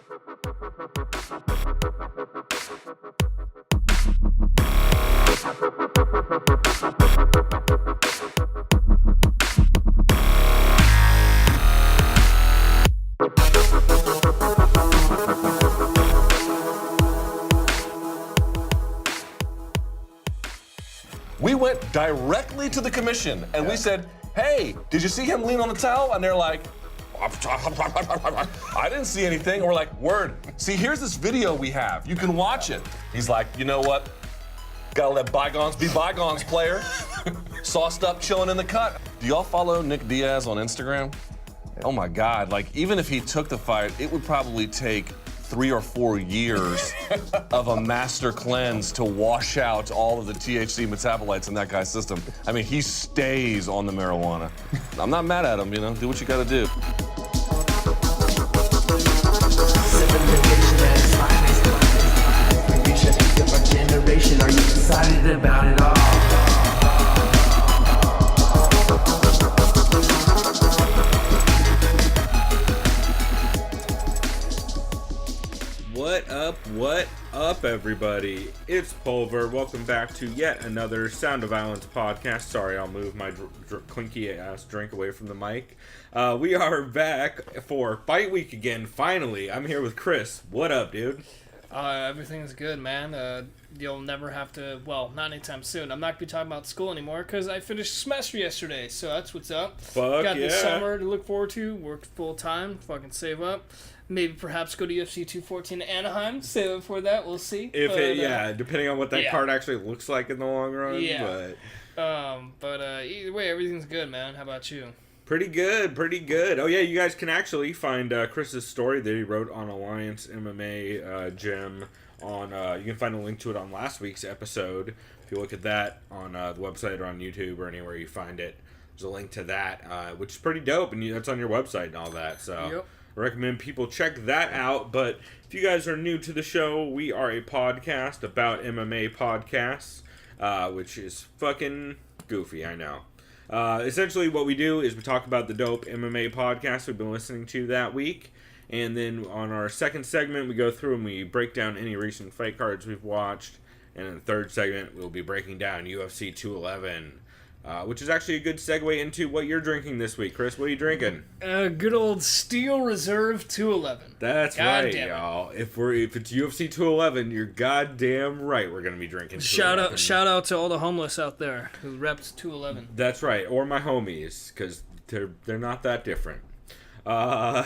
We went directly to the commission and we said, hey, did you see him lean on the towel? And they're like, I didn't see anything. And we're like, word. See, here's this video we have. You can watch it. He's like, you know what? Gotta let bygones be bygones, player. Sauced up, chilling in the cut. Do y'all follow Nick Diaz on Instagram? Oh my God, like even if he took the fight, it would probably take 3 or 4 years of a master cleanse to wash out all of the THC metabolites in that guy's system. I mean, he stays on the marijuana. I'm not mad at him, you know, do what you gotta do. Are you excited about it all? What up, everybody? It's Pulver. Welcome back to yet another Sound of Violence podcast. Sorry, I'll move my clinky-ass drink away from the mic. We are back for Fight Week again, finally. I'm here with Chris. What up, dude? Everything's good, man. You'll never have to, well, not anytime soon. I'm not going to be talking about school anymore because I finished the semester yesterday, so that's what's up. Fuck Got yeah. this summer to look forward to, work full-time, fucking save up. Maybe perhaps go to UFC 214 in Anaheim, save up for that, we'll see. Depending on what that card actually looks like in the long run. Yeah. But either way, everything's good, man. How about you? Pretty good. Oh yeah, you guys can actually find Chris's story that he wrote on Alliance MMA Gym on. You can find a link to it on last week's episode. If you look at that on the website or on YouTube or anywhere you find it, there's a link to that, which is pretty dope, and that's on your website and all that. So Yep. I recommend people check that out. But if you guys are new to the show, we are a podcast about MMA podcasts, which is fucking goofy, I know. Essentially what we do is we talk about the dope MMA podcasts we've been listening to that week, and then on our second segment we go through and we break down any recent fight cards we've watched, and in the third segment we'll be breaking down UFC 211, which is actually a good segue into what you're drinking this week. Chris, what are you drinking? Good old Steel Reserve 211. That's God right, damn it. y'all. If it's UFC 211, you're goddamn right we're gonna be drinking 211. Shout out to all the homeless out there who reps 211. That's right, or my homies, because they're not that different. I'm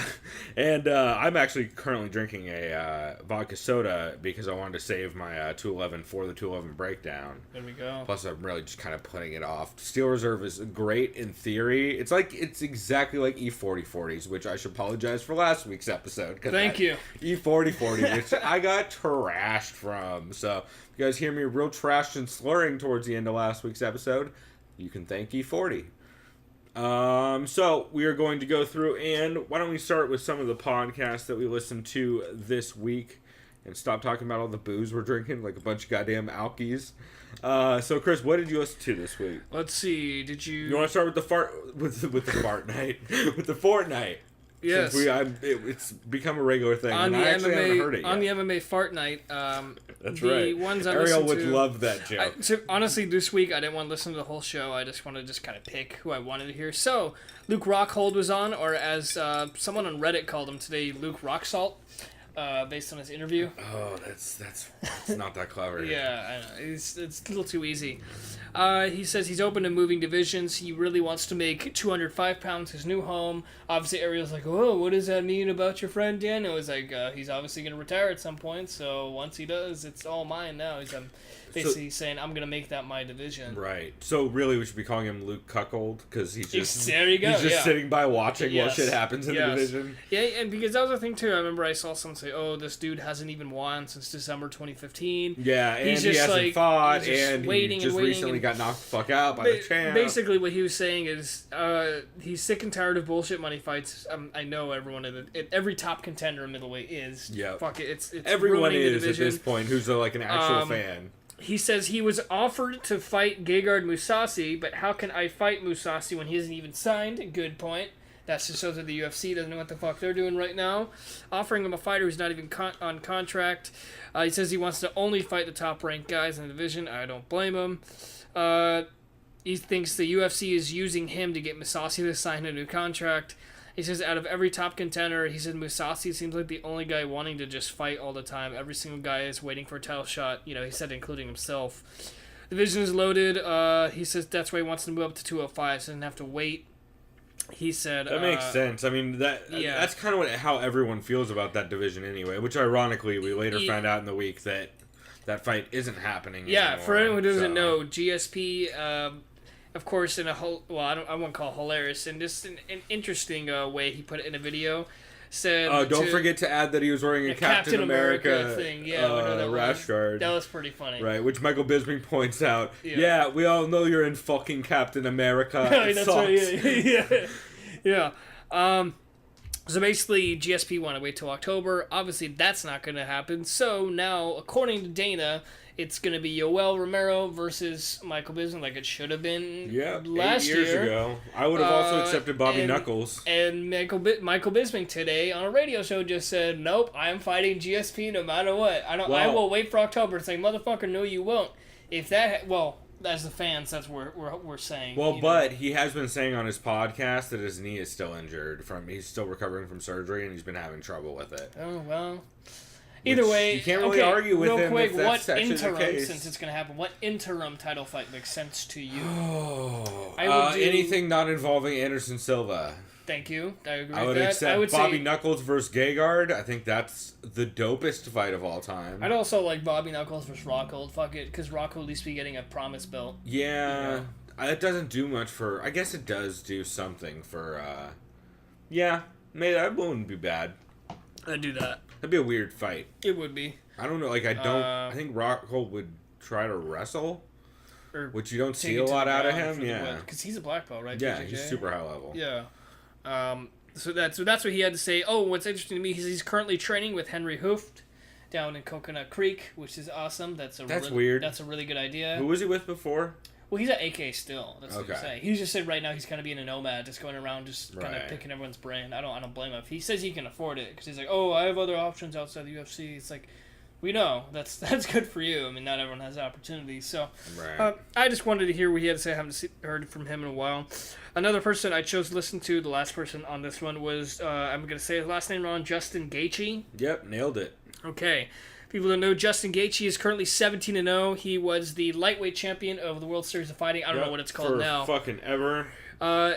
actually currently drinking a vodka soda because I wanted to save my 211 for the 211 breakdown. There we go. Plus, I'm really just kind of putting it off. Steel Reserve is great in theory. It's exactly like E4040s, which I should apologize for last week's episode. Thank you. E4040, which I got trashed from. So, if you guys hear me real trashed and slurring towards the end of last week's episode, you can thank E40. So we are going to go through, and why don't we start with some of the podcasts that we listened to this week and stop talking about all the booze we're drinking like a bunch of goddamn alkies. So Chris, what did you listen to this week? Let's see, did you... You want to start with the Fortnight? Yes. Since it's become a regular thing, on and I actually haven't heard it yet. On the MMA Fortnight, That's the right. ones I Ariel listened would to, love that joke. Honestly, this week I didn't want to listen to the whole show. I just wanted to kind of pick who I wanted to hear. So, Luke Rockhold was on, or as someone on Reddit called him today, Luke Rocksalt, based on his interview. Oh, that's not that clever. Yeah, I know. It's a little too easy. He says he's open to moving divisions. He really wants to make 205 pounds his new home. Obviously, Ariel's like, oh, what does that mean about your friend Dan? It was like, he's obviously going to retire at some point, so once he does, it's all mine now. He's basically saying, I'm going to make that my division. Right. So really we should be calling him Luke Cuckold, because he's just, there you go, he's just sitting by watching what Yes. shit happens in the division. Yeah, and because that was the thing too. I remember I saw someone say, oh, this dude hasn't even won since December 2015. Yeah, and he's he just hasn't fought, he's just and waiting he just and waiting recently and got knocked the fuck out by the champ. Basically, what he was saying is he's sick and tired of bullshit money fights. I know everyone every top contender in middleweight is. Yeah. Fuck it, it's everyone ruining is the at this point who's like an actual fan. He says he was offered to fight Gegard Mousasi, but how can I fight Mousasi when he hasn't even signed? Good point. That's just shows that the UFC doesn't know what the fuck they're doing right now. Offering him a fighter who's not even on contract. He says he wants to only fight the top-ranked guys in the division. I don't blame him. He thinks the UFC is using him to get Mousasi to sign a new contract. He says out of every top contender, he said Mousasi seems like the only guy wanting to just fight all the time. Every single guy is waiting for a title shot, he said, including himself. The division is loaded. He says that's why he wants to move up to 205 so he doesn't have to wait. He said... That makes sense. I mean, that's kind of how everyone feels about that division anyway, which ironically, we later found out in the week that fight isn't happening anymore. For anyone who doesn't know, GSP... of course, I won't call it hilarious, in just an interesting way he put it in a video, said... don't forget to add that he was wearing a Captain America thing. Yeah, rash guard. That was pretty funny. Right, which Michael Bisping points out. Yeah, we all know you're in fucking Captain America. It that's sucks. right, yeah. So basically, GSP want to wait till October. Obviously, that's not going to happen. So now, according to Dana... It's going to be Yoel Romero versus Michael Bisping like it should have been last 8 years year. ago. I would have also accepted Bobby Knuckles. And Michael Bisping today on a radio show just said, nope, I'm fighting GSP no matter what. I will wait for October. It's like, motherfucker, no you won't. If that... as the fans, that's what we're saying. Well, but he has been saying on his podcast that his knee is still injured. He's still recovering from surgery, and he's been having trouble with it. Oh, well... Either way, you can't really argue with him quick, if that's actually the case. Since it's going to happen, what interim title fight makes sense to you? Anything not involving Anderson Silva. Thank you. I agree I would with that. accept Bobby Knuckles versus Gegard. I think that's the dopest fight of all time. I'd also like Bobby Knuckles versus Rockhold. Fuck it, because Rockhold at least be getting a promise belt. Yeah. It doesn't do much for... I guess it does do something for... maybe that wouldn't be bad. I'd do that. That'd be a weird fight. It would be. I don't know. I think Rockhold would try to wrestle, which you don't see a lot out of him. Yeah, because he's a black belt, right? Yeah, BJJ? he's super high level. Yeah. So that's what he had to say. Oh, what's interesting to me is he's currently training with Henry Hooft down in Coconut Creek, which is awesome. That's weird. That's a really good idea. Who was he with before? Well, he's at AK still. That's what he's saying. He just said right now he's kind of being a nomad, just going around, just kind of picking everyone's brain. I don't blame him. If he says he can afford it, because he's like, oh, I have other options outside the UFC. It's like, we know that's good for you. I mean, not everyone has the opportunity. So, I just wanted to hear what he had to say. I haven't heard from him in a while. Another person I chose to listen to, the last person on this one was I'm going to say his last name wrong, Justin Gaethje. Yep, nailed it. Okay. People don't know, Justin Gaethje is currently 17-0. He was the lightweight champion of the World Series of Fighting. I don't know what it's called now. Fucking ever.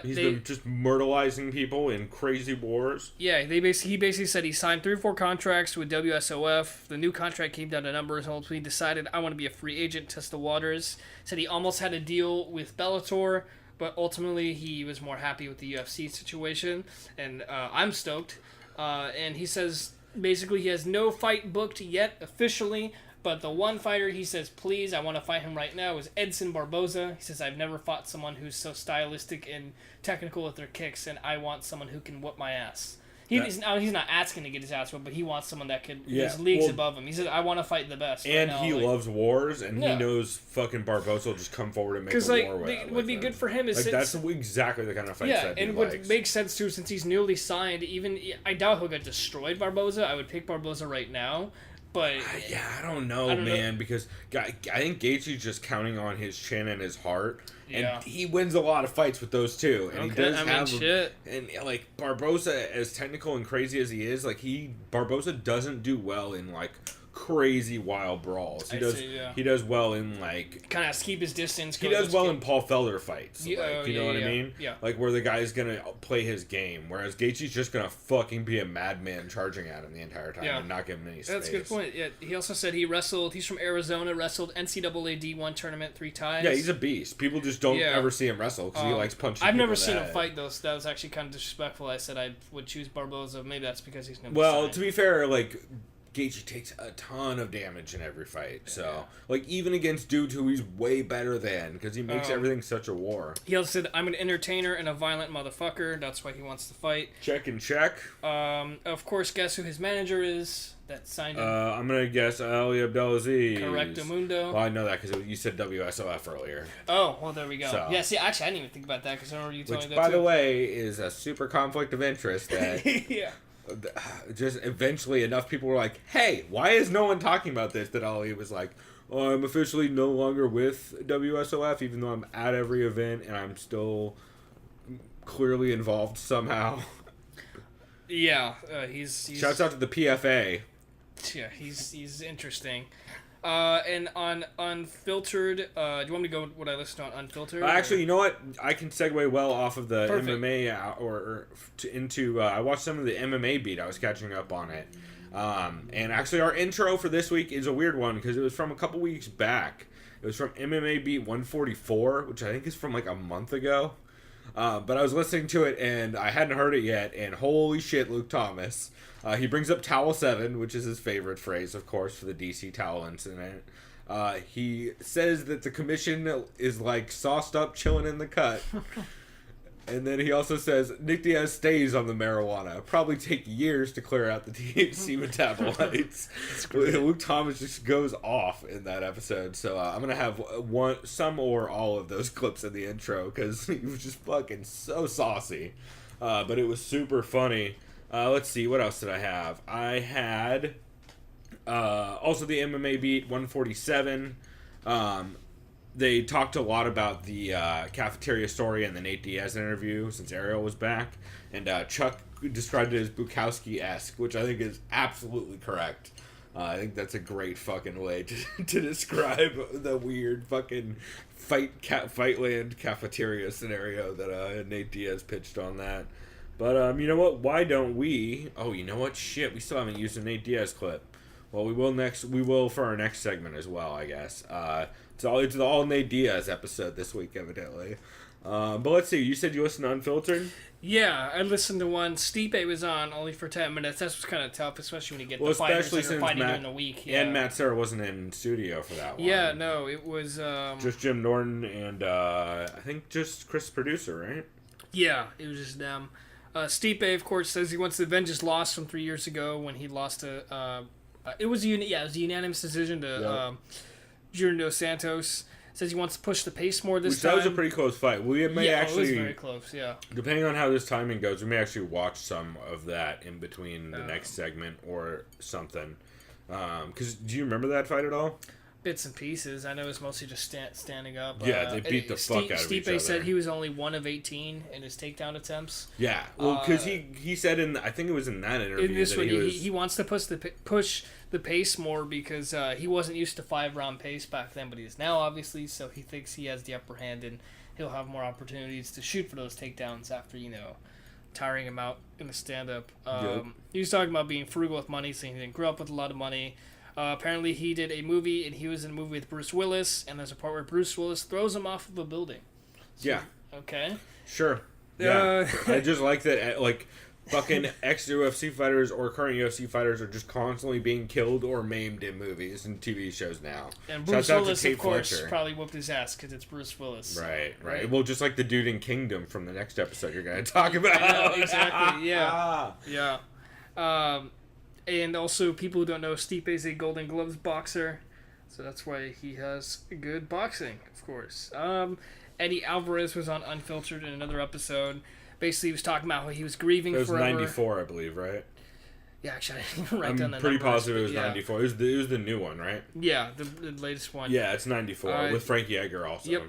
He's been just myrtleizing people in crazy wars. Yeah, he basically said he signed 3 or 4 contracts with WSOF. The new contract came down to numbers. Ultimately, he decided, I want to be a free agent, test the waters. Said he almost had a deal with Bellator, but ultimately he was more happy with the UFC situation. And I'm stoked. And he says... Basically, he has no fight booked yet officially, but the one fighter he says, please, I want to fight him right now, is Edson Barboza. He says, I've never fought someone who's so stylistic and technical with their kicks, and I want someone who can whoop my ass. He's not asking to get his ass whooped, but he wants someone that could. His leagues above him. He said, "I want to fight the best." And right now, he loves wars, and he knows fucking Barbosa will just come forward and make a war with him. Because would be good for him is that's exactly the kind of fight that he likes. What makes sense too, since he's newly signed. Even I doubt he'll get destroyed. Barboza. I would pick Barboza right now. But I don't know, man, because I think Gaethje's just counting on his chin and his heart, and he wins a lot of fights with those two. And he does and like Barboza, as technical and crazy as he is, Barboza doesn't do well in crazy wild brawls. He does well in kind of keep his distance. He does well in Paul Felder fights. You know what I mean? Yeah. Where the guy's gonna play his game, whereas Gaethje's just gonna fucking be a madman charging at him the entire time and not give him any space. That's a good point. Yeah. He also said he's from Arizona, wrestled NCAA D1 tournament 3 times. Yeah, he's a beast. People just don't ever see him wrestle because he likes punching. I've never seen him fight though. So that was actually kind of disrespectful. I said I would choose Barboza. Maybe that's because he's never. Well, to be fair, Gaethje takes a ton of damage in every fight. So, like, even against dudes who he's way better than, because he makes everything such a war. He also said, I'm an entertainer and a violent motherfucker. That's why he wants to fight. Check and check. Of course, guess who his manager is that signed him? I'm going to guess Ali Abdelaziz. Correctamundo. Well, I know that because you said WSOF earlier. Oh, well, there we go. So. Yeah, see, actually, I didn't even think about that because I remember you telling Which, me that by too. the way, is a super conflict of interest that Yeah. just eventually enough people were like, hey, why is no one talking about this? That Ali was like, oh, I'm officially no longer with WSOF, even though I'm at every event and I'm still clearly involved somehow. Yeah, he's Shouts out to the PFA. Yeah, he's interesting. And on Unfiltered, do you want me to go what I listened to on Unfiltered? Actually, you know what? I can segue well off of the Perfect. MMA into. I watched some of the MMA Beat. I was catching up on it. And actually, our intro for this week is a weird one because it was from a couple weeks back. It was from MMA Beat 144, which I think is from like a month ago. But I was listening to it and I hadn't heard it yet. And holy shit, Luke Thomas. He brings up Towel 7, which is his favorite phrase, of course, for the DC Towel incident. He says that the commission is like sauced up, chilling in the cut. And then he also says Nick Diaz stays on the marijuana. Probably take years to clear out the THC metabolites. Luke Thomas just goes off in that episode. So I'm going to have some or all of those clips in the intro because he was just fucking so saucy. But it was super funny. Let's see, what else did I have? I had also the MMA Beat 147. They talked a lot about the cafeteria story and the Nate Diaz interview since Ariel was back. And Chuck described it as Bukowski-esque, which I think is absolutely correct. I think that's a great fucking way to describe the weird fucking Fightland cafeteria scenario that Nate Diaz pitched on that. But, you know what? Why don't we... Oh, you know what? Shit, we still haven't used a Nate Diaz clip. Well, we will for our next segment as well, I guess. It's the all Nate Diaz episode this week, evidently. But let's see. You said you listened to Unfiltered? Yeah, I listened to one. Stipe was on only for 10 minutes. That's what's kind of tough, especially when you get the fighters that are fighting during the week. Yeah. And Matt Serra wasn't in studio for that one. Yeah, no, it was... just Jim Norton and I think just Chris Producer, right? Yeah, it was just them. Stipe, of course, says he wants to avenge his loss from 3 years ago when he lost to... it was a unanimous decision to Junior Dos Santos. Says he wants to push the pace more this time. That was a pretty close fight. We may actually... it was very close, yeah. Depending on how this timing goes, we may actually watch some of that in between the next segment or something. Because do you remember that fight at all? Bits and pieces. I know it was mostly just standing up. Yeah, they beat the fuck out of each other. Stipe said he was only 1 of 18 in his takedown attempts. Yeah, well, because he said I think it was in that interview in this that one, he wants to push the pace more because he wasn't used to 5-round pace back then, but he is now, obviously, so he thinks he has the upper hand and he'll have more opportunities to shoot for those takedowns after, tiring him out in the stand-up. He was talking about being frugal with money, saying he didn't grow up with a lot of money. Apparently he did a movie, and he was in a movie with Bruce Willis, and there's a part where Bruce Willis throws him off of a building. So, yeah. Okay. Sure. Yeah. I just like that, fucking ex-UFC fighters or current UFC fighters are just constantly being killed or maimed in movies and TV shows now. And Bruce Willis, of course, probably whooped his ass because it's Bruce Willis. Right. Well, just like the dude in Kingdom from the next episode you're going to talk about. I know, exactly, yeah. Yeah. And also, people who don't know, Stipe is a Golden Gloves boxer, so that's why he has good boxing, of course. Eddie Alvarez was on Unfiltered in another episode. Basically, he was talking about how he was grieving forever. It was 94, I believe, right? Yeah, actually, I didn't even write down the I'm pretty numbers, positive it was 94. It was the new one, right? Yeah, the latest one. Yeah, it's 94, with Frankie Edgar also. Yep.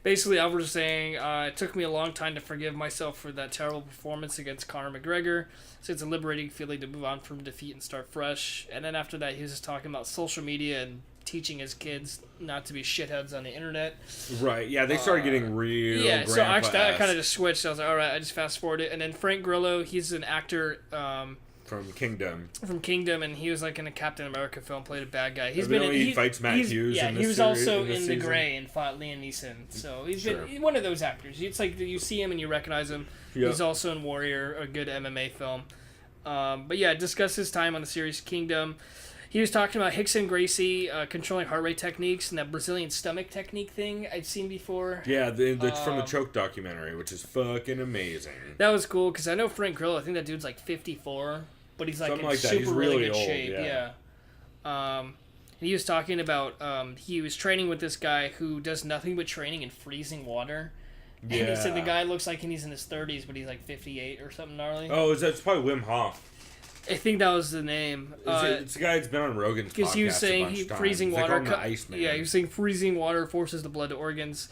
Basically, Alvarez was saying, it took me a long time to forgive myself for that terrible performance against Conor McGregor. So it's a liberating feeling to move on from defeat and start fresh. And then after that, he was just talking about social media and teaching his kids not to be shitheads on the internet. Right, yeah, they started getting real Yeah, so actually, I kind of just switched. I was like, all right, I just fast-forwarded. And then Frank Grillo, he's an actor... from Kingdom. And he was like in a Captain America film, played a bad guy. He fights Matt Hughes. Yeah, in this he was series, also in The season. Grey and fought Liam Neeson. So he's been one of those actors. It's like you see him and you recognize him. Yep. He's also in Warrior, a good MMA film. But yeah, discuss his time on the series Kingdom. He was talking about Rickson Gracie controlling heart rate techniques and that Brazilian stomach technique thing I'd seen before. Yeah, from the Choke documentary, which is fucking amazing. That was cool because I know Frank Grillo. I think that dude's like 54, but he's like Something in like that. super He's really really good old, shape. yeah. And he was talking about he was training with this guy who does nothing but training in freezing water. And he said the guy looks like he's in his 30s, but he's like 58 or something gnarly. Oh, it's probably Wim Hof. I think that was the name. It's a guy that's been on Rogan's podcast. Because he was saying freezing water. They call him the Iceman. Yeah, he was saying freezing water forces the blood to organs.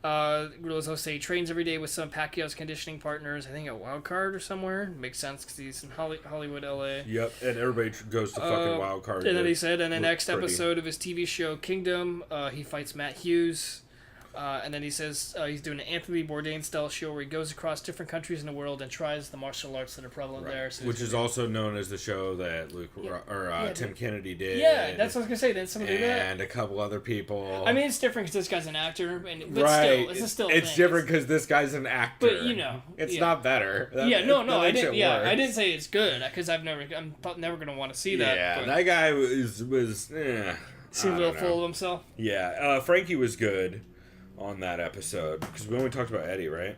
Grillo's also say he trains every day with some Pacquiao's conditioning partners. I think at Wild Card or somewhere. Makes sense because he's in Hollywood, LA. Yep, and everybody goes to fucking Wild Card. And then he said, in the next episode of his TV show Kingdom, he fights Matt Hughes. And then he says he's doing an Anthony Bourdain-style show where he goes across different countries in the world and tries the martial arts that are prevalent there. So which is also known as the show that Tim Kennedy did. Yeah, that's what I was going to say. Didn't someone do that? And a couple other people. I mean, it's different because this guy's an actor. But still, it's It's different because this guy's an actor. But, you know. It's not better. I didn't say it's good because I'm never going to want to see that. Yeah, but that guy was seemed a little full of himself. Yeah, Frankie was good on that episode because we only talked about Eddie, right?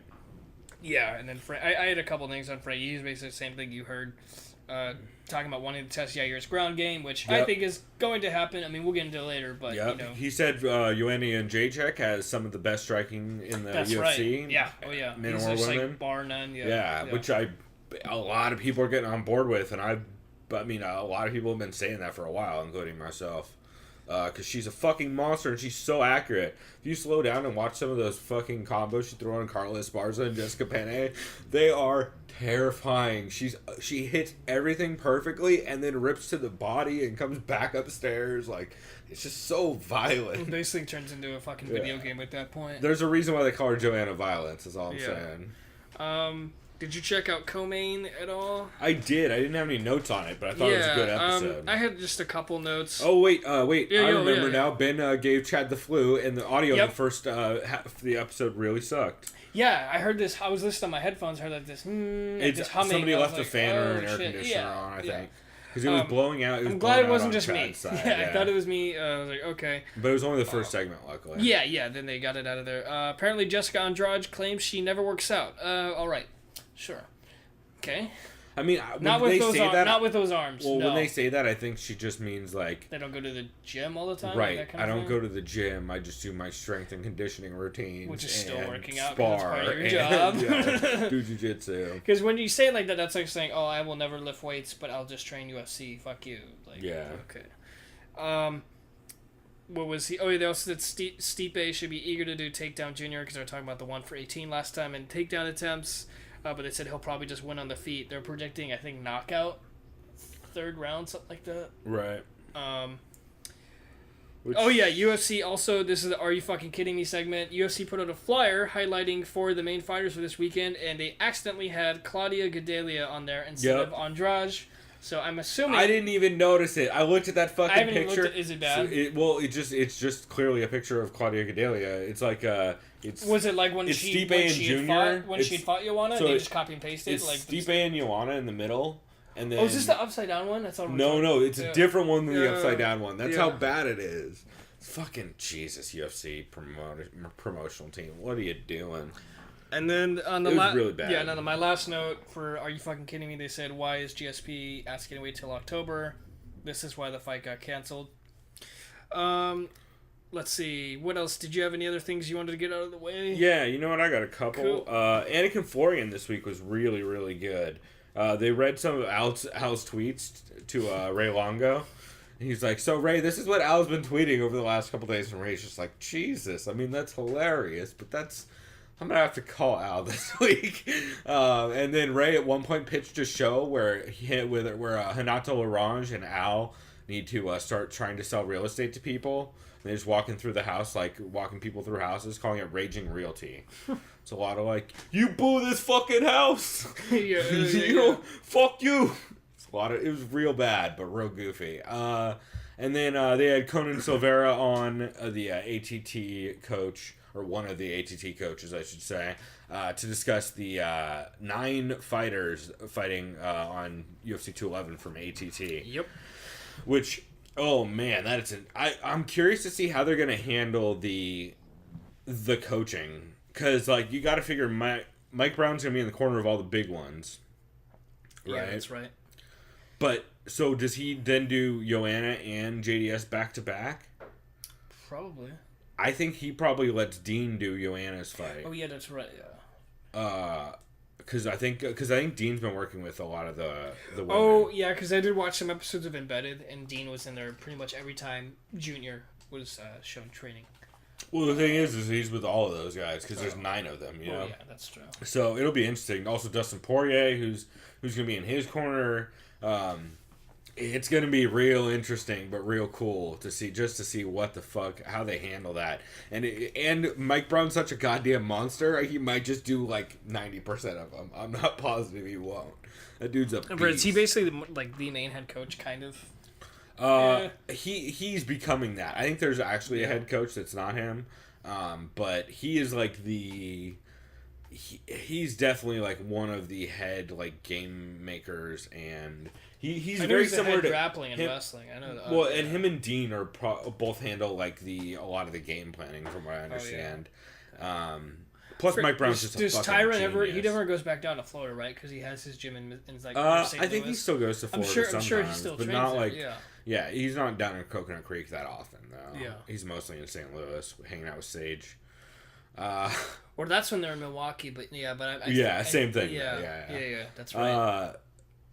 Yeah, and then I had a couple things on Frankie. He's basically the same thing you heard, talking about wanting to test Yair's ground game, which I think is going to happen. I mean, we'll get into it later, but you know. He said Ioanni and Jacek has some of the best striking in the UFC. Right. Yeah, men or women, like bar none. Yeah, which a lot of people are getting on board with, and a lot of people have been saying that for a while, including myself. Because she's a fucking monster and she's so accurate. If you slow down and watch some of those fucking combos she threw on Carla Esparza and Jessica Penne, they are terrifying. She hits everything perfectly and then rips to the body and comes back upstairs. Like, it's just so violent. It basically turns into a fucking video game at that point. There's a reason why they call her Joanna Violence, is all I'm saying. Did you check out Co-Main at all? I did. I didn't have any notes on it, but I thought it was a good episode. I had just a couple notes. Oh, wait. I remember now. Ben gave Chad the flu, and the audio of the first half of the episode really sucked. Yeah, I heard this. I was listening on my headphones, heard like this, this humming. Somebody left a fan or an air conditioner on, I think. Because it was blowing out. I'm glad it wasn't just me. I thought it was me. I was like, okay. But it was only the first segment, luckily. Yeah, then they got it out of there. Apparently, Jessica Andrade claims she never works out. All right. Sure. Okay. I mean, not with those arms. Well, when they say that, I think she just means like they don't go to the gym all the time. Right. That kind I of don't thing? go to the gym. I just do my strength and conditioning routines, which is still working out. Spar that's part of your job. do jujitsu. Because when you say it like that, that's like saying, "Oh, I will never lift weights, but I'll just train UFC." Fuck you. Like, yeah. Okay. What was he? Oh, yeah, they also said Stipe should be eager to do Takedown Junior because they were talking about the 1 for 18 last time and takedown attempts. But they said he'll probably just win on the feet. They're predicting, I think, knockout, 3rd round, something like that. Right. UFC also, this is the Are You Fucking Kidding Me segment. UFC put out a flyer highlighting 4 of the main fighters for this weekend, and they accidentally had Claudia Gadelha on there instead of Andrade. So I'm assuming... I didn't even notice it. I looked at that fucking picture. I haven't even looked at... Is it bad? It's just clearly a picture of Claudia Gadelha. It's like was it like when she had fought Joanna? So they just copy and pasted? It's like Stipe and Joanna in the middle. And then, is this the upside down one? That's all. No, it's a different one than the upside down one. That's how bad it is. Fucking Jesus, UFC promotional team. What are you doing? And then on the really bad. Yeah, and on my last note for Are You Fucking Kidding Me? They said, why is GSP asking to wait till October? This is why the fight got canceled. Let's see. What else? Did you have any other things you wanted to get out of the way? Yeah, you know what? I got a couple. Cool. Anik and Florian this week was really, really good. They read some of Al's tweets to Ray Longo. He's like, so Ray, this is what Al's been tweeting over the last couple days. And Ray's just like, Jesus. I mean, that's hilarious. But I'm going to have to call Al this week. And then Ray at one point pitched a show where Renato Larange and Al need to start trying to sell real estate to people. And they're just walking through the house, like walking people through houses, calling it Raging Realty. It's a lot of like, you blew this fucking house. Fuck you. It's a lot of, it was real bad, but real goofy. And then they had Conan Silveira on the ATT coach, or one of the ATT coaches, I should say, to discuss the 9 fighters fighting on UFC 211 from ATT. Yep. Which Oh man, I'm curious to see how they're gonna handle the coaching, because like you got to figure Mike Brown's gonna be in the corner of all the big ones, right? Yeah, that's right. But so does he then do Joanna and JDS back to back? Probably. I think he probably lets Dean do Joanna's fight. Oh yeah, that's right. Yeah. Because I think Dean's been working with a lot of the women. Oh yeah, because I did watch some episodes of Embedded, and Dean was in there pretty much every time Junior was shown training. Well, the thing is he's with all of those guys because there's 9 of them. You know. Yeah, that's true. So it'll be interesting. Also, Dustin Poirier, who's gonna be in his corner. It's gonna be real interesting, but real cool to see what the fuck, how they handle that. And Mike Brown's such a goddamn monster. He might just do like 90% of them. I'm not positive he won't. That dude's a beast. But is he basically like the main head coach, kind of? He's becoming that. I think there's actually a head coach that's not him, but he is like he's definitely like one of the head like game makers, and he's very similar to grappling and wrestling. I know that. Well, and him and Dean are both handle like a lot of the game planning, from what I understand. Plus, Mike Brown's just a fucking Tyron genius. he never goes back down to Florida, right? Because he has his gym in like. I St. think he Louis. still goes to Florida sometimes, I'm sure he still but trains not there, like yeah. He's not down in Coconut Creek that often though. Yeah, he's mostly in St. Louis, hanging out with Sage. Or that's when they're in Milwaukee, but same thing. Yeah, that's right.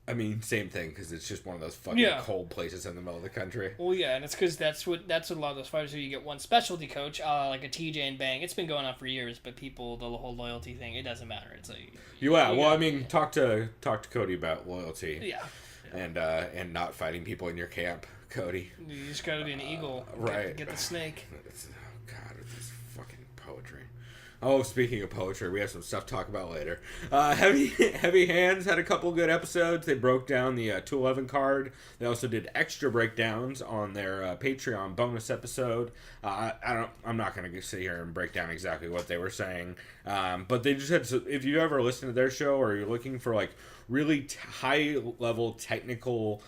I mean, same thing, because it's just one of those fucking cold places in the middle of the country. Well, yeah, and it's because that's what a lot of those fighters do. You get one specialty coach, like a TJ and Bang. It's been going on for years, but people, the whole loyalty thing, it doesn't matter. It's like Talk to Cody about loyalty. Yeah. And not fighting people in your camp, Cody. You just gotta be an eagle, right? Get the snake. God, it's fucking poetry. Oh, speaking of poetry, we have some stuff to talk about later. Heavy Hands had a couple good episodes. They broke down the 211 card. They also did extra breakdowns on their Patreon bonus episode. I'm not going to sit here and break down exactly what they were saying. But they just had, if you ever listen to their show or you're looking for like really high level technical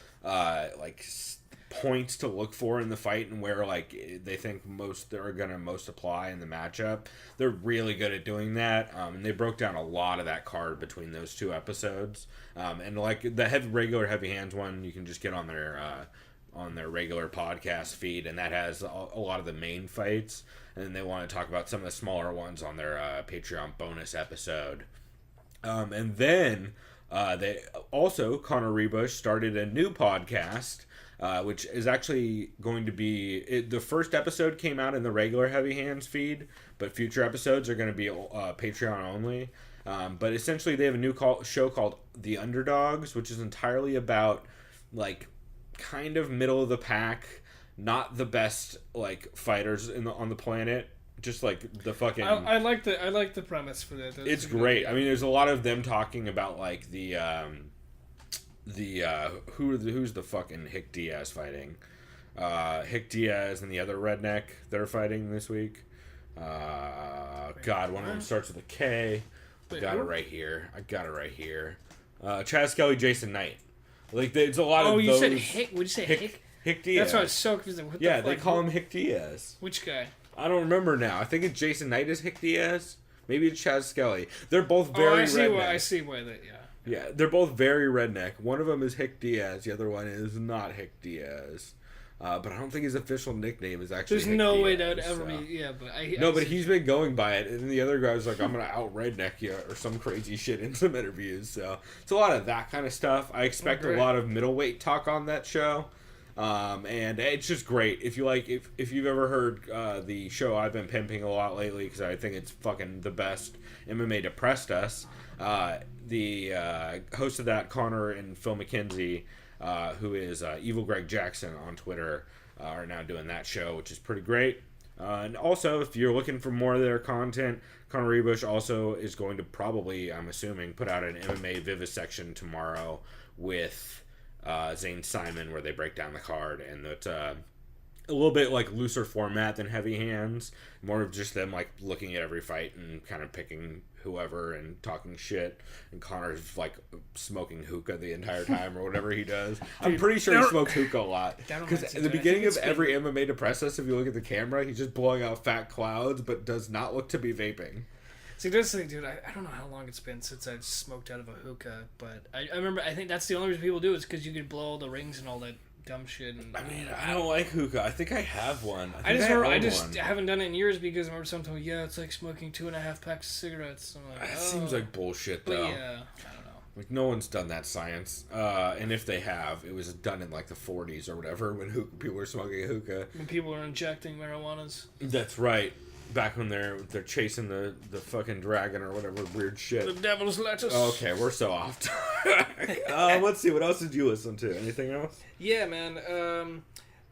points to look for in the fight and where like they think they're gonna most apply in the matchup, they're really good at doing that, and they broke down a lot of that card between those 2 episodes, and like the regular Heavy Hands one you can just get on their regular podcast feed, and that has a lot of the main fights, and then they want to talk about some of the smaller ones on their Patreon bonus episode. And then they also, Connor Rebush started a new podcast, which is actually going to be... the first episode came out in the regular Heavy Hands feed, but future episodes are going to be Patreon only. But essentially they have a new show called The Underdogs, which is entirely about, like, kind of middle of the pack, not the best, like, fighters on the planet. Just like the fucking... I like the premise for that. It's great. I mean, there's a lot of them talking about, like, who's the fucking Hick Diaz fighting? Hick Diaz and the other redneck that are fighting this week. God, one of them starts with a K. I got it right here. Chaz Kelly, Jason Knight. Like, there's a lot of those... Oh, you said Hick? Would you say Hick? Hick Diaz. That's why I was so confused. What the fuck? They call him Hick Diaz. Which guy? I don't remember now. I think it's Jason Knight is Hick Diaz. Maybe it's Chaz Skelly. They're both very redneck. I see why that, yeah. Yeah, they're both very redneck. One of them is Hick Diaz. The other one is not Hick Diaz. But I don't think his official nickname is actually There's Hick no Diaz, way that would ever be... Yeah, but but he's been going by it. And the other guy was like, I'm going to out-redneck you or some crazy shit in some interviews. So it's a lot of that kind of stuff. I expect a lot of middleweight talk on that show. And it's just great. If you like, if you've ever heard the show I've been pimping a lot lately, because I think it's fucking the best, MMA Depressed Us, the host of that, Connor and Phil McKenzie, who is Evil Greg Jackson on Twitter, are now doing that show, which is pretty great. And also, if you're looking for more of their content, Connor Rebush also is going to probably, I'm assuming, put out an MMA Vivisection tomorrow with Zane Simon, where they break down the card, and that a little bit like looser format than Heavy Hands. More of just them like looking at every fight and kind of picking whoever and talking shit. And Connor's like smoking hookah the entire time or whatever he does. I'm pretty sure he smokes hookah a lot. Because at the beginning of every MMA to press us, if you look at the camera, he's just blowing out fat clouds, but does not look to be vaping. See, this thing, dude, I don't know how long it's been since I've smoked out of a hookah, but I remember, I think that's the only reason people do it is because you could blow all the rings and all that dumb shit. And, I mean, I don't like hookah. I think I have one. I just haven't done it in years because I remember someone told me, yeah, it's like smoking 2.5 packs of cigarettes. I'm like, That seems like bullshit, though. But yeah, I don't know. Like, no one's done that science. And if they have, it was done in like the 40s or whatever when people were smoking hookah. When people were injecting marijuanas. That's right. Back when they're chasing the fucking dragon or whatever weird shit. The devil's lettuce. Okay, we're so off. Let's see, what else did you listen to? Anything else? Yeah, man.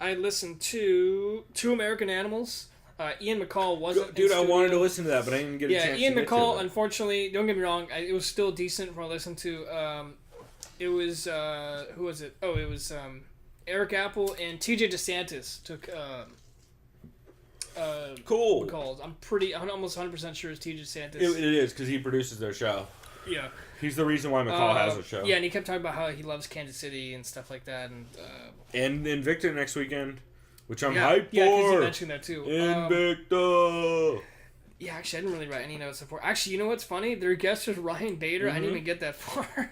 I listened to Two American Animals. Ian McCall wasn't. Dude, in I wanted to studio. listen to that, but I didn't get a chance. Yeah, Ian to get McCall. to it. Unfortunately, don't get me wrong. It was still decent from what I listened to. It was who was it? Oh, it was Eric Apple and TJ DeSantis took. Cool. McCall's. I'm almost 100% sure it's TJ DeSantis. It is because he produces their show. Yeah. He's the reason why McCall has a show. Yeah, and he kept talking about how he loves Kansas City and stuff like that, and Invicta next weekend, which I'm yeah, hyped yeah, because for. you mentioned that too. Invicta. Yeah, actually, I didn't really write any notes before. Actually, you know what's funny? Their guest was Ryan Bader. I didn't even get that far.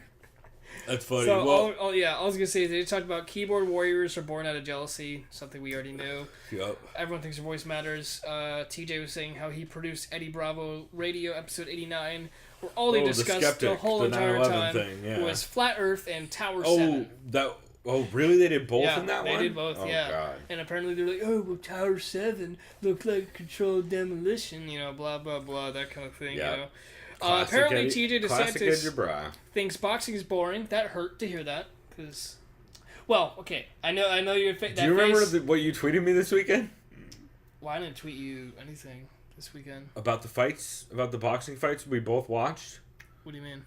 That's funny. So, well, I was gonna say they talked about keyboard warriors are born out of jealousy, something we already knew. Yep. Everyone thinks their voice matters. TJ was saying how he produced Eddie Bravo Radio episode 89, where all they discussed the whole entire 9/11 time thing, was Flat Earth and Tower 7. Really? They did both Yeah, in that one? they did both, oh, yeah. God. And apparently they're like, oh, well, Tower 7 looked like controlled demolition, blah, blah, blah, that kind of thing, Yeah. Apparently TJ Classic DeSantis Edgebra. thinks boxing is boring. That hurt to hear that, because... Well, okay, I know you're... Do you remember what you tweeted me this weekend? Well, I didn't tweet you anything this weekend. About the fights? About the boxing fights we both watched? What do you mean?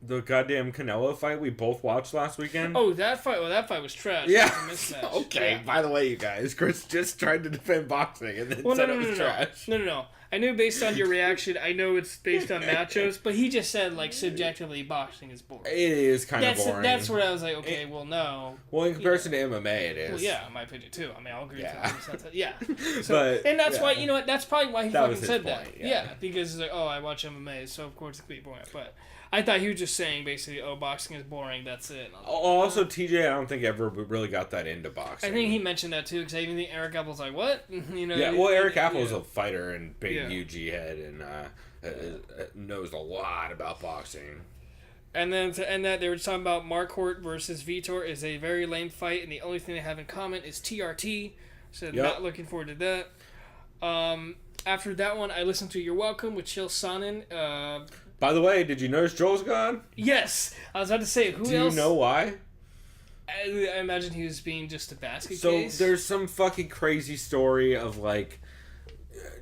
The goddamn Canelo fight we both watched last weekend? Oh, that fight was trash. Yeah. It was a mismatch. Okay, Yeah. by the way, you guys, Chris just tried to defend boxing and then Well, said no, it was trash. No. I knew based on your reaction, I know it's based on matchups, but he just said, like, subjectively, boxing is boring. It is kind of boring. That's where I was like, okay, well, no. Well, in comparison to MMA, it is. Well, yeah, in my opinion, too. I mean, I'll agree Yeah. with that. Yeah. So, But, and that's yeah. why, you know what, that's probably why he That fucking was his said point, that. yeah. Yeah, because he's like, oh, I watch MMA, so of course it could be boring. But I thought he was just saying, basically, oh, boxing is boring, that's it. And I was like, Also, TJ, I don't think ever really got that into boxing. I think he mentioned that, too, because I even think Eric Apple's like, what? Yeah, well, Eric Apple's yeah. a fighter and big Yeah. UG head and knows a lot about boxing. And then to end that, they were talking about Marquardt versus Vitor is a very lame fight, and the only thing they have in common is TRT. So not looking forward to that. After that one, I listened to You're Welcome with Chael Sonnen. By the way, did you notice Joel's gone? Yes! I was about to say, who Do else? you know why? I imagine he was being just a basket So case. there's some fucking crazy story of like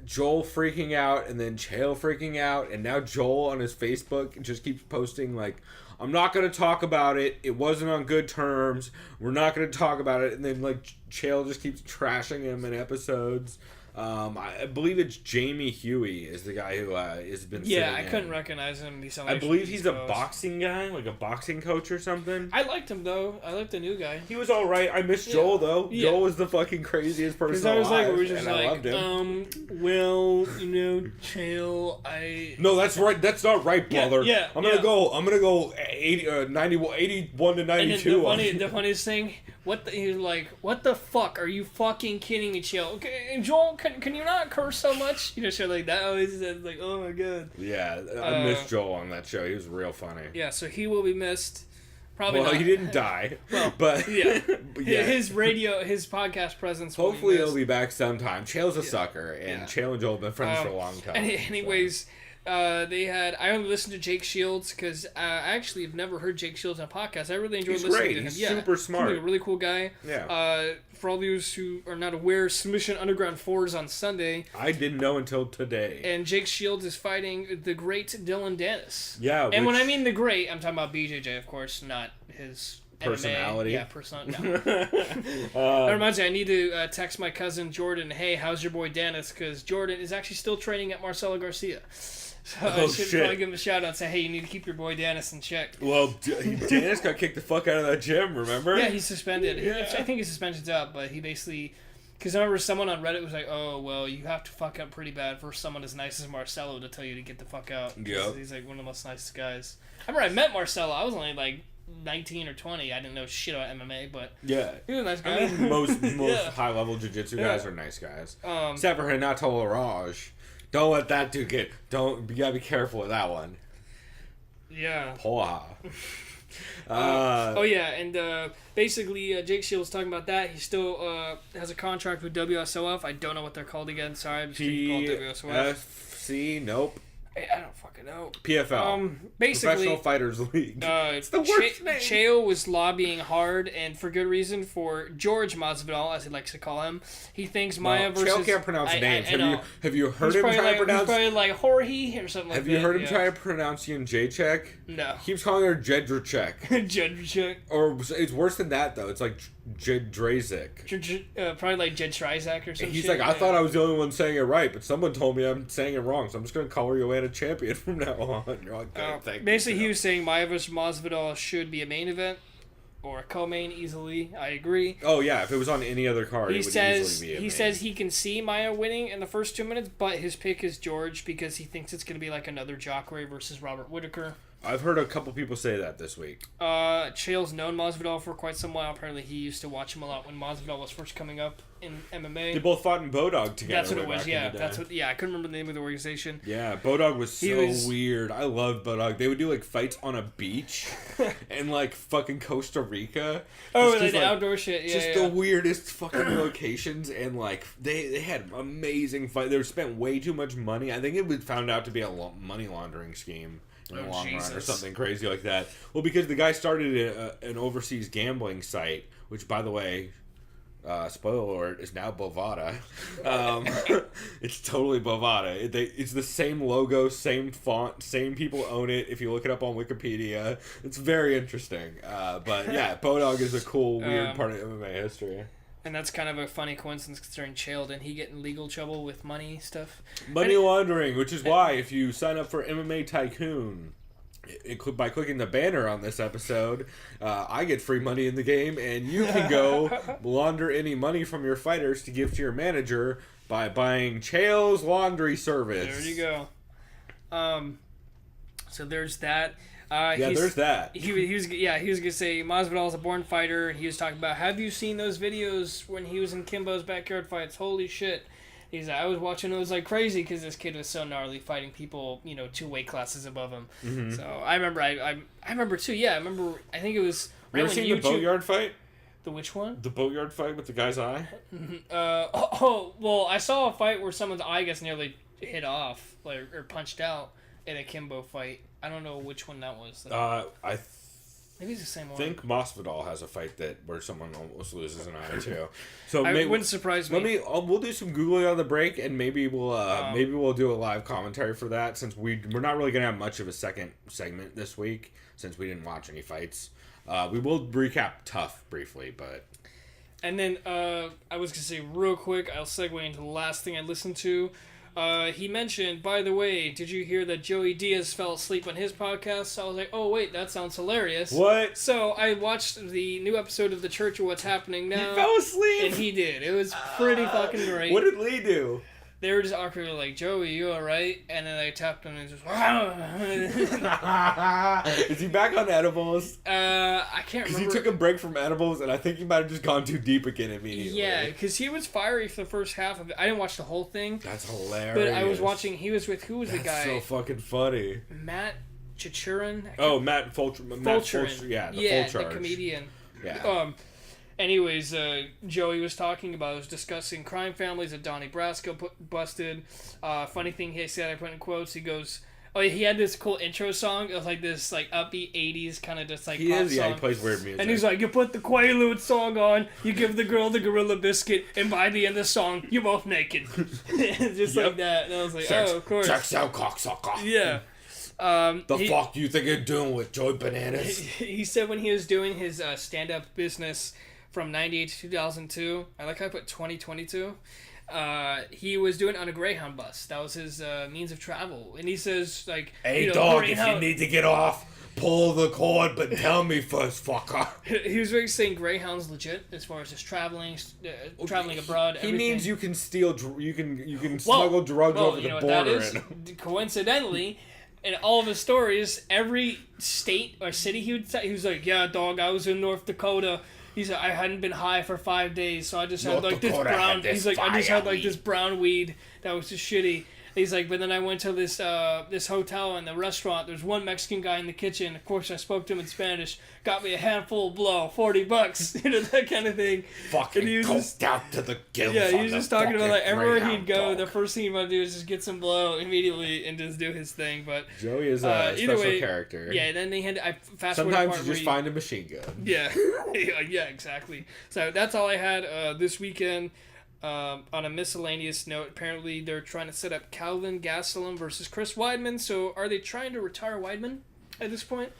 Joel freaking out and then Chael freaking out, and now Joel on his Facebook just keeps posting like, I'm not going to talk about it. It wasn't on good terms. We're not going to talk about it. And then like Chael just keeps trashing him in episodes. I believe it's Jamie Huey is the guy who has been yeah, I sitting couldn't in. recognize him. He sounded I like believe East he's a Coast. boxing guy, like a boxing coach or something. I liked him, though. I liked the new guy. He was all right. I miss Joel though. Yeah. Joel was the fucking craziest person Because I was like, alive, we were just and I like, loved him. well, Chael, No, that's right. That's not right, brother. yeah, I'm gonna yeah. go 81 to 92. And then the funniest thing, he was like, what the fuck? Are you fucking kidding me, Chael? Okay, Joel, can you not curse so much? Shit like that. Always like, oh my god. Yeah, I missed Joel on that show. He was real funny. Yeah, so he will be missed. Probably Well, not. he didn't die. Well, but yeah. but yeah. His podcast presence will Hopefully be he'll missed. be back sometime. Chael's a sucker, and Yeah. Chael and Joel have been friends for a long time. Anyways, I only listened to Jake Shields because I actually have never heard Jake Shields on a podcast. I really enjoyed He's listening great. to him. He's Yeah, super smart. He's like a really cool guy. Yeah. For all those who are not aware, Submission Underground 4 is on Sunday, I didn't know until today. and Jake Shields is fighting the great Dylan Dennis. Yeah, And when which- I mean the great, I'm talking about BJJ, of course, not his personality. MMA. Yeah, personality. No. That reminds me, I need to text my cousin Jordan, hey, how's your boy Dennis? Because Jordan is actually still training at Marcelo Garcia. So I should probably give him a shout out and say, hey, you need to keep your boy Dennis in check. Well, Dennis got kicked the fuck out of that gym, remember? Yeah, he's suspended. Yeah. I think his suspension's up, but he basically... Because I remember someone on Reddit was like, oh, well, you have to fuck up pretty bad for someone as nice as Marcelo to tell you to get the fuck out. Yep. He's like one of the most nicest guys. I remember I met Marcelo. I was only like 19 or 20. I didn't know shit about MMA, but yeah, he was a nice guy. I mean, most Yeah. high-level jiu-jitsu guys are nice guys. Except for Renato Larage. Don't let that dude get... You gotta be careful with that one. Yeah. Poha. Oh yeah, and basically Jake Shields talking about that. He still has a contract with WSOF. I don't know what they're called again. Sorry, I'm just going to call it WSOF. PFC? Nope. I don't fucking know. PFL. Basically, Professional Fighters League. It's the worst name. Chael was lobbying hard, and for good reason, for George Masvidal, as he likes to call him. He thinks Maya versus... Chael can't pronounce names. Have you heard he's him try to pronounce... He's probably like Jorge or something like that. Have you heard him try to pronounce Jacek? No. He keeps calling her Jedrzejczyk. Jedrzejczyk. Or it's worse than that, though. It's like Jedrzejczyk. Probably like Jed Shryzak or something. He's like, I thought I was the only one saying it right, but someone told me I'm saying it wrong, so I'm just going to call her Joanna Champion from now on. You're like, thank basically, you. He was saying Maya versus Masvidal should be a main event or a co-main easily. I agree. Oh, yeah, if it was on any other card, it would easily be a main. He says he can see Maya winning in the first 2 minutes, but his pick is George because he thinks it's going to be like another Jacare versus Robert Whittaker. I've heard a couple people say that this week. Chael's known Masvidal for quite some while. Apparently, he used to watch him a lot when Masvidal was first coming up in MMA. They both fought in Bodog together. That's what it was. Yeah, that's what. Yeah, I couldn't remember the name of the organization. Yeah, Bodog was so weird. I loved Bodog. They would do like fights on a beach in like fucking Costa Rica. Oh, like the outdoor shit. Yeah, just the weirdest fucking locations, and like they had amazing fight. They spent way too much money. I think it was found out to be a money laundering scheme. In the long run or something crazy like that. Well, because the guy started an overseas gambling site, which, by the way, spoiler alert, is now Bovada. It's totally Bovada. It's the same logo, same font, same people own it. If you look it up on Wikipedia, it's very interesting. But yeah, Bodog is a cool, weird part of MMA history. And that's kind of a funny coincidence considering Chael, didn't he get in legal trouble with money stuff? Money laundering, which is why if you sign up for MMA Tycoon, by clicking the banner on this episode, I get free money in the game, and you can go launder any money from your fighters to give to your manager by buying Chael's Laundry Service. There you go. So there's that. There's that. He was gonna say Masvidal's a born fighter, and he was talking about, have you seen those videos when he was in Kimbo's backyard fights? Holy shit! He's like, I was watching those like crazy because this kid was so gnarly, fighting people 2 weight classes above him. Mm-hmm. So I remember, I remember too. Yeah, I remember. I think it was. You ever seen the Boatyard fight? The which one? The Boatyard fight with the guy's eye. Well, I saw a fight where someone's eye gets nearly hit off, or punched out in a Kimbo fight. I don't know which one that was. Maybe it's the same one. I think Masvidal has a fight where someone almost loses an eye too. So wouldn't surprise me. We'll do some Googling on the break, and maybe we'll do a live commentary for that, since we're not really gonna have much of a second segment this week since we didn't watch any fights. We will recap Tough briefly, but. And then I was gonna say real quick, I'll segue into the last thing I listened to. He mentioned, by the way, did you hear that Joey Diaz fell asleep on his podcast? So I was like, oh wait, that sounds hilarious. What? So I watched the new episode of The Church of What's Happening Now. He fell asleep? And he did. It was pretty fucking great. What did Lee do? They were just awkwardly like, Joey, you alright? And then I tapped him and just... Is he back on edibles? I can't remember. Because he took a break from edibles, and I think he might have just gone too deep again immediately. Yeah, because he was fiery for the first half of it. I didn't watch the whole thing. That's hilarious. But I was watching... He was with... Who was the guy? That's so fucking funny. Matt Chichurin? Oh, Matt Fulcher. Yeah, the comedian. Yeah. Anyways, Joey was talking about, was discussing crime families that Donnie Brasco busted. Funny thing he said, I put in quotes, he goes, oh, he had this cool intro song. It was like this like upbeat 80s kind of just like pop song. Yeah, he plays weird music. And he's like, you put the Quaalude song on, you give the girl the Gorilla Biscuit, and by the end of the song, you're both naked. Just like that. And I was like, oh, of course. Checks out cocksucker. Yeah. The fuck you think you're doing with Joy Bananas? He said when he was doing his stand-up business from 98 to 2002, I like how I put 2022, he was doing it on a Greyhound bus. That was his means of travel. And he says, like... Hey, you know, dog, Greyhound... if you need to get off, pull the cord, but tell me first, fucker. He was really saying Greyhound's legit as far as just traveling abroad. He everything. means you can steal, you can smuggle drugs over the border. Coincidentally, in all of his stories, every state or city he was like, yeah, dog, I was in North Dakota. He said, I hadn't been high for 5 days, so I just had like this brown... He's like, I just had like this brown weed that was just shitty. He's like, but then I went to this this hotel and the restaurant. There's one Mexican guy in the kitchen. Of course, I spoke to him in Spanish. Got me a handful of blow, $40, you know, that kind of thing. Fucking coked out to the gills. Yeah, he was just talking about like everywhere he'd go, dog. the first thing he'd want to do is just get some blow immediately and just do his thing. But Joey is a special character. Yeah, then they had I fast Sometimes you just find a machine gun. Yeah, yeah, exactly. So that's all I had this weekend. On a miscellaneous note, apparently they're trying to set up Calvin Gastelum versus Chris Weidman. So are they trying to retire Weidman at this point?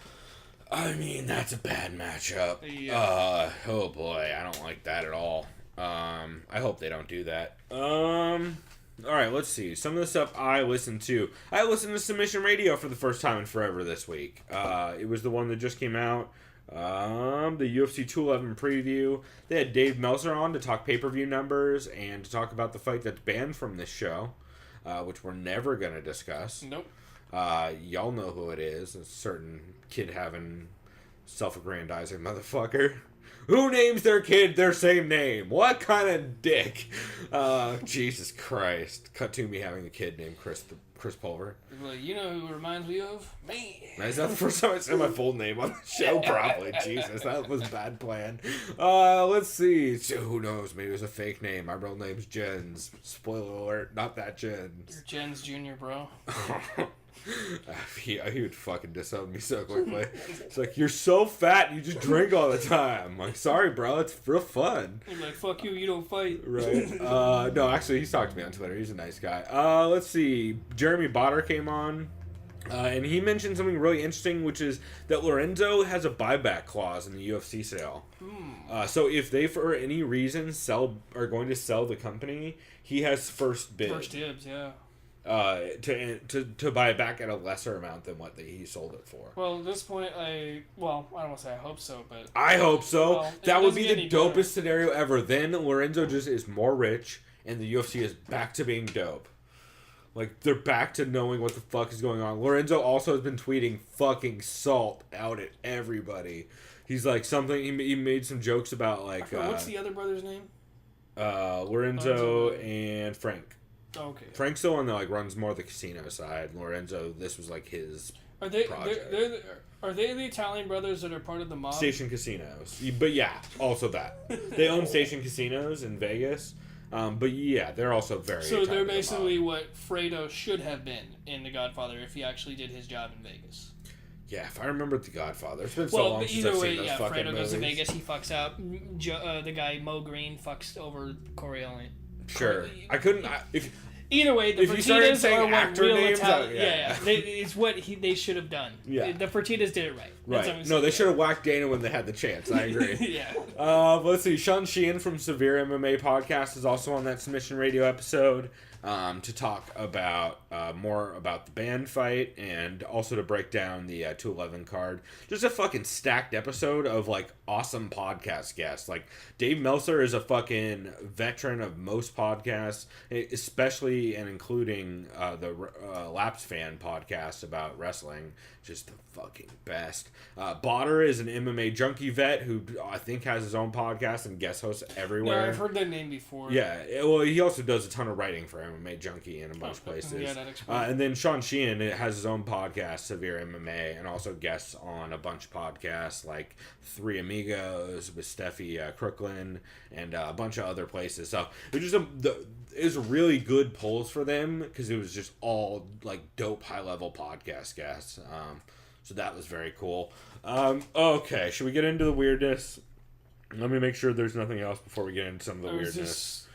I mean, that's a bad matchup. Yeah. Oh boy, I don't like that at all. I hope they don't do that. All right, let's see. Some of the stuff I listened to. I listened to Submission Radio for the first time in forever this week. It was the one that just came out. The UFC 211 preview. They had Dave Meltzer on to talk pay-per-view numbers and to talk about the fight that's banned from this show, which we're never going to discuss. Nope. Y'all know who it is. A certain kid having self-aggrandizing motherfucker. Who names their kid their same name? What kind of dick? Jesus Christ. Cut to me having a kid named Chris Pulver. Well, you know who reminds me of? Me. Is that the first time I said my full name on the show? Probably. Jesus, that was a bad plan. Let's see. So, who knows? Maybe it was a fake name. My real name's Jens. Spoiler alert, not that Jens. You're Jens Jr., bro. He would fucking disown me so quickly. It's like, you're so fat, you just drink all the time. I'm like, sorry, bro, it's real fun. He's like, fuck you, you don't fight. Right. No, actually, he's talked to me on Twitter. He's a nice guy. Let's see. Jeremy Botter came on. And he mentioned something really interesting, which is that Lorenzo has a buyback clause in the UFC sale. So if they, for any reason, are going to sell the company, he has first bid. First dibs, yeah. To buy it back at a lesser amount than what he sold it for. Well, at this point, I don't want to say I hope so, but... I hope so. Well, that would be the dopest better. scenario ever. Then Lorenzo just is more rich, and the UFC is back to being dope. Like, they're back to knowing what the fuck is going on. Lorenzo also has been tweeting fucking salt out at everybody. He's like something... He made some jokes about, like... what's the other brother's name? Lorenzo and Frank. Oh, okay. Frank's the one that like runs more the casino side. Lorenzo, this was like his project. Are they the Italian brothers that are part of the mob? Station Casinos. But yeah, also that. They own Station Casinos in Vegas. But yeah, they're also very So they're Italian basically mob. what Fredo should have been in The Godfather if he actually did his job in Vegas. Yeah, if I remember The Godfather. It's been so long since I've seen those fucking Fredo movies. goes to Vegas, he fucks out. The guy, Mo Green, fucks over Corleone. Sure. I couldn't... Either way, the If you started Fertittas saying are what actor real names, Italian... yeah. It's what they should have done. Yeah. The Fertittas did it right. That's what I'm Right. No, saying. they should have whacked Dana when they had the chance. I agree. Yeah. Let's see. Sean Sheehan from Severe MMA Podcast is also on that Submission Radio episode to talk about more about the band fight and also to break down the 211 card. Just a fucking stacked episode of like awesome podcast guests. Like Dave Meltzer is a fucking veteran of most podcasts, especially and including the Laps Fan podcast about wrestling. Just the fucking best. Botter is an MMA junkie vet who I think has his own podcast and guest hosts everywhere. No, I've heard that name before. Yeah, well, he also does a ton of writing for MMA Junkie in a bunch of places. Yeah, that explains. And then Sean Sheehan has his own podcast, Severe MMA, and also guests on a bunch of podcasts like Three Amigos with Steffi Crooklyn and a bunch of other places. So it was just it was really good polls for them because it was just all like dope high level podcast guests. So that was very cool. Okay, should we get into the weirdness? Let me make sure there's nothing else before we get into some of the weirdness.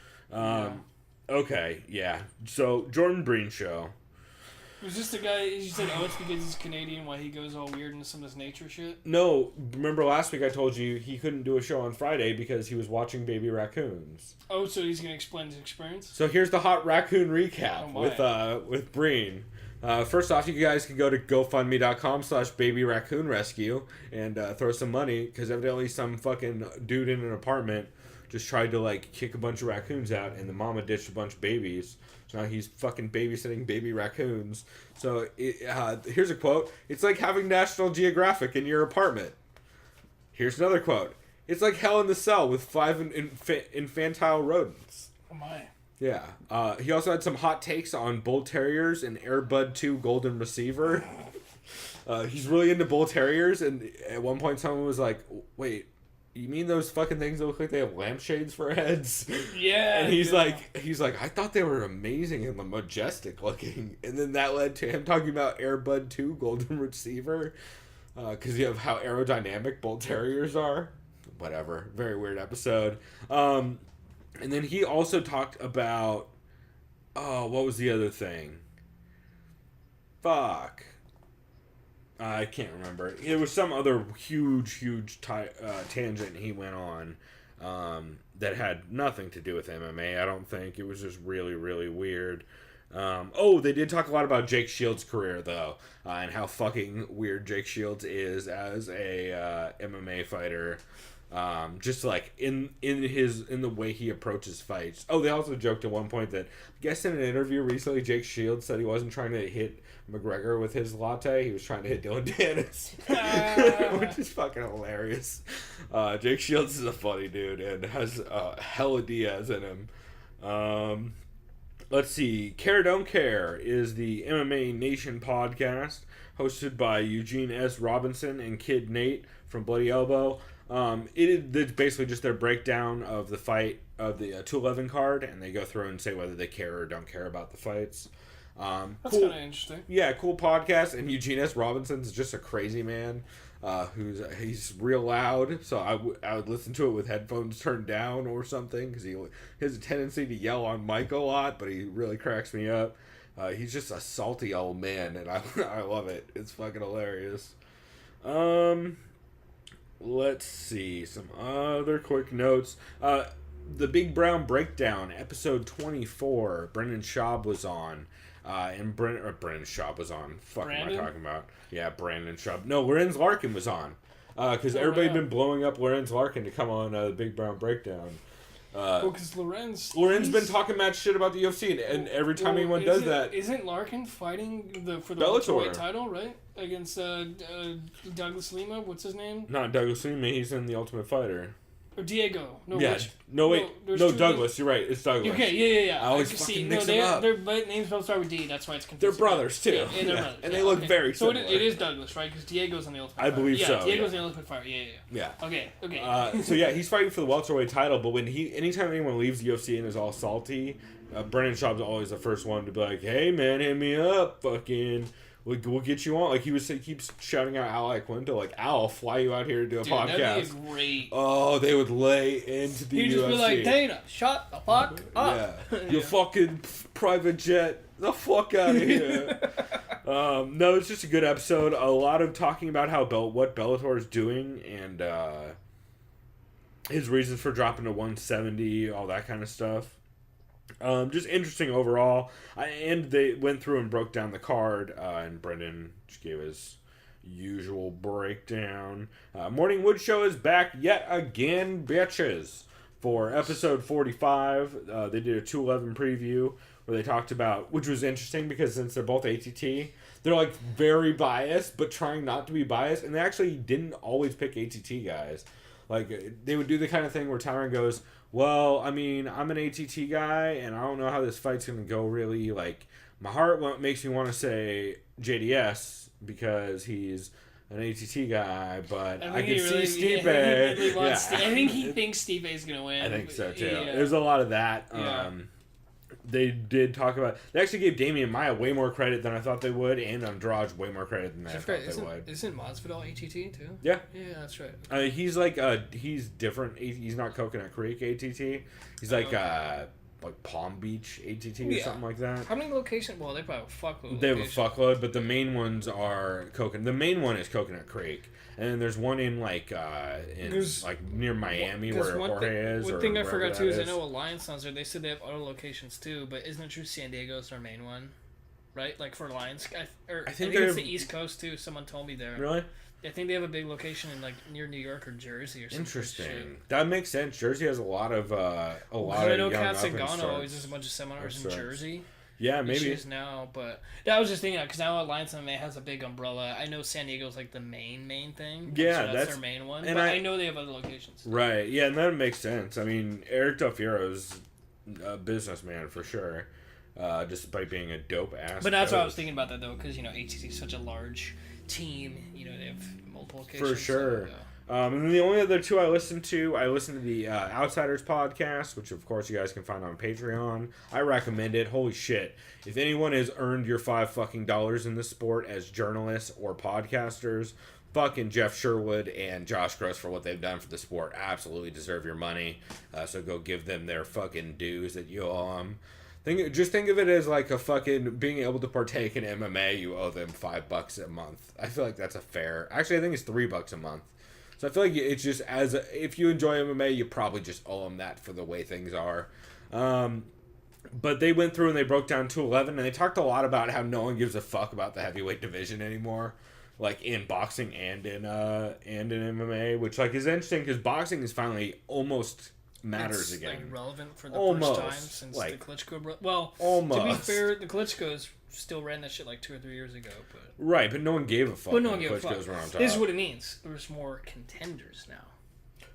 Okay, yeah. So, Jordan Breen show. Was this the guy, you said, oh, it's because he's Canadian, why he goes all weird into some of this nature shit? No, remember last week I told you he couldn't do a show on Friday because he was watching baby raccoons. Oh, so he's going to explain his experience? So here's the hot raccoon recap with Breen. First off, you guys can go to GoFundMe.com/BabyRaccoonRescue and throw some money, because evidently some fucking dude in an apartment just tried to, like, kick a bunch of raccoons out, and the mama ditched a bunch of babies. So now he's fucking babysitting baby raccoons. So here's a quote. It's like having National Geographic in your apartment. Here's another quote. It's like hell in the cell with 5 infantile rodents. Oh my. Yeah. He also had some hot takes on Bull Terriers and Air Bud 2 Golden Receiver. He's really into Bull Terriers, and at one point someone was like, wait, you mean those fucking things that look like they have lampshades for heads? Yeah. And he's like, I thought they were amazing and majestic looking. And then that led to him talking about Air Bud 2 Golden Receiver, because you have how aerodynamic Bull Terriers are. Whatever. Very weird episode. And then he also talked about, what was the other thing? Fuck. I can't remember. It was some other huge tangent he went on that had nothing to do with MMA, I don't think. It was just really, really weird. They did talk a lot about Jake Shields' career, though, and how fucking weird Jake Shields is as a MMA fighter. Just like in the way he approaches fights. Oh, they also joked at one point that, I guess in an interview recently, Jake Shields said he wasn't trying to hit McGregor with his latte, he was trying to hit Dylan Dennis, which is fucking hilarious. Jake Shields is a funny dude and has hella Diaz in him. Let's see. Care Don't Care is the MMA Nation podcast hosted by Eugene S. Robinson and Kid Nate from Bloody Elbow. It's basically just their breakdown of the fight of the 211 card, and they go through and say whether they care or don't care about the fights. That's cool, kind of interesting. Yeah, cool podcast. And Eugene S. Robinson's just a crazy man. He's real loud, so I would listen to it with headphones turned down or something, because he has a tendency to yell on mic a lot, but he really cracks me up. He's just a salty old man, and I love it. It's fucking hilarious. Let's see some other quick notes. The Big Brown Breakdown, episode 24. Brendan Schaub was on. And Brendan Schaub was on. Fuck am I talking about? Yeah, Brandon Schaub. No, Lorenz Larkin was on. Because everybody been blowing up Lorenz Larkin to come on the Big Brown Breakdown. Because Loren's been talking mad shit about the UFC, and every time anyone does that... Isn't Larkin fighting for the Bellator welterweight title, right? Against Douglas Lima? What's his name? Not Douglas Lima, he's in The Ultimate Fighter. Or Diego. No, yeah. which, no, Douglas. You're right. It's Douglas. Okay, yeah. I always fucking mix them up. Their names both start with D. That's why it's confusing. They're brothers, too. Yeah, they're brothers. And they look very similar. So it is Douglas, right? Because Diego's on the Ultimate Fighter. I believe so. Yeah, Diego's on the Ultimate Fighter. Yeah. Okay. So yeah, he's fighting for the welterweight title, but anytime anyone leaves the UFC and is all salty, Brendan Schaub's always the first one to be like, hey, man, hit me up. Fucking... We'll get you on. Like, he keeps shouting out Al Iaquinta, like, Al, I'll fly you out here to do a podcast. That'd be great. Oh, they would lay into the UFC. He'd just be like, Dana, shut the fuck up. Yeah. You fucking private jet. The fuck out of here. No, it's just a good episode. A lot of talking about what Bellator is doing and his reasons for dropping to 170, all that kind of stuff. Just interesting overall. And they went through and broke down the card, and Brendan just gave his usual breakdown. Morning Wood Show is back yet again, bitches, for episode 45. They did a 211 preview where they talked about, which was interesting because since they're both ATT, they're like very biased, but trying not to be biased, and they actually didn't always pick ATT guys. Like, they would do the kind of thing where Tyron goes, well, I mean, I'm an ATT guy, and I don't know how this fight's going to go, really. Like, my heart makes me want to say JDS because he's an ATT guy, but I can see Stipe. I think he thinks Stipe is going to win. I think so, too. Yeah. There's a lot of that. Yeah. They did talk about... They actually gave Damian Maia way more credit than I thought they would, and Andrade way more credit than I thought they would. Isn't Masvidal ATT, too? Yeah. Yeah, that's right. He's like... he's different. He's not Coconut Creek ATT. He's like... like Palm Beach ATT or something like that. How many locations? Well, they probably have a fuckload. They have a fuckload, but the main ones are Coconut. The main one is Coconut Creek, and then there's one in like near Miami where Jorge is. One thing I forgot too is I know Alliance sounds there. They said they have other locations too, but isn't it true San Diego's their main one? Right, like for Alliance, I think it's the East Coast too. Someone told me there. Really? I think they have a big location in like near New York or Jersey or something. Interesting. That makes sense. Jersey has a lot of I know Katsugano always does a bunch of seminars in Jersey. Yeah, maybe. She is now, but I was just thinking because now Alliance MMA has a big umbrella. I know San Diego's like the main thing. Yeah, so that's their main one. And but I know they have other locations. Right. Yeah, and that makes sense. I mean, Eric Del Fiero's a businessman for sure. Despite being a dope ass. But that's what I was thinking about that though, because ATT is such a large team. They have multiple locations. For sure. So, and then the only other two I listened to the Outsiders Podcast, which of course you guys can find on Patreon. I recommend it. Holy shit! If anyone has earned your $5 in this sport as journalists or podcasters, fucking Jeff Sherwood and Josh Gross for what they've done for the sport absolutely deserve your money. So go give them their fucking dues that you owe them. Just think of it as like a fucking being able to partake in MMA. You owe them $5 a month. I feel like that's a fair. Actually, I think it's $3 a month. So I feel like it's just if you enjoy MMA, you probably just owe them that for the way things are. But they went through and they broke down 211, and they talked a lot about how no one gives a fuck about the heavyweight division anymore, like in boxing and in MMA, which like is interesting because boxing is finally almost matters again. Like relevant for the first time since the Klitschko. To be fair, the Klitschko's still ran that shit like 2 or 3 years ago, but right, but no one gave a fuck. But no one gave a fuck. This is what it means. There's more contenders now.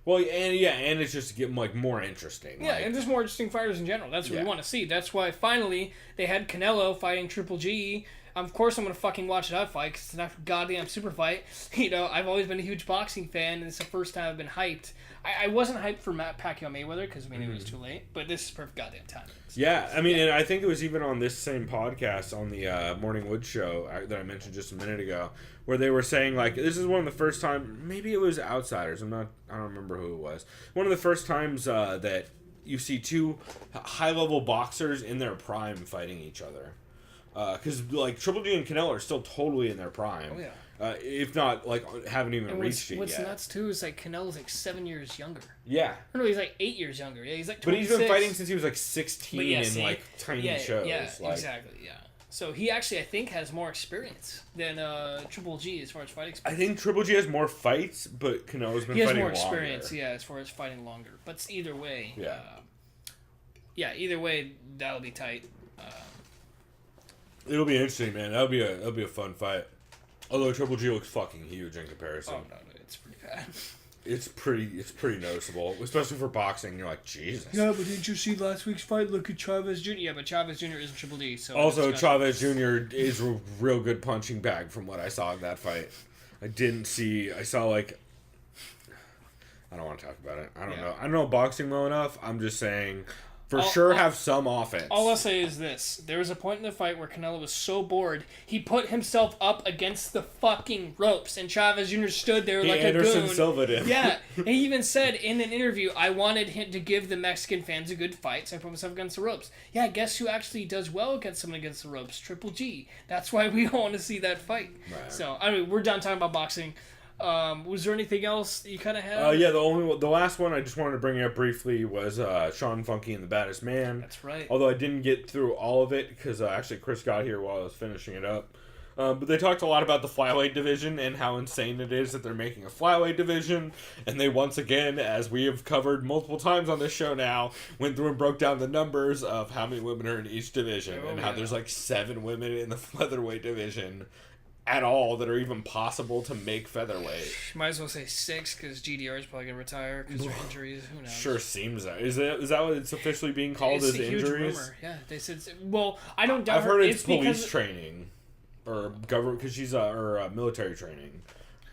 Well, and it's just to get like more interesting. Yeah, and there's more interesting fighters in general. That's what we want to see. That's why finally they had Canelo fighting Triple G. Of course, I'm gonna fucking watch that fight because it's not a goddamn super fight. I've always been a huge boxing fan, and it's the first time I've been hyped. I wasn't hyped for Pacquiao Mayweather because it was too late, but this is perfect goddamn timing. So, yeah, I mean, and I think it was even on this same podcast on the Morning Wood show that I mentioned just a minute ago, where they were saying like this is one of the first time, maybe it was Outsiders. I don't remember who it was. One of the first times that you see two high-level boxers in their prime fighting each other. Because like Triple G and Canelo are still totally in their prime. Oh yeah. If not, like haven't even reached it yet. What's nuts too is like Canelo's like 7 years younger. Yeah. No, he's like 8 years younger. Yeah, he's like 26. But he's been fighting since he was like 16 in like tiny shows. Yeah, like, exactly. Yeah. So he actually, I think, has more experience than Triple G as far as fighting experience. I think Triple G has more fights, but Canelo's been fighting longer. He has more experience, as far as fighting longer. But either way, either way, that'll be tight. It'll be interesting, man. That'll be a fun fight. Although Triple G looks fucking huge in comparison. Oh no, it's pretty bad. It's pretty noticeable, especially for boxing. You're like, Jesus. Yeah, but didn't you see last week's fight? Look at Chavez Jr. Yeah, but Chavez Jr. isn't Triple D. So also, Chavez Jr. is a real good punching bag from what I saw in that fight. I saw like. I don't want to talk about it. I don't know. I don't know boxing well enough. I'm just saying. Have some offense. All I'll say is this. There was a point in the fight where Canelo was so bored, he put himself up against the fucking ropes, and Chavez Jr. stood there like a goon. Anderson Silva did. Yeah. And he even said in an interview, I wanted him to give the Mexican fans a good fight, so I put myself against the ropes. Yeah, guess who actually does well against someone against the ropes? Triple G. That's why we all want to see that fight. Right. So, I mean, we're done talking about boxing. Was there anything else you kind of had? The last one I just wanted to bring up briefly was Sean Funky and the Baddest Man. That's right. Although I didn't get through all of it because actually Chris got here while I was finishing it up. But they talked a lot about the flyweight division and how insane it is that they're making a flyweight division. And they once again, as we have covered multiple times on this show now, went through and broke down the numbers of how many women are in each division and how there's like 7 women in the featherweight division at all that are even possible to make featherweight. Might as well say 6 because GDR is probably going to retire because of injuries. Who knows? Sure seems that. Is that what it's officially being called as injuries? It's a huge rumor. Yeah, they said. Well, I don't doubt. I've heard it's police training or government because she's military training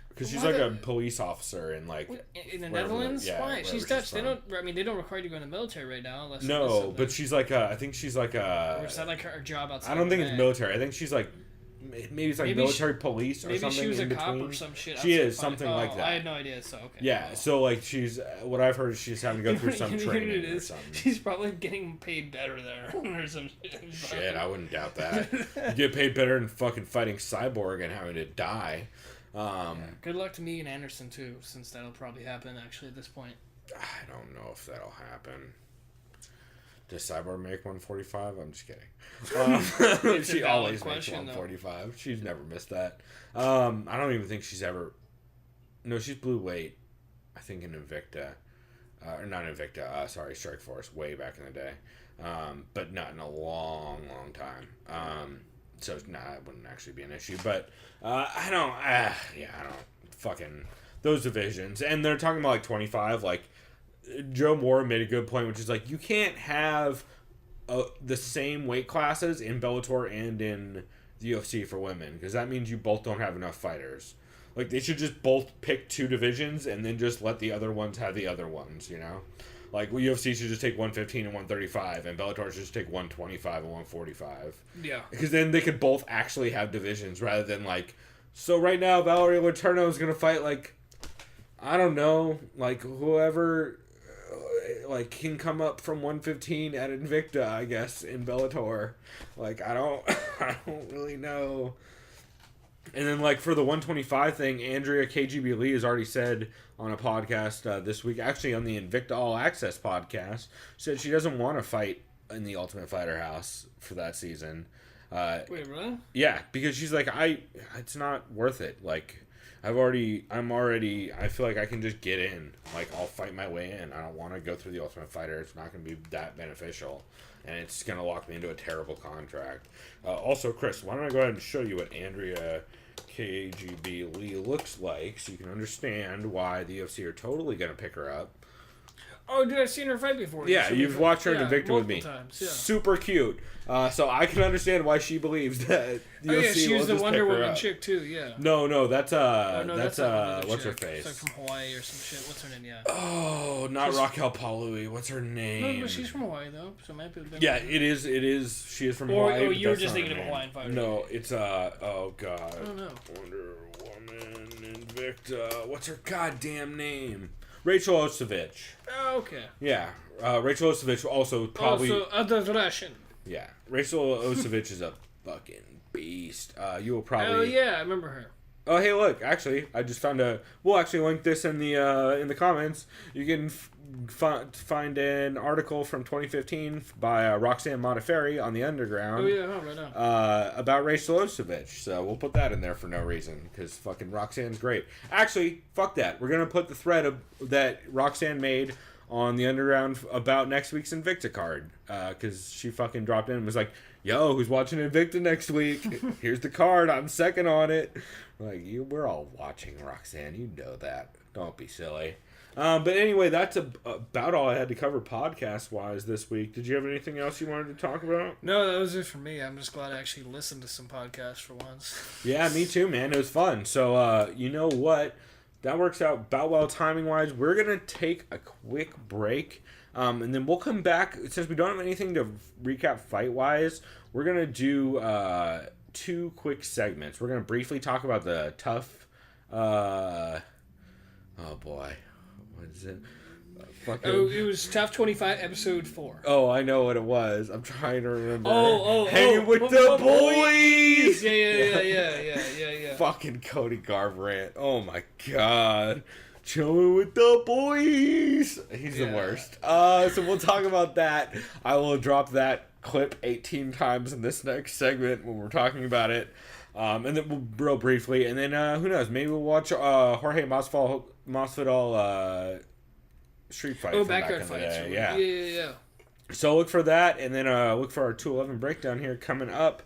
because she's like a police officer in like in the Netherlands. Yeah, why? She's Dutch. They don't require you to go in the military right now unless. No, but she's like I think she's like a. Or is that like her job outside? I don't think it's military. I think she's like. maybe it's like Maybe military police or Maybe something she was in a cop between. or some shit. She outside is fighting. something like that. I had no idea. So okay. Yeah, cool. so like she's what I've heard, she's having to go through some You know what training it or is? something. She's probably getting paid better there or some shit. Shit, I wouldn't doubt that. You get paid better than fucking fighting Cyborg and having to die. Good luck to Megan Anderson too, since that'll probably happen actually at this point. I don't know if that'll happen. Does Cyborg make 145? I'm just kidding. She always makes 145. She's never missed that. I don't even think she's ever... No, she's blue weight. I think in Invicta. Or not Invicta. Sorry, Strike Force. Way back in the day. But not in a long, long time. So, nah, it wouldn't actually be an issue. But I don't... I don't... Fucking... Those divisions. And they're talking about like 25. Like, Joe Moore made a good point, which is like, you can't have the same weight classes in Bellator and in the UFC for women, because that means you both don't have enough fighters. Like, they should just both pick 2 divisions and then just let the other ones have the other ones, you know? Like, UFC should just take 115 and 135, and Bellator should just take 125 and 145. Yeah. Because then they could both actually have divisions, rather than like, so right now Valerie Letourneau is going to fight, like, I don't know, like, whoever... like, can come up from 115 at Invicta, I guess, in Bellator. Like, I don't really know. And then, like, for the 125 thing, Andrea KGB Lee has already said on a podcast this week, actually on the Invicta All Access podcast, said she doesn't want to fight in the Ultimate Fighter house for that season. Wait, really? Yeah, because she's like, it's not worth it. Like, I feel like I can just get in. Like, I'll fight my way in. I don't want to go through the Ultimate Fighter. It's not going to be that beneficial. And it's going to lock me into a terrible contract. Also, Chris, why don't I go ahead and show you what Andrea KGB Lee looks like, so you can understand why the UFC are totally going to pick her up. Oh, dude, I've seen her fight before. Yeah, you've watched her in Invicta with me. Times, yeah. Super cute. So I can understand why she believes that the UFC she will was the just Wonder pick her Woman up. chick too. Yeah. No, that's not another what's her chick. face? It's like from Hawaii or some shit. What's her name? Yeah. Oh, not Raquel Paului. What's her name? No, but she's from Hawaii though, so it might be. Yeah, it is. She is from Or Hawaii. oh, but you were that's just not thinking her of a name. Hawaiian fighter. No, it's oh god. I don't know. Wonder Woman Invicta. What's her goddamn name? Rachel Ostovich. Oh, okay. Yeah, Rachel Ostovich also probably. Also, other Russian. Yeah, Rachel Ostovich is a fucking beast. You will probably. Oh yeah, I remember her. Oh hey, look! Actually, I just found a. We'll actually link this in the comments. You can find an article from 2015 by Roxanne Modafferi on the Underground. Oh yeah, right now. About Rachel Ostovich. So we'll put that in there for no reason, because fucking Roxanne's great. Actually, fuck that. We're gonna put the thread that Roxanne made on the Underground about next week's Invicta card, because she fucking dropped in and was like, yo, who's watching Invicta next week? Here's the card, I'm second on it. Like, we're all watching, Roxanne, you know that. Don't be silly. But anyway, that's about all I had to cover podcast-wise this week. Did you have anything else you wanted to talk about? No, that was it for me. I'm just glad I actually listened to some podcasts for once. Yeah, me too, man. It was fun. So, you know what? That works out about well timing-wise. We're going to take a quick break, and then we'll come back. Since we don't have anything to recap fight-wise, we're going to do 2 quick segments. We're going to briefly talk about the tough... oh, boy. What is it? It was Tough 25, Episode 4. Oh, I know what it was. I'm trying to remember. Hanging with the boys! Yeah. Fucking Cody Garbrandt. Oh my god. Chilling with the boys. He's the worst. So we'll talk about that. I will drop that clip 18 times in this next segment when we're talking about it. And then we'll real briefly. And then, who knows? Maybe we'll watch Jorge Masvidal street fight from back in the day. Yeah. So look for that, and then look for our 211 breakdown here coming up.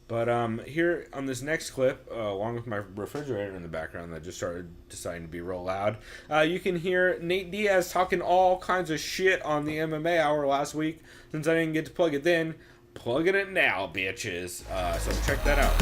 But here on this next clip, along with my refrigerator in the background that just started deciding to be real loud, you can hear Nate Diaz talking all kinds of shit on the MMA Hour last week. Since I didn't get to plug it then, plugging it now, bitches. So check that out.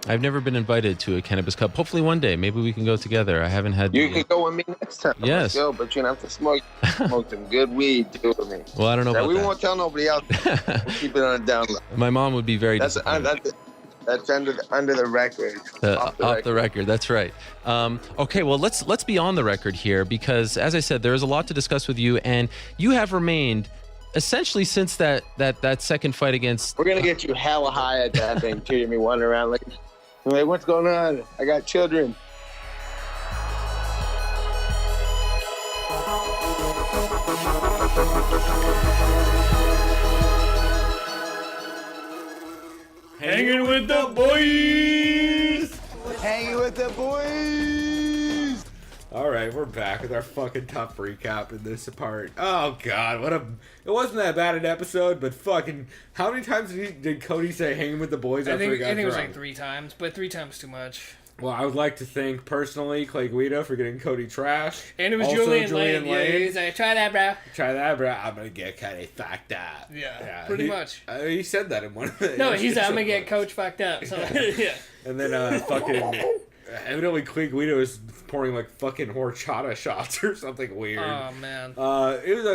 I've never been invited to a Cannabis Cup. Hopefully one day, maybe we can go together. I haven't had. You can go with me next time. Yes. Let's go, but you don't have to smoke some good weed too with me. Well, I don't know about we that. won't tell nobody else. We'll keep it on the down low. My mom would be very disappointed. That's under the record. Off the record. That's right. Okay, well let's be on the record here because, as I said, there is a lot to discuss with you, and you have remained essentially since that second fight against. We're gonna get you hella high at that thing too. Me wandering around like, what's going on? I got children. Hanging with the boys. Hanging with the boys. All right, we're back with our fucking tough recap in this part. Oh god, it wasn't that bad an episode, but fucking how many times did Cody say hanging with the boys after he got I think it was drunk? like 3 times, but 3 times too much. Well, I would like to thank personally Clay Guido for getting Cody trash. And it was Also, Julian Lane. Yeah, he's like, try that, bro. Try that, bro. I'm gonna get Cody fucked up. Yeah, pretty much. He said that in one of the. No, he's like, I'm gonna get Coach fucked up. So, yeah. And then fucking. Evidently, Clay Guido is pouring like fucking horchata shots or something weird. Oh man. It was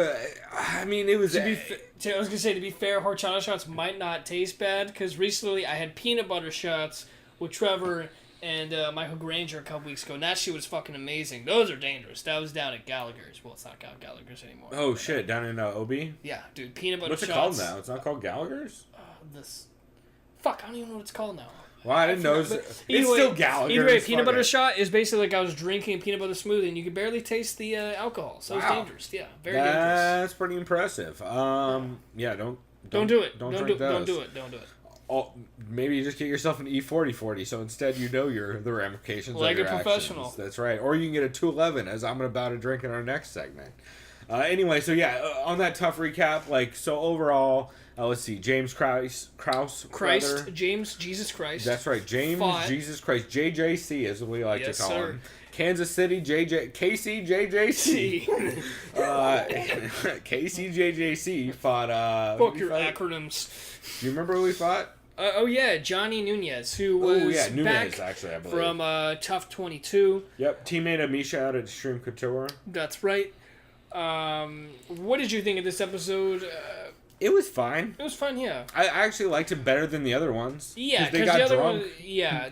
it was. I was gonna say, to be fair, horchata shots might not taste bad because recently I had peanut butter shots with Trevor and Michael Granger a couple weeks ago, and that shit was fucking amazing. Those are dangerous. That was down at Gallagher's. Well, it's not Gallagher's anymore. Oh shit! Down in OB. Yeah, dude, peanut butter What's shots. What's it called now? It's not called Gallagher's. Fuck, I don't even know what it's called now. Well, I didn't know. It's still Gallagher's. Either way, peanut butter shot is basically like I was drinking peanut butter smoothie, and you could barely taste the alcohol. So it's dangerous. Yeah, very dangerous. That's pretty impressive. Yeah, don't do it. Don't do drink those. Don't do it. Don't do it. Oh, maybe you just get yourself an E4040, so instead you know the ramifications like of your a professional. actions. That's right. Or you can get a 211, as I'm about to drink in our next segment. Anyway, so yeah, on that tough recap, like, so overall, let's see, James Christ, James Jesus Christ. That's right, James Jesus Christ, JJC is what we like to call him. Kansas City KCJJC. KCJJC fought. Fuck your acronyms. Do you remember who we fought? Oh yeah, Johnny Nunez, who was Nunez, back actually, I believe. from Tough 22. Yep, teammate of Misha out at Extreme Couture. That's right. What did you think of this episode? It was fine. It was fun, yeah. I actually liked it better than the other ones. Yeah, because the other one,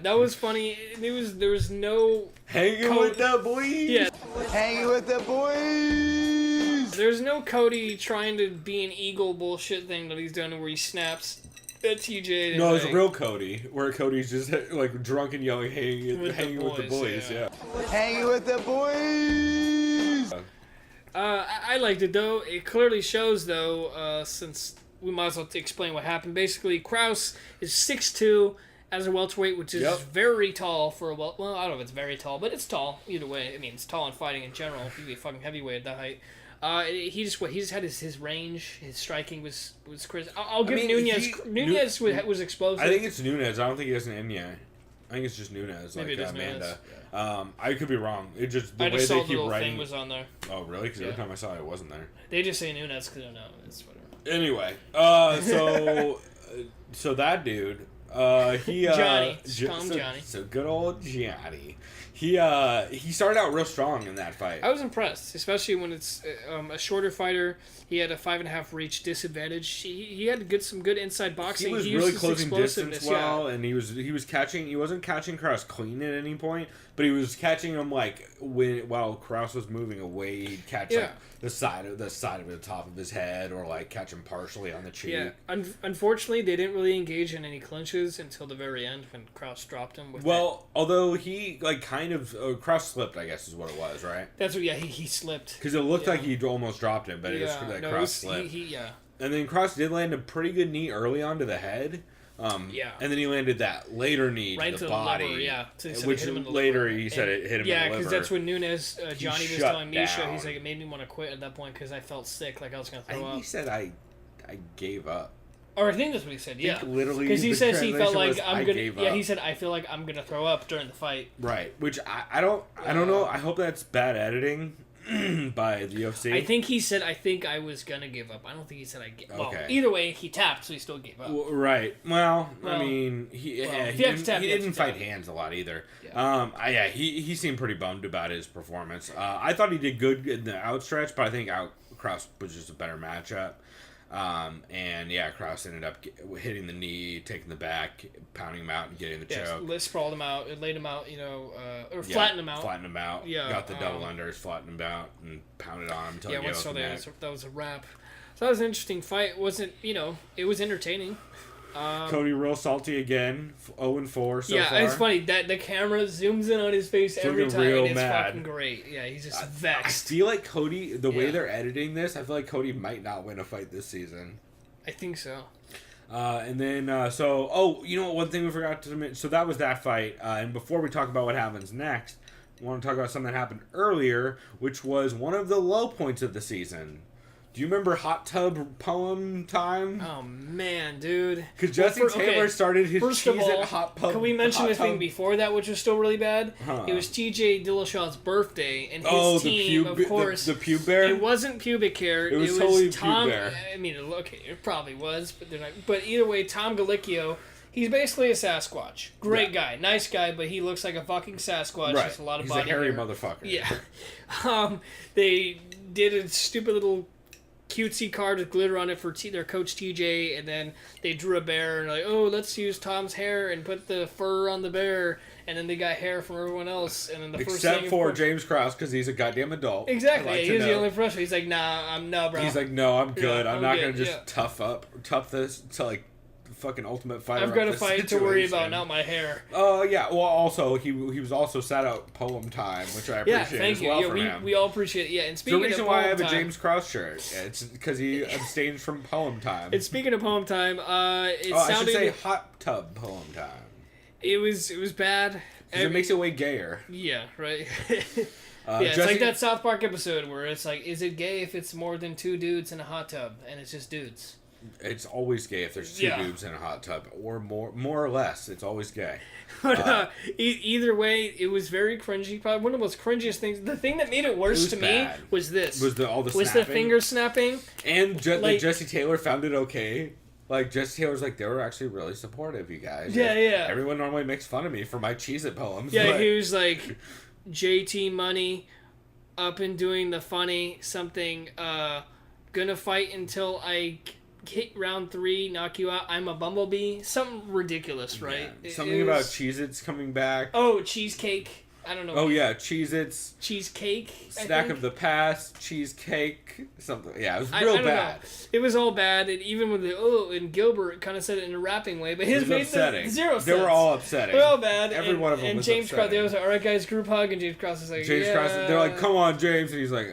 that was funny. There was no hanging with the boys. Yeah, hanging with the boys. There's no Cody trying to be an eagle bullshit thing that he's done where he snaps at TJ. No, it's real Cody, where Cody's just like drunk and yelling, hanging with the boys. Yeah. Hanging with the boys. I liked it though. It clearly shows though, since we might as well explain what happened. Basically, Kraus is 6'2" as a welterweight, which is very tall for a well, I don't know if it's very tall, but it's tall either way. I mean, it's tall in fighting in general. If you be a fucking heavyweight at that height. He just had his range, his striking was crazy. I'll give Nunez was explosive. I think it's Nunez. I don't think he has an in yet. I think it's just Nunez. Maybe like it is Amanda. Nunez. I could be wrong. It just the I way just saw they the keep little writing thing was on there. Oh really? Because every time I saw it, it wasn't there. They just say Nunez because I don't know. It's whatever. Anyway, so that dude, he Johnny, Johnny. So good old Johnny. He started out real strong in that fight. I was impressed, especially when it's a shorter fighter. He had a 5.5 reach disadvantage. He had some good inside boxing. He was really closing distance well, and he was catching. He wasn't catching Kraus clean at any point, but he was catching him like while Kraus was moving away, he'd catch like the side of the top of his head, or like catch him partially on the cheek. Yeah, unfortunately, they didn't really engage in any clinches until the very end when Kraus dropped him. Although he like kind of Kraus slipped, I guess is what it was, right? That's what. Yeah, he slipped because it looked like he almost dropped him, but it was that Kraus slipped. And then Kraus did land a pretty good knee early on to the head. And then he landed that later knee right to the body, liver, which later he said it hit him in the liver. Yeah, because that's when Nunez, Johnny was telling Misha, he's like, it made me want to quit at that point because I felt sick, like I was going to throw up. He said, I gave up. Or I think that's what he said, yeah. Literally, because he says he felt like I'm gonna. Yeah, he said I feel like I'm gonna throw up during the fight. Right, which I don't know. I hope that's bad editing. by the UFC? I think he said, I think I was going to give up. I don't think he said I gave up. Okay. Well, either way, he tapped, so he still gave up. Right. Well, I Well, mean, he if you have to tap, he you have didn't to fight tap. hands a lot either. Yeah. He seemed pretty bummed about his performance. I thought he did good in the outstretch, but I think Kraus was just a better matchup. And yeah, Kraus ended up hitting the knee, taking the back, pounding him out, and getting the choke. Liz sprawled him out, it laid him out, or flattened him out. Flattened him out. Yeah, Got the double unders, flattened him out, and pounded on him until he once gave saw up the neck. that was a wrap. So that was an interesting fight. It wasn't, it was entertaining. Cody real salty again, 0-4 so far. It's funny that the camera zooms in on his face every looking time, real and it's mad. fucking great. Yeah, he's just I vexed. feel like Cody, the way Yeah. they're editing this, I feel like Cody might not win a fight this season. I think so. And then, one thing we forgot to mention. So that was that fight. And before we talk about what happens next, I want to talk about something that happened earlier, which was one of the low points of the season. Do you remember Hot Tub Poem Time? Oh man, dude. Because Jesse Taylor started his First of cheese all, at Hot Pub. can we mention Hot the thing Tub- before that, which was still really bad? Huh. It was T.J. Dillashaw's birthday, and his team, of course. the pube bear. It wasn't pubic hair. It was totally Tom. pube bear. I mean, okay, it probably was, but they're not. But either way, Tom Galicchio. He's basically a Sasquatch. Great guy, nice guy, but he looks like a fucking Sasquatch. Right. Just a lot of He's body a hairy hair. motherfucker. Yeah. They did a stupid little cutesy card with glitter on it for their coach TJ, and then they drew a bear and like, oh, let's use Tom's hair and put the fur on the bear, and then they got hair from everyone else, and then the first Except thing, for of course, James Krause, because he's a goddamn adult. exactly, I'd like he to was the know. only person. He's like, nah, bro. He's like, no, I'm good. Yeah, I'm I'm not good, gonna just yeah. tough this to like fucking Ultimate Fighter. I've got a up this fight to worry about, situation. not my hair. Yeah. Well, also he was also sat out Poem Time, which I Yeah, appreciate thank as you. well Yeah, from him. we all appreciate it. Yeah, and It's the speaking reason of why I Poem have a Time, James Krause shirt. It's because he abstains from Poem Time. and speaking of Poem Time, it I should sounded say Hot Tub Poem Time. it was bad. 'Cause it makes it way gayer. Yeah, right. Yeah, it's Jesse- like that South Park episode where it's like, is it gay if it's more than two dudes in a hot tub, and it's just dudes? It's always gay if there's two Yeah. dudes in a hot tub, or more or less. It's always gay. But either way, it was very cringy. Probably one of the most cringiest things. The thing that made it worse It was to bad. me was this. Was the the finger snapping. And Like- Jesse Taylor found it okay. Like, Jesse Taylor's like, they were actually really supportive, you guys. Yeah, yeah. Everyone normally makes fun of me for my Cheez-It poems. Yeah, but he was like, JT Money, up and doing the funny something. Gonna fight until I hit round 3, knock you out. I'm a bumblebee. Something ridiculous, right? Yeah. Something about Cheez-Its coming back. Oh, cheesecake. I don't know. Oh, yeah, Cheez-Its. Cheesecake. I Snack think? of the past, cheesecake, something. Yeah, it was I real don't bad. know. It was all bad, and even with and Gilbert kind of said it in a rapping way, but It his was made upsetting. zero They were sense. all upsetting. They're all bad. Every and, one of them and was James Cross, upsetting. they was like, all right, guys, group hug, and James Cross is like, James yeah. Cross, they're like, come on, James. And he's like,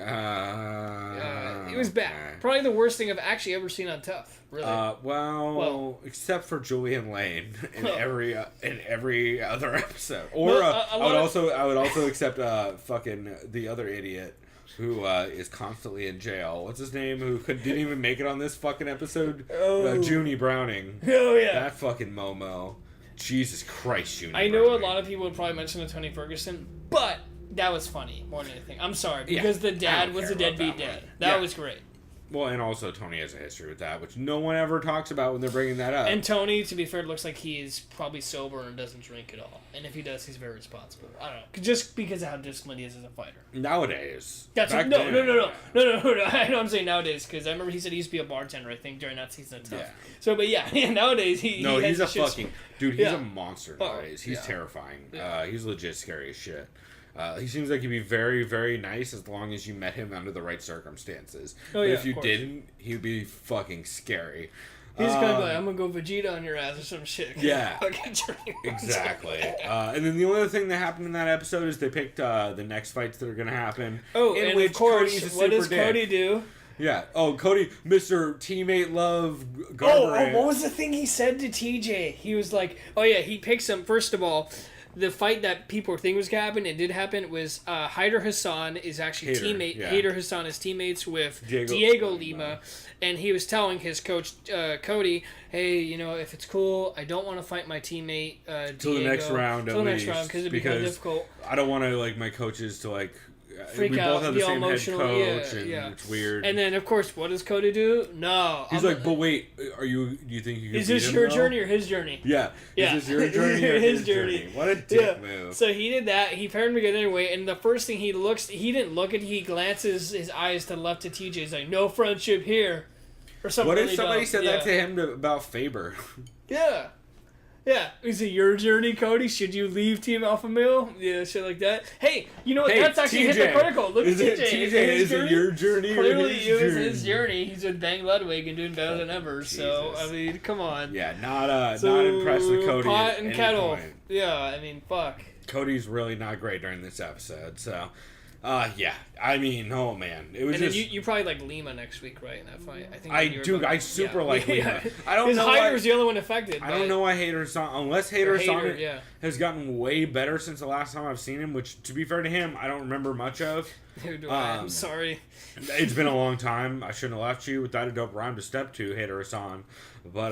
It was bad. Probably the worst thing I've actually ever seen on Tough. Really. Well, except for Julian Lane in Well. every other episode. Or Well, I would also accept fucking the other idiot who is constantly in jail. What's his name? Who didn't even make it on this fucking episode? Junie Browning. Oh yeah. That fucking Momo. Jesus Christ, Junie. I know Browning. a lot of people would probably mention the Tony Ferguson, but that was funny more than anything. I'm sorry Yeah, because the I dad don't was care a about deadbeat that dad. one. That Yeah. was great. Well, and also Tony has a history with that, which no one ever talks about when they're bringing that up. And Tony, to be fair, looks like he's probably sober and doesn't drink at all. And if he does, he's very responsible. I don't know, just because of how disciplined he is as a fighter. Nowadays. That's Back no. then, I know I'm saying nowadays because I remember he said he used to be a bartender. I think during that season of Tough. Yeah. So, but yeah, nowadays he. No, he he's a has shit- fucking dude. He's Yeah. a monster Oh, nowadays. He's yeah. terrifying. Yeah. He's legit scary as shit. He seems like he'd be very, very nice as long as you met him under the right circumstances. Oh, but yeah, if you of course. didn't, he'd be fucking scary. He's gonna be like, I'm gonna go Vegeta on your ass or some shit. Yeah. Fucking turn you on. Exactly. And then the only other thing that happened in that episode is they picked the next fights that are gonna happen. Oh, in and which of course, Cody's a what does super dick. Cody do? Yeah. Oh, Cody, Mr. Teammate Love Garbrandt. What was the thing he said to TJ? He was like, oh yeah, he picks him. First of all, the fight that people were thinking was gonna happen, it did happen, was Hyder Hassan is actually Hyder Hassan is teammates with Diego Lima, and he was telling his coach Cody, hey, if it's cool, I don't want to fight my teammate Till the next round, till the next round, because it'd be kind of difficult. I don't want to my coaches to freak we out, both have be the all same head emotional. coach, Yeah, and yeah. it's weird. And then, of course, what does Cody do? No. He's like, but wait, do you think you can Is beat this him, your though? journey or his journey? Yeah. Yeah. Is this your journey or his journey? What a dick move. So he did that. He paired him together anyway. And the first thing he didn't look at. He glances his eyes to the left to TJ. He's like, no friendship here, or something. What if really somebody dumb. said Yeah. that to him about Faber? Yeah. Yeah. Is it your journey, Cody? Should you leave Team Alpha Male? Yeah, shit like that. Hey, you know what? Hey, That's actually TJ, hypocritical. Look at is it TJ. TJ? Is it your journey or Clearly, his it was journey? his journey. He's with Bang Ludwig and doing better than ever. So, Jesus. I mean, come on. Yeah, not impressed with Cody Pot at and any kettle. point. Yeah, I mean, fuck. Cody's really not great during this episode, so yeah. I mean, oh man, it was And then just. you probably like Lima next week, right? In that fight, I think. I you were do. about- I super yeah. like Lima. Yeah. I don't His know Hyder why. was the only one affected. I don't know why Hater Son, unless Hater Son yeah. has gotten way better since the last time I've seen him. Which, to be fair to him, I don't remember much of. Dude, I'm sorry. It's been a long time. I shouldn't have left you without a dope rhyme to step to, Hater Hassan. But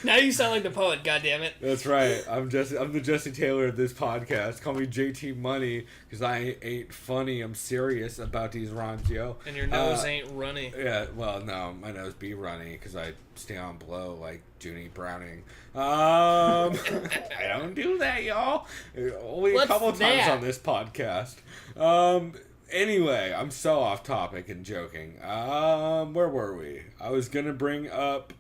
Now you sound like the poet. God damn it. that's right. I'm the Jesse Taylor of this podcast. Call me JT Money because I ain't funny. I'm serious about these rhymes, yo. And your nose ain't runny. Yeah, well, no, my nose be runny because I stay on blow like Junie Browning. I don't do that, y'all. Only What's a couple times that? on this podcast. Anyway, I'm so off topic and joking. Where were we? I was gonna bring up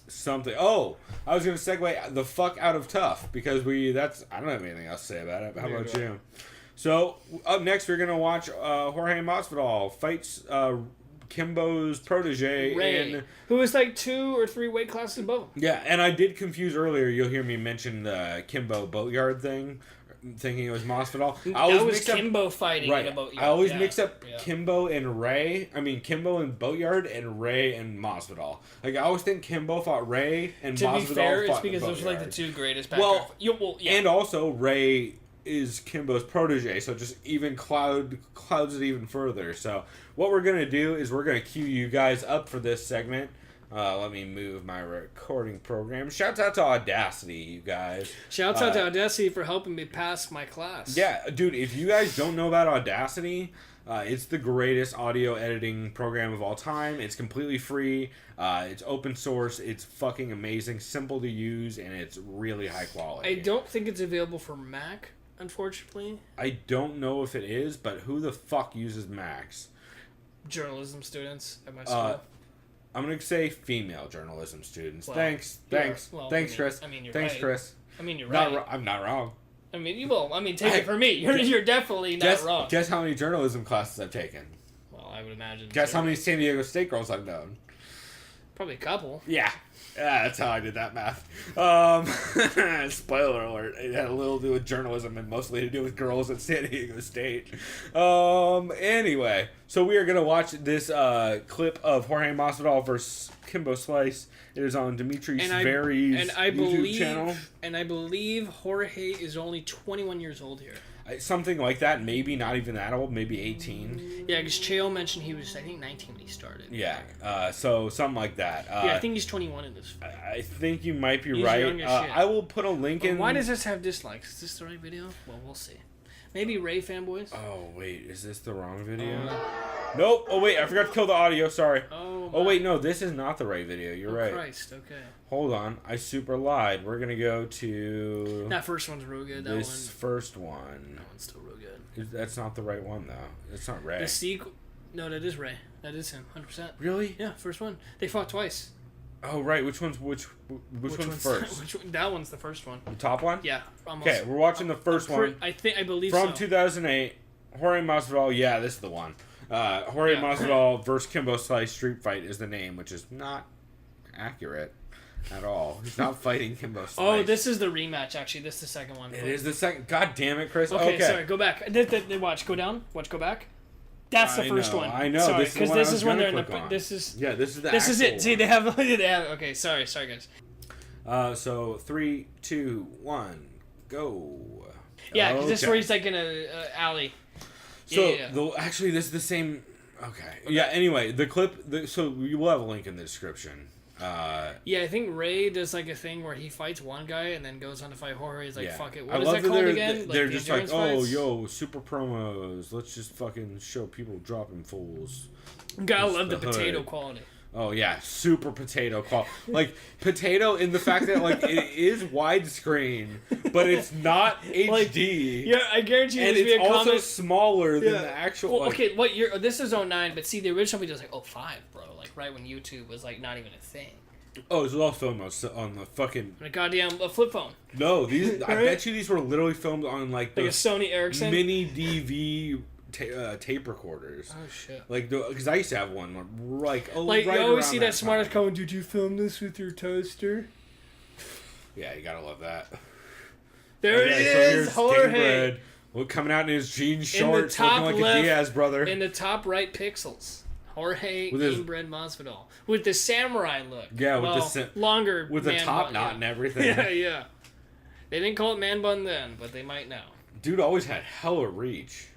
something. Oh, I was gonna segue the fuck out of Tough because I don't have anything else to say about it. How about you? So up next, we're gonna watch Jorge Masvidal fights Kimbo's protege Ray, who was like 2 or 3 weight classes above him. Yeah, and I did confuse earlier. You'll hear me mention the Kimbo Boatyard thing, thinking it was Masvidal. That was Kimbo fighting in a boatyard. I always Yeah. mix up Yeah. Kimbo and Ray. I mean, Kimbo and Boatyard and Ray and Masvidal. Like, I always think Kimbo fought Ray and To Masvidal be fair, it's fought because those are like the Boatyard. 2 greatest Well, yeah. And also, Ray is Kimbo's protege, so it just even clouds it even further. So what we're going to do is we're going to cue you guys up for this segment. Let me move my recording program. Shouts out to Audacity, you guys. Shouts out to Audacity for helping me pass my class. Yeah, dude, if you guys don't know about Audacity, it's the greatest audio editing program of all time. It's completely free. It's open source. It's fucking amazing, simple to use, and it's really high quality. I don't think it's available for Mac, unfortunately. I don't know if it is, but who the fuck uses Macs? Journalism students at my school. I'm gonna say female journalism students. Well, Thanks, well, Chris. I mean, you're Thanks, right. Chris. I mean, you're Not right. I'm not wrong. I mean, take it from me. You're definitely not wrong. Guess how many journalism classes I've taken. Well, I would imagine. Guess how many San Diego State girls I've known. Probably a couple. Yeah. That's how I did that math. Spoiler alert. It had a little to do with journalism and mostly to do with girls at San Diego State. Anyway, so we are going to watch this clip of Jorge Masvidal versus Kimbo Slice. It is on Demetrius Very's YouTube channel. And I believe Jorge is only 21 years old here. Something like that. Maybe not even that old. Maybe 18. Yeah, because Chael mentioned he was, I think, 19 when he started. Yeah. So something like that. Yeah, I think he's 21 in this. I think you might be He's right. young as shit. I will put a link in. Why does this have dislikes? Is this the right video? Well, we'll see. Maybe Ray fanboys? Oh, wait. Is this the wrong video? Nope. Oh, wait. I forgot to kill the audio. Sorry. Oh, wait. No. This is not the right video. You're right. Christ. Okay. Hold on. I super lied. We're going to go to That first one's real good. this first one. That one's still real good. That's not the right one, though. It's not Ray. The sequel. No, that is Ray. That is him. 100%. Really? Yeah, first one. They fought twice. Oh, right. Which one's first? That one's the first one. The top one? Yeah. Almost. Okay, we're watching the first one. I believe From so. 2008. Jorge Masvidal. Yeah, this is the one. Jorge Yeah. Masvidal versus Kimbo Slice Street Fight is the name, which is not accurate at all. He's not fighting Kimbo Slice. Oh, this is the rematch, actually. This is the second one. It is the second. God damn it, Chris. Okay, sorry. Go back. Watch. Go down. Watch. Go back. That's the first one. I know. Sorry, This is the because one this I was is when they're gonna in the. click on. This is. Yeah, this is the. This is actual it. See, they have. Okay, sorry, guys. So 3, 2, 1, go. Yeah, because this is Okay. where he's like in a alley. So Yeah. actually, this is the same. Okay. Yeah. Anyway, the clip. So we will have a link in the description Yeah, I think Ray does like a thing where he fights one guy and then goes on to fight Jorge. He's like, Yeah. fuck it. I What is love that called they're, again? They're the just like, endurance fights? yo, super promos. Let's just fucking show people dropping fools. Gotta It's love the the potato hood. quality. Oh yeah, super potato call. Like potato in the fact that like it is widescreen, but it's not HD. Yeah, I guarantee you And there's be it's a also comment. smaller than Yeah. the actual. Well, like, okay, what year? This is 09, but see, the original video was like 05, bro. Like right when YouTube was like not even a thing. Oh, it was all filmed on the fucking. A goddamn a flip phone, No, these. I Right? bet you these were literally filmed on like like a the Sony Ericsson. mini DV tape recorders. Oh shit. Like, because I used to have one, like, Like right you always around see that smartest time. comment. Did you film this with your toaster? Yeah, you gotta love that. There Okay, it so is, here's Jorge. Stingbread, coming out in his jean shorts, top looking like left, a Diaz brother. In the top right pixels, Jorge With his- Inbred Masvidal with the samurai look. Yeah, with the well, longer with the man top bun, knot yeah. and everything. Yeah, yeah. They didn't call it man bun then, but they might now. Dude always had hella reach.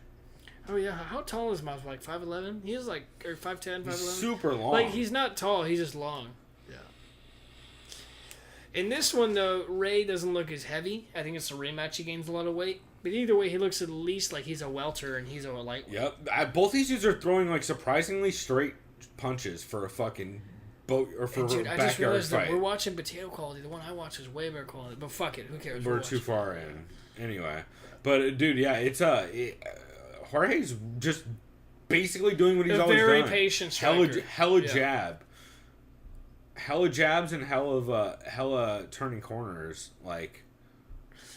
Oh yeah, how tall is Masvidal? Like 5'11"? He's like or 5'10", 5'11". He's super long. Like he's not tall, he's just long. Yeah. In this one though, Ray doesn't look as heavy. I think it's a rematch. He gains a lot of weight. But either way, he looks at least like he's a welter and he's a lightweight. Yep. Both these dudes are throwing like surprisingly straight punches for a fucking boat or for Dude, a I just backyard realized that fight. we're watching potato quality. The one I watch is way better quality. But fuck it, who cares? We're We'll too watch. far in. Anyway, but dude, yeah, it's Jorge's just basically doing what he's A always very done. patient Hella striker. Yeah. hella jabs, and hella turning corners. Like,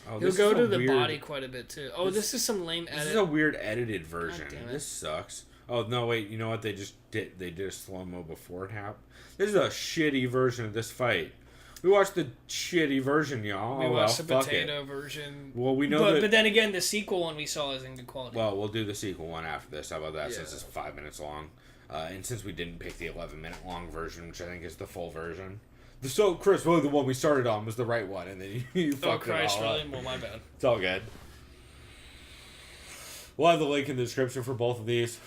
oh, He'll this go is a to the weird, body quite a bit too. Oh, this is some lame This edit. is a weird edited version. damn it. This sucks. Oh no, wait. You know what? They did a slow mo before it happened. This is a shitty version of this fight. We watched the shitty version, y'all. We Oh, well, watched the fuck potato it. version. Well, we know that. But then again, the sequel one we saw is in good quality. Well, we'll do the sequel one after this. How about that? Yeah. Since it's 5 minutes long, and since we didn't pick the 11-minute long version, which I think is the full version. So, Chris, really, the one we started on was the right one, and then you oh fucked Christ, it all really? up. Well, my bad. It's all good. We'll have the link in the description for both of these.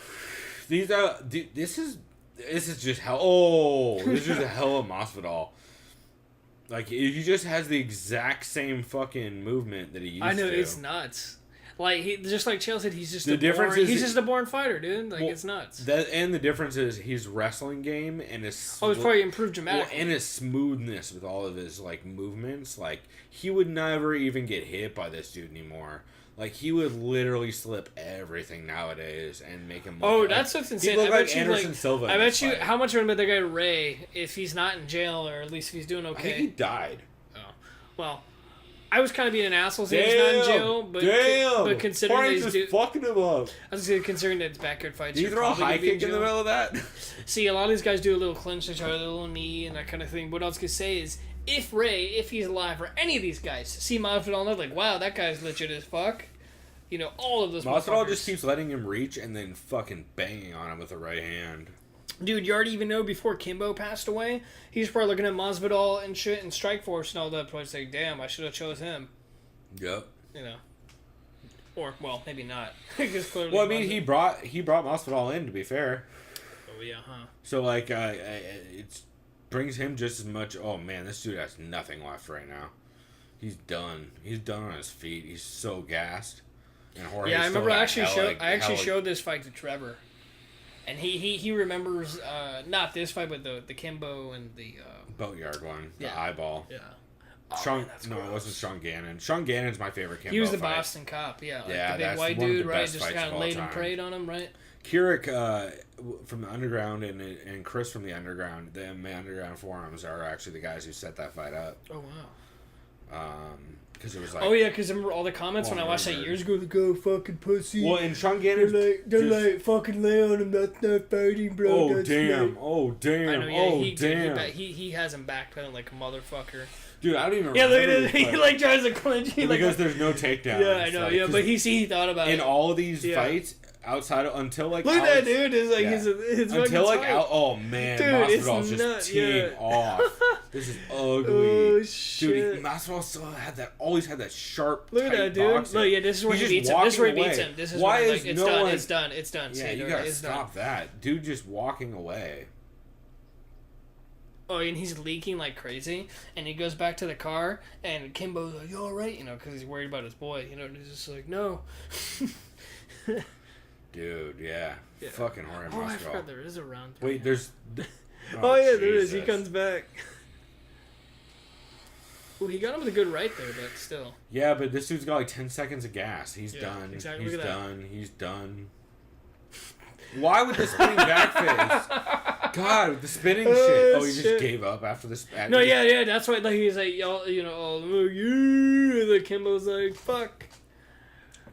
These this is just hell. Oh, this is just a hell of Masvidal. Like he just has the exact same fucking movement that he used to. I know it's nuts. Like he just like Chael said, he's just The a difference boring, is he's it- just a born fighter, dude. Like Well, it's nuts. And the difference is his wrestling game and his Oh, it's probably improved well, dramatically. and his smoothness with all of his like movements. Like he would never even get hit by this dude anymore. Like he would literally slip everything nowadays and make him. Look Oh, like, that's what's insane. He looked I like bet you, Anderson like, Silva. I in bet this you fight. how much I remember that guy Ray if he's not in jail or at least if he's doing I think he okay. died. Oh, well, I was kind of being an asshole saying he's not in jail, but considering Jorge's these just do, fucking him up. I was considering that it's backyard fights. Did you you're throw a probably high gonna be kick in the jail. middle of that? See, a lot of these guys do a little clinch to each other, a little knee and that kind of thing. What I was gonna say is, if Ray, if he's alive, or any of these guys see Masvidal and they're like, wow, that guy's legit as fuck. You know, all of those. Masvidal motherfuckers. just keeps letting him reach and then fucking banging on him with the right hand. Dude, you already even know before Kimbo passed away, he's probably looking at Masvidal and shit and Strikeforce and all that. Probably saying, damn, I should have chose him. Yep. You know. Or, well, maybe not. Because clearly Well, I mean, Masvidal- he brought Masvidal in, to be fair. Oh, yeah, huh? So, like, it brings him just as much... Oh, man, this dude has nothing left right now. He's done. He's done on his feet. He's so gassed. And Jorge Yeah, I still remember I got actually showed this fight to Trevor. And he remembers, not this fight, but the Kimbo and the... Boatyard one. The Yeah. eyeball. yeah. Sean, man, that's no, it gross. wasn't Sean Gannon. Sean Gannon's my favorite Kimbo He was the fight. Boston cop, yeah. Like Yeah, the big that's white one of the dude, right? best Just fights kind of of all laid and time. preyed on him, right? Keurig from the Underground and Chris from the Underground, the MMA Underground forums are actually the guys who set that fight up. Oh, wow. Because it was like... Oh, yeah, because remember all the comments when I watched that rumored. years ago, go fucking pussy. Well, and Sean Gannon... fucking lay on him, that's not fighting, bro. Oh, that's damn. not-" Oh, damn. I know, yeah, oh, he, damn. he has him backpedaling like a motherfucker. Dude, I don't even Yeah, look at remember it. this He fight. like tries to clinch. He, like, Because there's no takedown. yeah, I It's know. like- Yeah, 'cause but he thought about in it. all of these Yeah. fights, outside of, until like... Look at that Alex- dude. It's like Yeah. his Until like... fucking Oh, man. Dude, it's Masvidal's just nuts, teeing yeah. off. This is ugly. Oh, Dude, shit. Masvidal still had that... Always had that sharp, Look at tight that, dude. boxing. Look, yeah, this is where He's he just beats him. This is where he walking beats away. him. This is Why where, is like, it's no done. one... It's done. It's done. Yeah, See, you no, gotta it's stop done. that. Dude just walking away. Oh, and he's leaking like crazy, and he goes back to the car, and Kimbo's like, "You all right?" You know, because he's worried about his boy. You know, and he's just like, "No." Dude, yeah. Fucking Jorge Masvidal. Oh, I forgot there is a round 3. Wait, there's. Oh, yeah, there is. He Jesus. comes back. Well, he got him with a good right there, but still. Yeah, but this dude's got like 10 seconds of gas. He's done. Exactly. He's Look at that. done. He's done. Why would the spinning back face? God, the spinning shit. Oh, he just shit. gave up after this. No, yeah, that's why. Like he's like, y'all, you know, oh, you. And then Kimbo's like, fuck.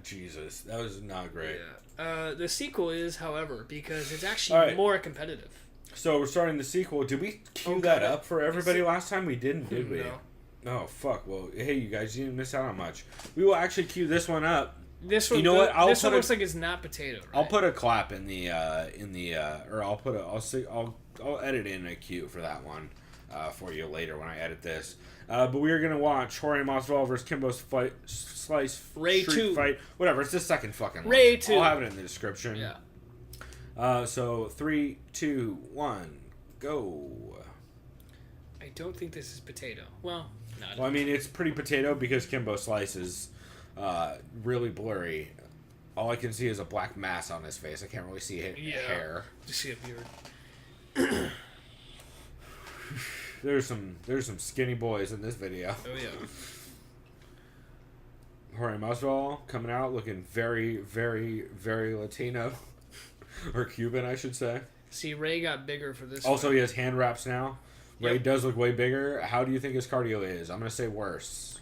Jesus, that was not great. Yeah. The sequel is, however, because it's actually All right. more competitive. So we're starting the sequel. Did we cue Okay. that up for everybody last time? We didn't, did we? No. Oh fuck. Well, hey, you guys, you didn't miss out on much. We will actually cue this one up. This one, You know what? This one looks like it's not potato. Right? I'll put a clap in the or I'll edit in a cue for that one for you later when I edit this. But we are gonna watch Jorge Masvidal versus Kimbo's Slice Ray Street 2. fight. Whatever, it's the second fucking one. Ray 2. I'll have it in the description. Yeah. So 3, 2, 1, go. I don't think this is potato. Well, not. Well, I mean, it's pretty potato because Kimbo Slice is really blurry. All I can see is a black mass on his face. I can't really see hair. Just see a beard. There's some skinny boys in this video. Oh yeah. Jorge Masvidal coming out looking very, very, very Latino. Or Cuban, I should say. See, Ray got bigger for this. Also, fight. he has hand wraps now. Ray Yep. does look way bigger. How do you think his cardio is? I'm going to say worse.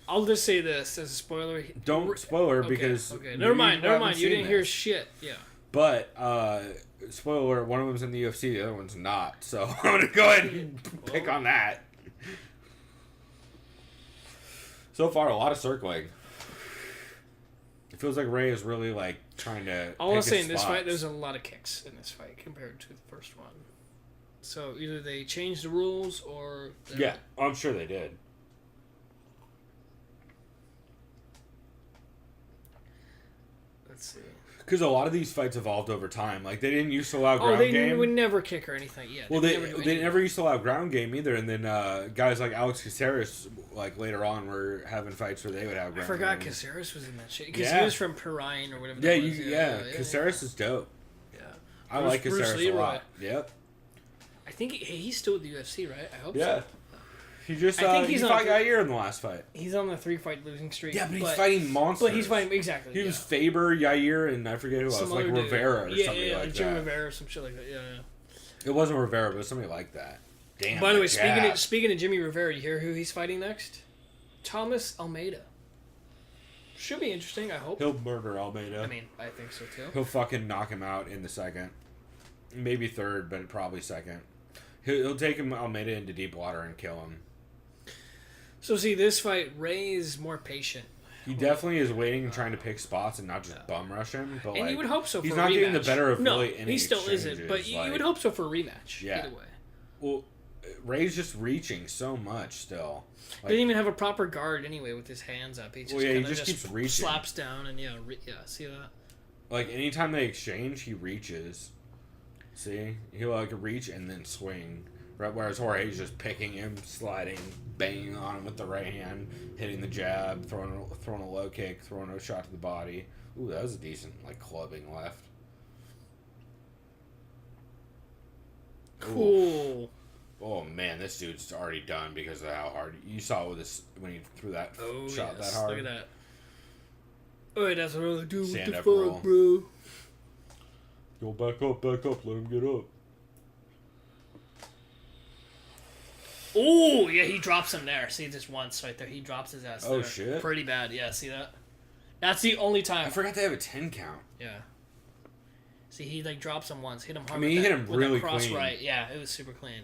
I'll just say this as a spoiler. Don't spoiler Okay, because... Okay, never mind. You seen didn't hear this. shit. Yeah. But, spoiler alert, one of them's in the UFC, the other one's not. So I'm going to go ahead and pick on that. So far, a lot of circling. It feels like Ray is really, like, trying to All I'll pick say his in this spots. fight, there's a lot of kicks in this fight compared to the first one. So either they changed the rules or... Yeah, I'm sure they did. Let's see. Because a lot of these fights evolved over time. Like, they didn't used to allow ground Oh, they game. would never kick or anything. Yeah. Well, would they never do they anything. never used to allow ground game either, and then guys like Alex Caceres, like later on, were having fights where they would have I ground forgot game. Caceres was in that shit because Yeah. he was from Perrine or whatever. Yeah, that was. Caceres is dope. Yeah. I Bruce- like Bruce Caceres a Leroy. lot. Yep. I think he's still with the UFC, right? I hope Yeah. so. He just I think he he's fought on- Yair in the last fight. He's on the 3-fight losing streak. Yeah, but he's fighting monsters. But he's fighting exactly. He was Faber, Yair, and I forget who else, Some like other dude. Rivera or something like Jim that. Rivera or some shit like that. Yeah. It wasn't Rivera, but it was somebody like that. Damn. By the way, that speaking of Jimmy Rivera, you hear who he's fighting next? Thomas Almeida. Should be interesting. I hope. He'll murder Almeida. I mean, I think so too. He'll fucking knock him out in the second. Maybe third, but probably second. He'll take him Almeida into deep water and kill him. So see, this fight, Ray is more patient. He definitely is waiting and trying to pick spots and not just bum rush him. But And like, you would hope so for he's a not rematch. getting the better of no, really any he still isn't. But exchanges, you like- would hope so for a rematch. Yeah. Either way. Well, Ray's just reaching so much still. Like, Didn't even have a proper guard anyway with his hands up. He just, Well, yeah, he kinda just keeps reaching. slaps down and see that? like anytime they exchange, he reaches. See, he'll like reach and then swing. Right, whereas Jorge's just picking him, sliding, banging on him with the right hand, hitting the jab, throwing a low kick, throwing a shot to the body. Ooh, that was a decent like clubbing left. Cool. Ooh. Oh man, this dude's already done because of how hard you saw with this when he threw that Oh, shot yes. that hard. Look at that. Oh, that's what I do. What Stand the up fuck, roll. bro? Go back up, let him get up. Oh, yeah, he drops him there. See this once right there. He drops his ass Oh, there. shit. Pretty bad. Yeah, see that? That's the only time. I forgot they have a 10 count. Yeah. See, he like drops him once. Hit him hard. I mean, with he that, hit him with really that cross clean. right. Yeah, it was super clean.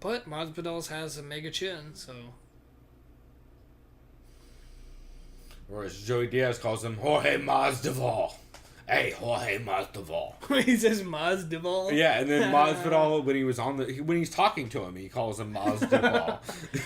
But Masvidal has a mega chin, so. Or as Joey Diaz calls him, Jorge Masvidal. Hey, Jorge Masvidal. He says Masvidal. Yeah, and then Masvidal, when he's talking to him, he calls him Masvidal.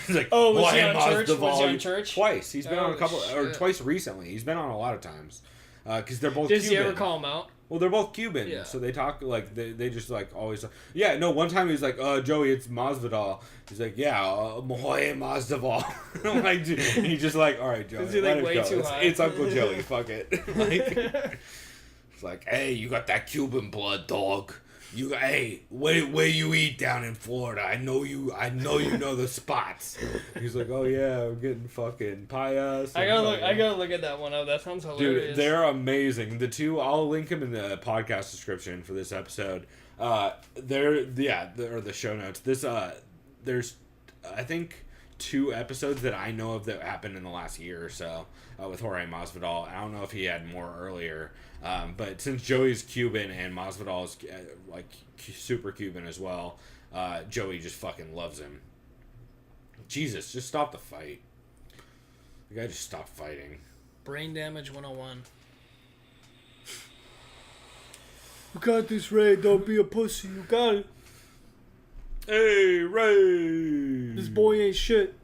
He's like, Oh, was he Jorge on Church? Was he Masvidal. on Church? Twice. He's been on a Oh, couple, or shit. twice recently. He's been on a lot of times. because they're both Does Cuban. he ever call him out? Well, they're both Cuban, Yeah. so they talk like they just like always. Yeah, no. One time he was like, Joey, it's Masvidal." He's like, "Yeah, Jorge Masvidal." I'm like, dude, and he's just like, "All right, Joey, Is he, let like, it way go. too It's, high? it's Uncle Joey. Fuck it." Like, it's like, "Hey, you got that Cuban blood, dog. Hey, where you eat down in Florida? I know you know the spots." He's like, "Oh yeah, I'm getting fucking payas." I gotta look at that one up. That sounds hilarious. Dude, they're amazing. The two, I'll link them in the podcast description for this episode. Or the show notes. There's, I think, 2 episodes that I know of that happened in the last year or so with Jorge Masvidal. I don't know if he had more earlier. But since Joey's Cuban and Masvidal is like super Cuban as well, Joey just fucking loves him. Jesus, just stop the fight. The guy just stopped fighting. Brain damage 101. You got this, Ray. Don't be a pussy. You got it. Hey, Ray! This boy ain't shit.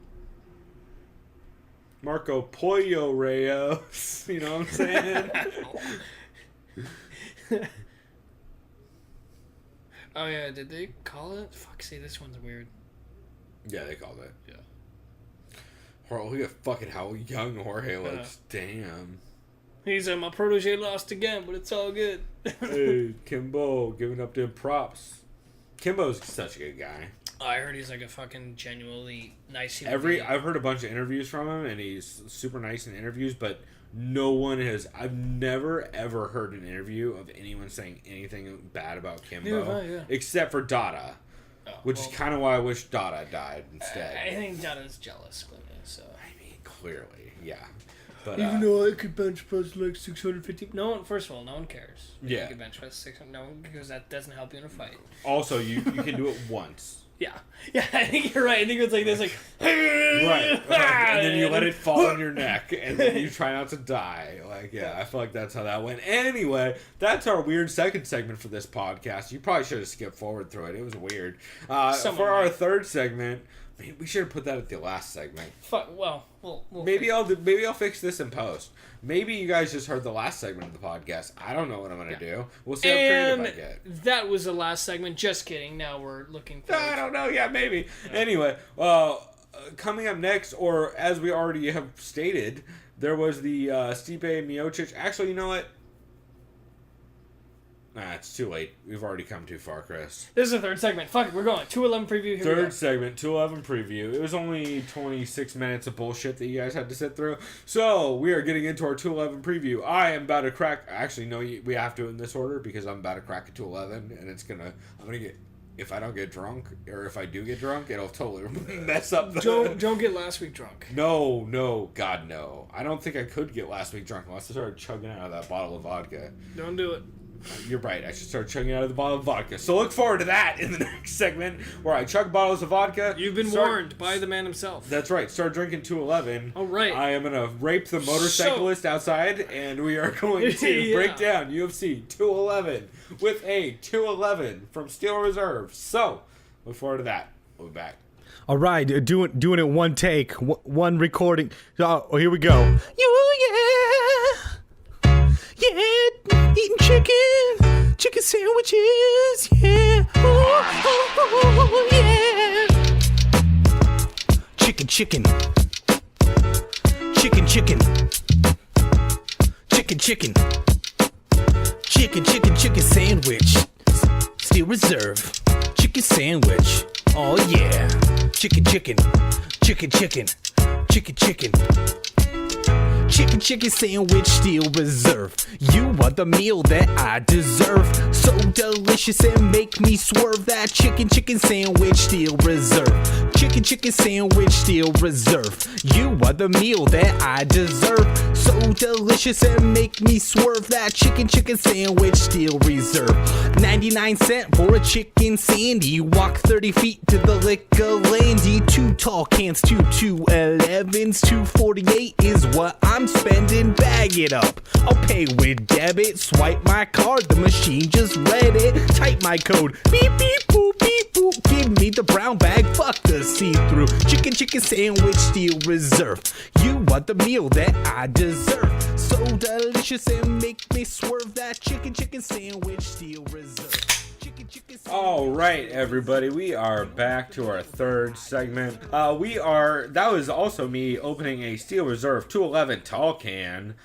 Marco Pollo Reyes. You know what I'm saying? Oh yeah, did they call it? Fuck, see, this one's weird. Yeah, they called it. Yeah. Look at fucking how young Jorge looks. Damn. He's my protege lost again, but it's all good. Hey, Kimbo, giving up them props. Kimbo's such a good guy. I heard he's like a fucking genuinely nice human being. I've heard a bunch of interviews from him, and he's super nice in interviews, but I've never ever heard an interview of anyone saying anything bad about Kimbo, Yeah. except for Dada, which is kind of why I wish Dada died instead. I think Dada's jealous with me, so. I mean, clearly, yeah. But, Even though I could bench press like 650. No one, first of all, no one cares. Yeah. You can bench press 600. No one, because that doesn't help you in a fight. also, you can do it once. Yeah. Yeah, I think you're right. I think it's like this, like. Right. And then you let it fall on your neck, and then you try not to die. Like, yeah, I feel like that's how that went. Anyway, that's our weird second segment for this podcast. You probably should have skipped forward through it. It was weird. For our third segment, we should have put that at the last segment. Fuck. Well, we'll Maybe I'll fix this in post. Maybe you guys just heard the last segment of the podcast. I don't know what I'm gonna do. We'll see how creative I get. That was the last segment. Just kidding. Now we're looking for. I don't know. Yeah, maybe. Anyway, coming up next, or as we already have stated, there was the Stipe Miocic. Actually, you know what? Nah, it's too late. We've already come too far, Chris. This is the third segment. Fuck it, we're going. 211 preview. Here we go. Third segment, 211 preview. It was only 26 minutes of bullshit that you guys had to sit through. So, we are getting into our 211 preview. I am about to crack... Actually, no, we have to in this order because I'm about to crack a 211, and I'm gonna get... If I don't get drunk, or if I do get drunk, it'll totally mess up the... Don't get last week drunk. No, God, no. I don't think I could get last week drunk unless I started chugging out of that bottle of vodka. Don't do it. You're right. I should start chugging out of the bottle of vodka. So look forward to that in the next segment where I chug bottles of vodka. You've been warned by the man himself. That's right. Start drinking 211. All right. I am going to rape the motorcyclist outside, and we are going to break down UFC 211 with a 211 from Steel Reserve. So look forward to that. We'll be back. All right, doing it one take, one recording. Oh, here we go. Yeah, eating chicken sandwiches, yeah, oh, yeah. Chicken sandwich, Steel Reserve, chicken sandwich, oh yeah, chicken sandwich, Steel Reserve. You are the meal that I deserve. So delicious and make me swerve. That chicken sandwich, Steel Reserve. Chicken sandwich, Steel Reserve. You are the meal that I deserve. So delicious and make me swerve. That chicken sandwich, Steel Reserve. 99 cents for a chicken sandy. Walk 30 feet to the liquor landy. 2 tall cans, 2 211s, 248 is what I'm spending. Bag it up. I'll pay with debit. Swipe my card. The machine just read it. Type my code. Beep beep boop beep boop. Give me the brown bag. Fuck the see-through. Chicken sandwich, Steel Reserve. You are the meal that I deserve. So delicious and make me swerve. That chicken sandwich steel reserve. Chicken All right, everybody, we are back to our third segment. That was also me opening a Steel Reserve 211 tall can,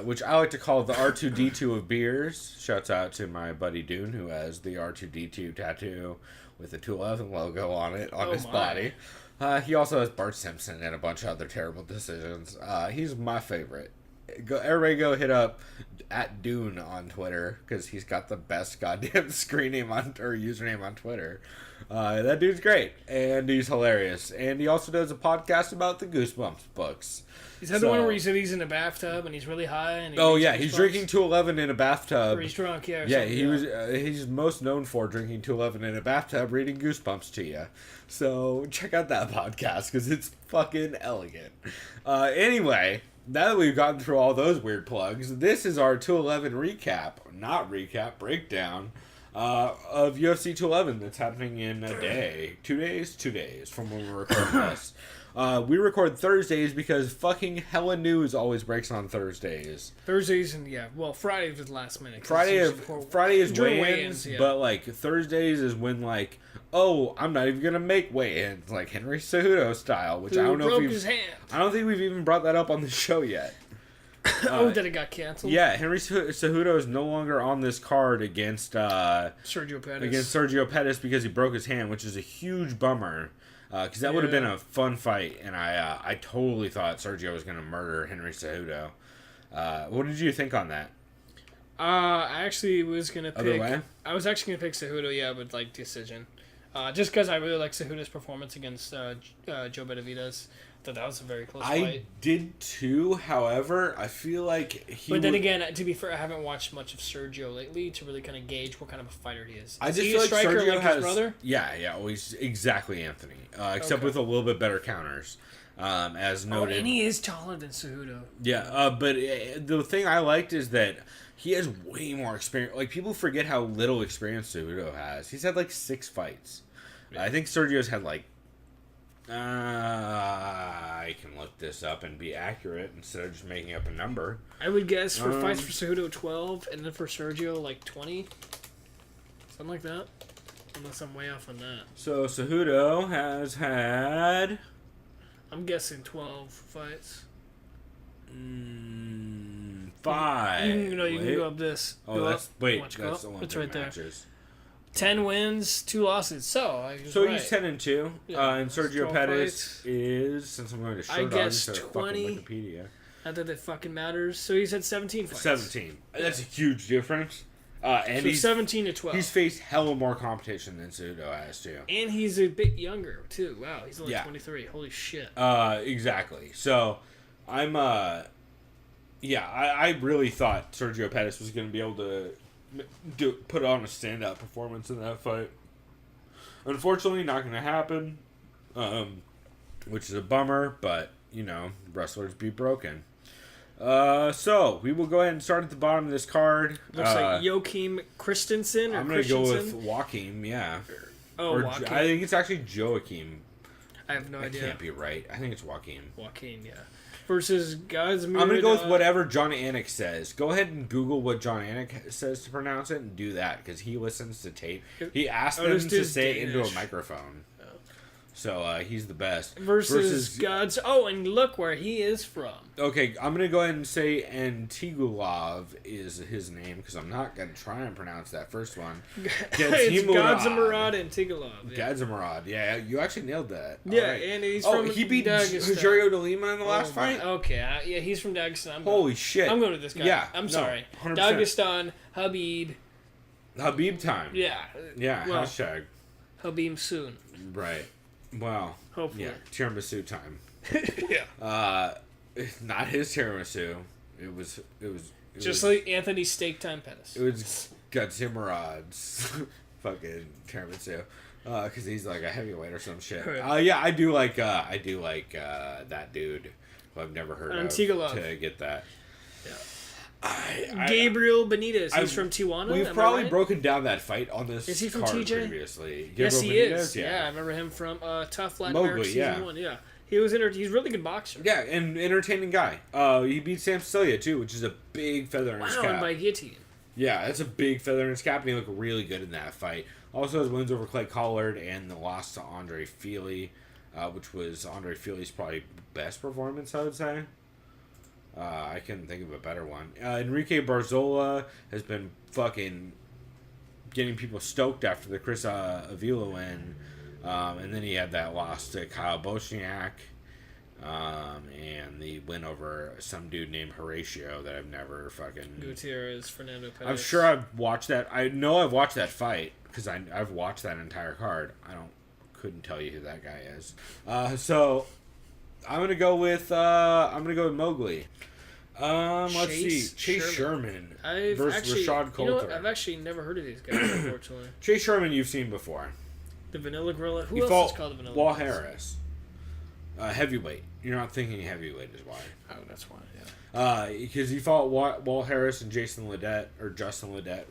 which I like to call the R2D2 of beers. Shouts out to my buddy Dune, who has the R2D2 tattoo with the 211 logo on it on his body. He also has Bart Simpson and a bunch of other terrible decisions. He's my favorite. Everybody go hit up at Dune on Twitter, because he's got the best goddamn username on Twitter. That dude's great, and he's hilarious, and he also does a podcast about the Goosebumps books. Is that the one where he said he's in a bathtub and he's really high? And he's drinking 211 in a bathtub. Or he's drunk, He's most known for drinking 211 in a bathtub, reading Goosebumps to you. So check out that podcast, because it's fucking elegant. Anyway, now that we've gotten through all those weird plugs, this is our 211 breakdown of UFC 211 that's happening in a day. 2 days from when we're recording this. We record Thursdays because fucking hella news always breaks on Thursdays. Thursdays and Friday was last minute. Friday is during weigh-ins, yeah. but like Thursdays is when like, oh, I'm not even gonna make weigh-ins, like Henry Cejudo style, which I don't know broke his hand. I don't think we've even brought that up on the show yet. That it got canceled. Yeah, Henry Cejudo is no longer on this card against Sergio Pettis because he broke his hand, which is a huge bummer. Because that would have been a fun fight, and I totally thought Sergio was going to murder Henry Cejudo. What did you think on that? I actually was going to pick... Other way? I was actually going to pick Cejudo, but like decision. Just because I really like Cejudo's performance against Joe Benavidez. I thought that was a very close fight. I did too, however, I feel like But then again, to be fair, I haven't watched much of Sergio lately to really kind of gauge what kind of a fighter he is. I just he feel a like striker Sergio like has... his brother? Yeah, well, he's exactly Anthony. Except with a little bit better counters, as noted. And he is taller than Cejudo. Yeah, but the thing I liked is that he has way more experience. Like, people forget how little experience Cejudo has. He's had, like, 6 fights. Yeah. I think Sergio's had, like... I can look this up and be accurate instead of just making up a number. I would guess for fights for Cejudo 12, and then for Sergio like 20, something like that. Unless I'm way off on that. So Cejudo has had... I'm guessing 12 fights. 5. You can go up this. Oh, that's the one. It's right matches. there. 10 wins, 2 losses. So he's 10-2. And Sergio Pettis is, since I'm going to show dogs to fucking Wikipedia. Not that it fucking matters. So he's had 17 fights. 17. That's a huge difference. And so he's 17 to 12. He's faced hella more competition than Cejudo has too. And he's a bit younger too. Wow, he's only 23. Holy shit. Exactly. So I'm I really thought Sergio Pettis was going to be able to put on a standout performance in that fight. Unfortunately, not going to happen, which is a bummer, but, wrestlers be broken. So, we will go ahead and start at the bottom of this card. Looks like Joachim Christensen or I'm going to go with Joachim, yeah. Joachim. I think it's actually Joachim. I have no idea. I can't be right. I think it's Joachim. Joachim, yeah. Versus Gazmir. I'm going to go with whatever John Anik says. Go ahead and Google what John Anik says to pronounce it and do that, because he listens to tape. He asked them to say it into a microphone. So, he's the best. Versus Gods. Oh, and look where he is from. Okay, I'm going to go ahead and say Antigulov is his name, because I'm not going to try and pronounce that first one. It's Gadzimurad Antigulov. Yeah. Gadzimurad. Yeah, you actually nailed that. Yeah, right. And he's from he beat Rogerio de Lima in the last fight? Okay, yeah, he's from Dagestan. Holy shit. I'm going with this guy. Yeah. I'm sorry. 100%. Dagestan, Habib. Habib time. Yeah. Yeah, well, hashtag. Habib soon. Right. Well, hopefully. Yeah, tiramisu time. Yeah. Not his tiramisu. It was just like Anthony's steak time Pettis. It was Gadzimirad's fucking tiramisu. Because he's like a heavyweight or some shit. Right. Yeah, I do like that dude who I've never heard of to get that. Yeah. Gabriel Benitez. He's from Tijuana. We've probably broken down that fight on this. Is he from card TJ? Previously. Yes, Gabriel he Benitez? is. Yeah, I remember him from Tough Latin America Season 1. Yeah. He's a really good boxer. Yeah, and entertaining guy. He beat Sam Cecilia too, which is a big feather in his Wow, cap. and by guillotine. Yeah, that's a big feather in his cap, and he looked really good in that fight. Also has wins over Clay Collard and the loss to Andre Feely, which was Andre Feely's probably best performance, I would say. I couldn't think of a better one. Enrique Barzola has been fucking getting people stoked after the Chris Avila win. And then he had that loss to Kyle Bochniak. And the win over some dude named Horatio that I've never fucking... Gutierrez, Fernando Perez. I'm sure I've watched that. I know I've watched that fight because I've watched that entire card. Couldn't tell you who that guy is. So I'm gonna go with Mowgli. Let's see, Chase Sherman versus Rashad Coulter. You know what? I've actually never heard of these guys, unfortunately. Chase Sherman, you've seen before. The Vanilla Gorilla. Who He else fought is called the Vanilla Wall Gorilla? Harris. Heavyweight. You're not thinking heavyweight is why. Oh, that's why. Yeah. Because he fought Wall Harris and Justin Ledet,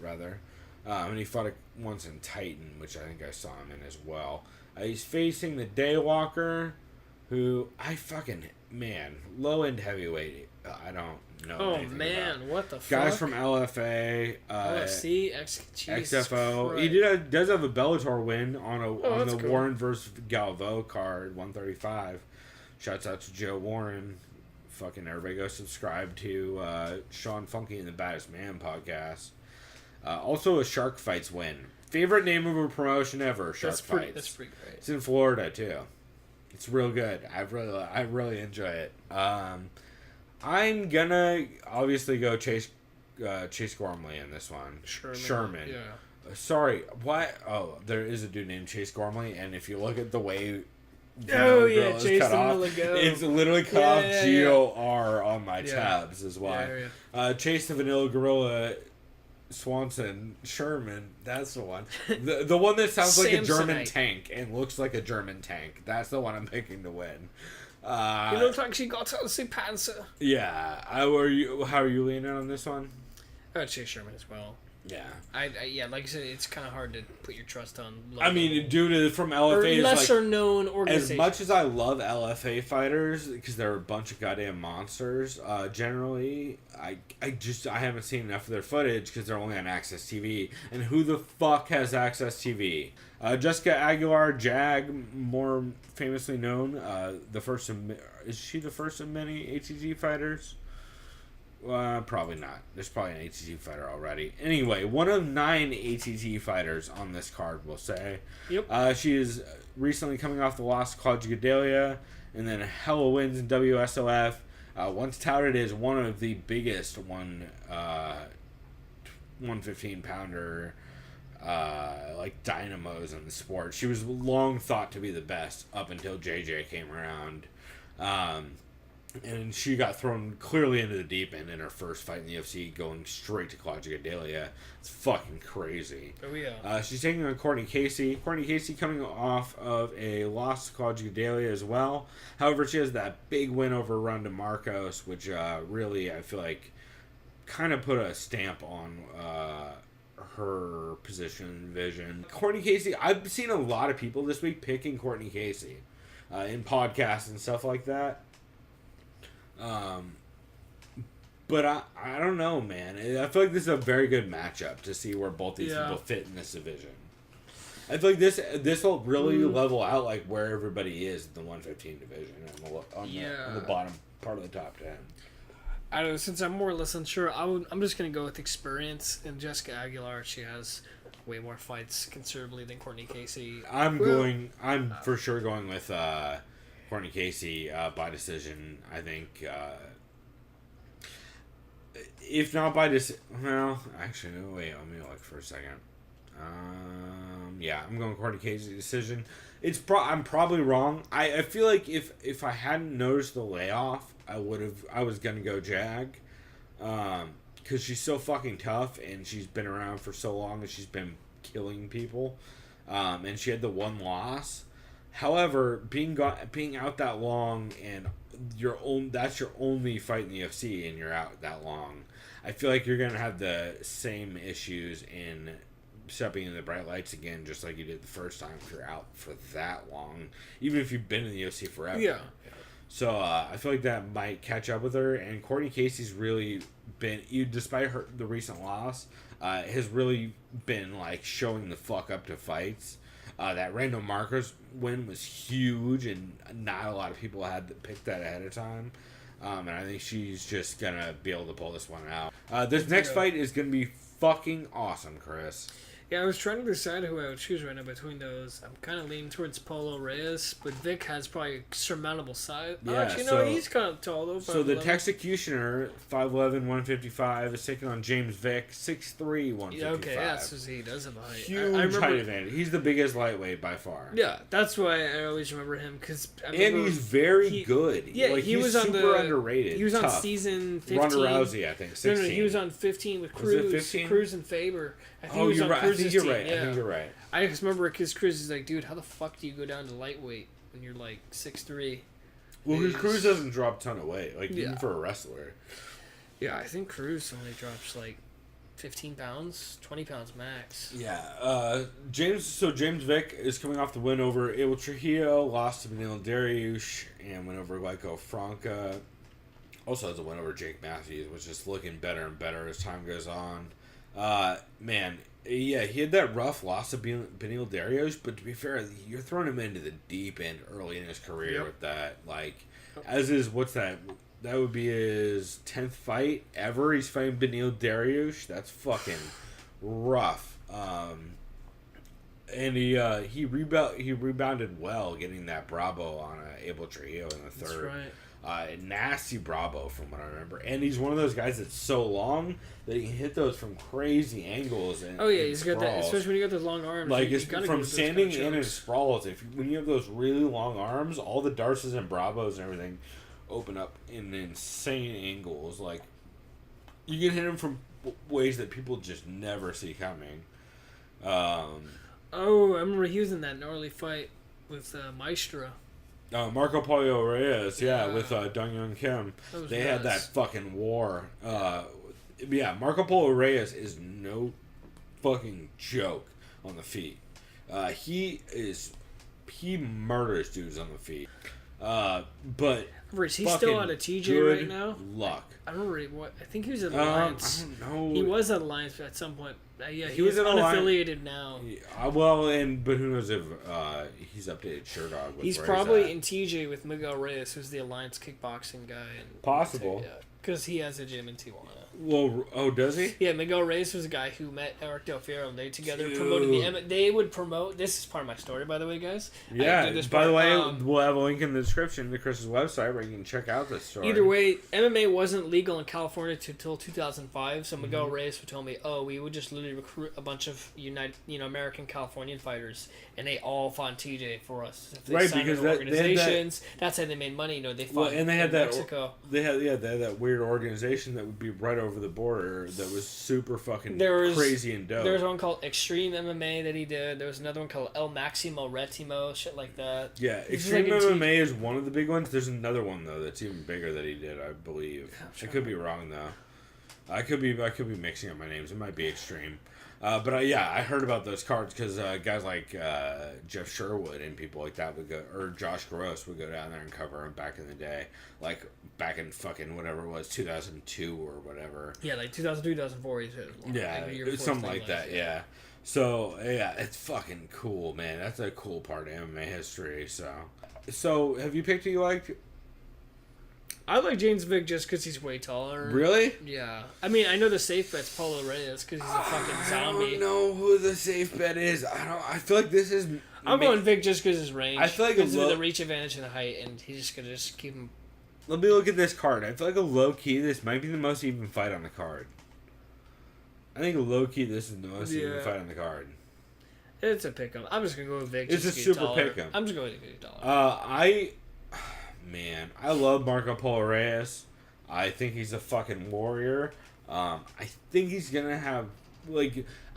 rather. And he fought once in Titan, which I think I saw him in as well. He's facing the Daywalker, who low end heavyweight. I don't know. Oh anything man, about. what the fuck? Guys from LFA, LFC, Jesus XFO. Christ. He does have a Bellator win on the cool. Warren versus Galvo card, 135. Shouts out to Joe Warren. Fucking everybody go subscribe to Sean Funky and the Baddest Man podcast. Also a Shark Fights win. Favorite name of a promotion ever, Shark Fights. That's pretty great. It's in Florida too. It's real good. I really enjoy it. I'm gonna obviously go Chase Gormley in this one. Sherman. Yeah. Sorry, what? Oh, there is a dude named Chase Gormley, and if you look at the way Oh yeah, Gorilla's Chase cut the off, Vanilla it's literally cut off yeah. GOR on my tabs as well. Yeah. Chase the Vanilla Gorilla, Swanson, Sherman. That's the one. The one that sounds like a German Samsonite. tank and looks like a German tank. That's the one I'm picking to win. You look like she got out of the Panzer. Yeah. How are you leaning on this one? I would say Sherman as well. Yeah. Yeah, like I said, it's kind of hard to put your trust on. I mean, dude from or LFA is lesser like, known as organization. much as I love LFA fighters because they're a bunch of goddamn monsters. Generally, I haven't seen enough of their footage because they're only on Access TV. And who the fuck has Access TV? Jessica Aguilar, Jag, more famously known, is she the first of many ATG fighters? Probably not. There's probably an ATT fighter already. Anyway, one of 9 ATT fighters on this card, we'll say. Yep. She is recently coming off the loss to Claudia Gadelia, and then hella wins in WSOF. Once touted as one of the biggest 115-pounder dynamos in the sport. She was long thought to be the best up until JJ came around. And she got thrown clearly into the deep end in her first fight in the UFC, going straight to Claudia Gadelia. It's fucking crazy. Oh, yeah. She's taking on Courtney Casey. Courtney Casey coming off of a loss to Claudia Gadelia as well. However, she has that big win over Ronda Marcos, which really, I feel like, kind of put a stamp on her position and vision. Courtney Casey, I've seen a lot of people this week picking Courtney Casey in podcasts and stuff like that. But I don't know, man. I feel like this is a very good matchup to see where both these people fit in this division. I feel like this will really level out like where everybody is in the 115 division on the bottom part of the top 10. I don't know, since I'm more or less unsure, I'm just going to go with experience. And Jessica Aguilar, she has way more fights considerably than Courtney Casey. I'm for sure going with Courtney Casey by decision. I think if not by well, actually, no, wait. Let me look for a second. Yeah, I'm going Courtney Casey decision. I'm probably wrong. I feel like if I hadn't noticed the layoff, I was gonna go Jag, because she's so fucking tough and she's been around for so long and she's been killing people, and she had the one loss. However, being out that long and that's your only fight in the UFC and you're out that long, I feel like you're gonna have the same issues in stepping in the bright lights again, just like you did the first time if you're out for that long, even if you've been in the UFC forever. Yeah. So I feel like that might catch up with her, and Courtney Casey's really been, despite the recent loss, has really been like showing the fuck up to fights. That Randall Marcos win was huge, and not a lot of people had picked that ahead of time. And I think she's just gonna be able to pull this one out. This next fight is gonna be fucking awesome, Chris. Yeah, I was trying to decide who I would choose right now between those. I'm kind of leaning towards Paulo Reyes, but Vic has probably a surmountable size. Yeah, Actually, no, he's kind of tall though. So the 5'11". Texecutioner, 5'11", 155, is taking on James Vick, 6'3", 155. Yeah, okay, that's because he does have a height. Huge I remember, height advantage. He's the biggest lightweight by far. Yeah, that's why I always remember him because. And he's very good. Yeah, like, he was super on the underrated. He was on tough. season 15. Ronda Rousey, I think, 16. No, he was on 15 with Was Cruz. it 15? Cruz and Faber. I think Oh, he was you're on right. I Cruz's think you're team. right. Yeah. I think you're right. I just remember because Cruz is like, dude, how the fuck do you go down to lightweight when you're like 6'3"? Well, because Cruz doesn't drop a ton of weight, like even Yeah. for a wrestler. Yeah, I think Cruz only drops like 15 pounds, 20 pounds max. Yeah, James Vick is coming off the win over Abel Trujillo, lost to Benil Dariush, and went over Guico Franca. Also has a win over Jake Matthews, which is looking better and better as time goes on. Man, yeah, he had that rough loss to Benil Dariush, but to be fair, you're throwing him into the deep end early in his career with that. Like, as is, what's that? That would be his 10th fight ever. He's fighting Benil Dariush. That's fucking rough. And he rebounded well, getting that Bravo on Abel Trujillo in the third. That's right. Nasty Bravo from what I remember. And he's one of those guys that's so long that he can hit those from crazy angles. And, Oh yeah, and he's got that, sprawls. especially when you got those long arms. Like, you it's gotta go from with those standing kind of in and chokes. sprawls. When you have those really long arms, all the Darces and Bravos and everything open up in insane angles. Like, you can hit him from ways that people just never see coming. Oh, I remember he was in that gnarly fight with Maestro. Marco Polo Reyes, with Dong Young Kim. They had that nuts. fucking war. Yeah, Marco Polo Reyes is no fucking joke on the feet. He murders dudes on the feet. But Is he still out of TJ right now? Luck. I don't remember I think he was at Alliance. I don't know. He was at Alliance at some point. Yeah, he was was at Alliance. unaffiliated now. But who knows if he's updated Sherdog. He's probably in TJ with Miguel Reyes, who's the Alliance kickboxing guy. Possible. Yeah, because he has a gym in Tijuana. Well, does he? Yeah, Miguel Reyes was a guy who met Eric Del Fierro, and they together promoted the They would promote. This is part of my story, by the way, guys. Yeah. By the way, we'll have a link in the description to Chris's website where you can check out this story. Either way, MMA wasn't legal in California until 2005. So Miguel Reyes would tell me, "Oh, we would just literally recruit a bunch of American Californian fighters, and they all fought in TJ for us. If they signed because into they had organizations. That's how they made money. They fought. And they had in Mexico. They had that weird organization that would be right over the border that was super fucking crazy and dope. There was one called Extreme MMA that he did. There was another one called El Maximo Retimo, shit like that. Yeah, Extreme MMA is one of the big ones. There's another one though that's even bigger that he did, I believe. I could be wrong though. I could be mixing up my names. It might be Extreme. But I heard about those cards because guys like Jeff Sherwood and people like that would go, or Josh Gross would go down there and cover them back in the day, like back in fucking whatever it was, 2002 or whatever. Yeah, like 2002, 2004. It's something like that. Yeah. So it's fucking cool, man. That's a cool part of MMA history. So have you picked who you liked? I like James Vick just because he's way taller. Really? Yeah. I mean, I know the safe bet's Paulo Reyes because he's a fucking zombie. I don't know who the safe bet is. I feel like this is. I'm going Vick just because his range. I feel like because of the reach advantage and the height, and he's just gonna keep him. Let me look at this card. I feel like a low key. This might be the most even fight on the card. I think low key. This is the most even fight on the card. It's a pick 'em. I'm just gonna go with Vick. It's a super pick 'em. I'm just going to get taller. I love Marco Polo Reyes. I think he's a fucking warrior. I think he's gonna have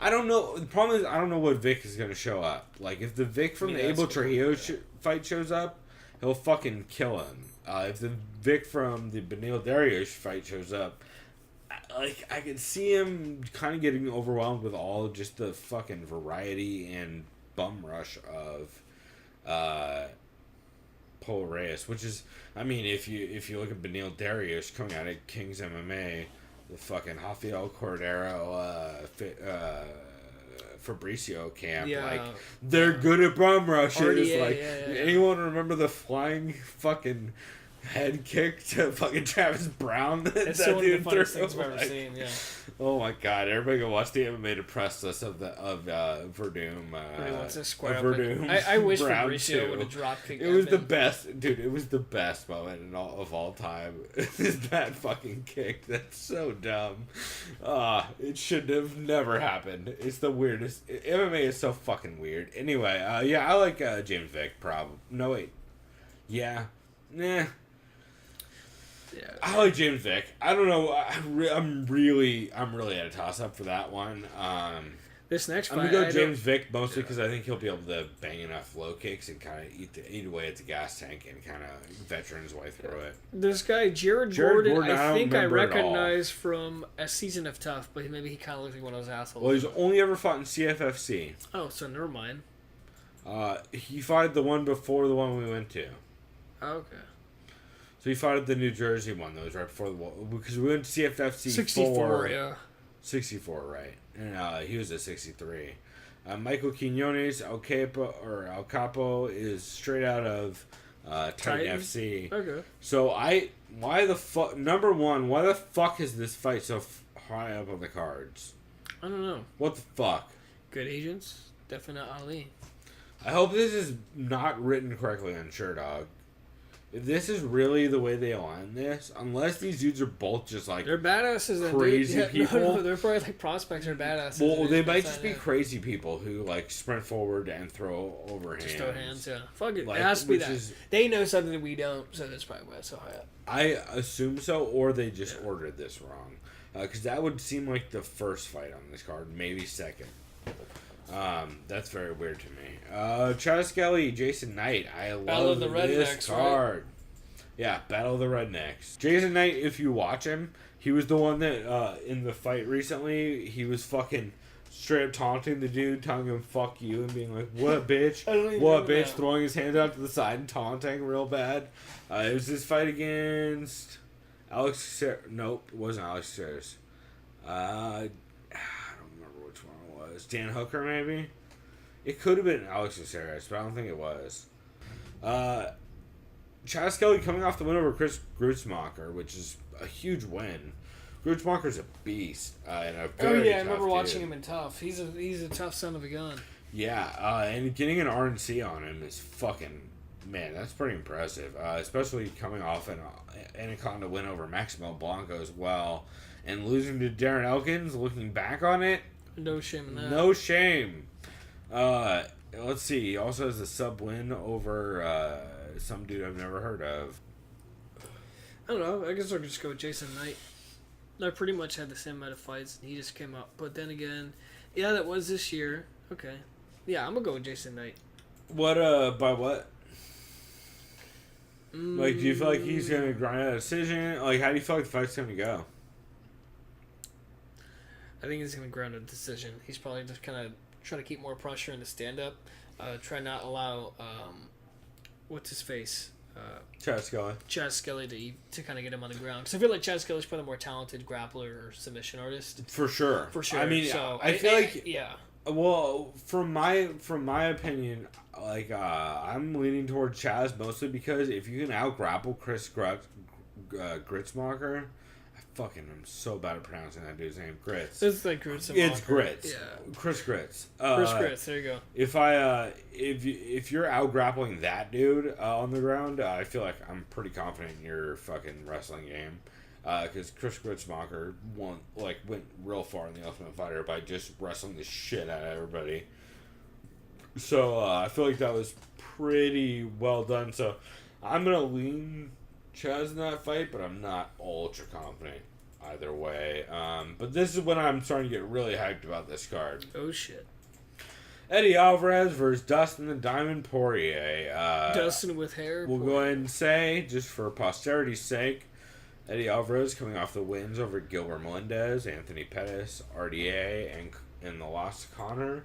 I don't know. The problem is I don't know what Vic is gonna show up. Like if the Vic from the Abel Trujillo fight shows up, he'll fucking kill him. If the Vic from the Benil Dariush fight shows up, I could see him kind of getting overwhelmed with all just the fucking variety and bum rush of Pulver, which is, I mean, if you look at Benil Dariush coming out of King's MMA, the fucking Rafael Cordero, Fabricio camp, like, they're good at bum rushes. Anyone remember the flying fucking head kick to fucking Travis Brown? It's one of the funniest things I've ever seen. Yeah. Oh my god! Everybody go watch the MMA Depressed list of Verdum. Wants to square up Verdum. I wish Brown Fabricio would have drop kicked. It was the best, dude. It was the best moment of all time. That fucking kick. That's so dumb. It should have never happened. It's the weirdest. MMA is so fucking weird. Anyway, I like James Vick. No wait. Yeah. Nah. Yeah. I like James Vick. I don't know. I'm really at a toss up for that one. This next fight, I'm gonna go James Vick mostly because I think he'll be able to bang enough low kicks and kind of eat away at the gas tank and kind of veteran his way through it. This guy Jared Gordon, I think I recognize from a season of Tough, but maybe he kind of looks like one of those assholes. Well, he's only ever fought in CFFC. Oh, so never mind. He fought the one before the one we went to. Okay. So he fought at the New Jersey one that was right before the because we went to CFFC 64, yeah. 64, right? And he was at 63. Michael Quinones El Capo is straight out of Titan FC. Okay. So why the fuck is this fight so high up on the cards? I don't know. What the fuck? Good agents, definitely Ali. I hope this is not written correctly on Sherdog. If this is really the way they align this, unless these dudes are both just like they're badasses, crazy people. No, they're probably like prospects or badasses. Well, they might just be crazy people who like sprint forward and throw overhands. Just throw hands, yeah. Fuck it. Like, it has to be that. They know something that we don't, so that's probably why it's so high up. I assume so, or they just ordered this wrong. Because that would seem like the first fight on this card, maybe second. That's very weird to me. Chaz Skelly, Jason Knight. I love the this card. Right? Yeah, Battle of the Rednecks. Jason Knight, if you watch him, he was the one that in the fight recently, he was fucking straight up taunting the dude, telling him "fuck you" and being like, "What bitch? What bitch?" That. Throwing his hands out to the side and taunting real bad. It was this fight against Alex. Nope, it wasn't Alex Caceres. I don't remember which one it was. Dan Hooker, maybe? It could have been Alex Caceres, but I don't think it was. Chaz Skelly coming off the win over Chris Grutzmacher, which is a huge win. Grutzmacher's a beast. And a very I remember watching him in Tough. He's a tough son of a gun. Yeah, and getting an RNC on him is fucking... Man, that's pretty impressive. Especially coming off an Anaconda win over Maximo Blanco as well. And losing to Darren Elkins, looking back on it... No shame in that. No shame. Let's see. He also has a sub win over some dude I've never heard of. I don't know. I guess I'll just go with Jason Knight. I pretty much had the same amount of fights, and he just came up. But then again, yeah, that was this year. Okay. Yeah, I'm going to go with Jason Knight. What, by what? Like, do you feel like he's going to grind out a decision? Like, how do you feel like the fight's going to go? I think he's going to grind a decision. He's probably just kind of trying to keep more pressure in the stand-up. Try not allow, what's his face? Chaz Skelly to kind of get him on the ground. Because I feel like Chaz Skelly's probably the more talented grappler or submission artist. For sure. I mean, so, I feel like... Yeah. Well, from my opinion, like, I'm leaning toward Chaz mostly because if you can out-grapple Chris Grutzmacher... I'm so bad at pronouncing that dude's name. Grits. It's like Grits. It's Grits. Yeah. Chris Grits. Chris Grits. There you go. If you're out grappling that dude on the ground, I feel like I'm pretty confident in your fucking wrestling game. Because Chris Grutzmacher went real far in the Ultimate Fighter by just wrestling the shit out of everybody. So I feel like that was pretty well done. So I'm gonna lean Chaz in that fight, but I'm not ultra confident either way. But this is when I'm starting to get really hyped about this card. Oh shit. Eddie Alvarez versus Dustin the Diamond Poirier. Dustin with hair. We'll go ahead and say, just for posterity's sake, Eddie Alvarez coming off the wins over Gilbert Melendez, Anthony Pettis, RDA, and the loss to Connor.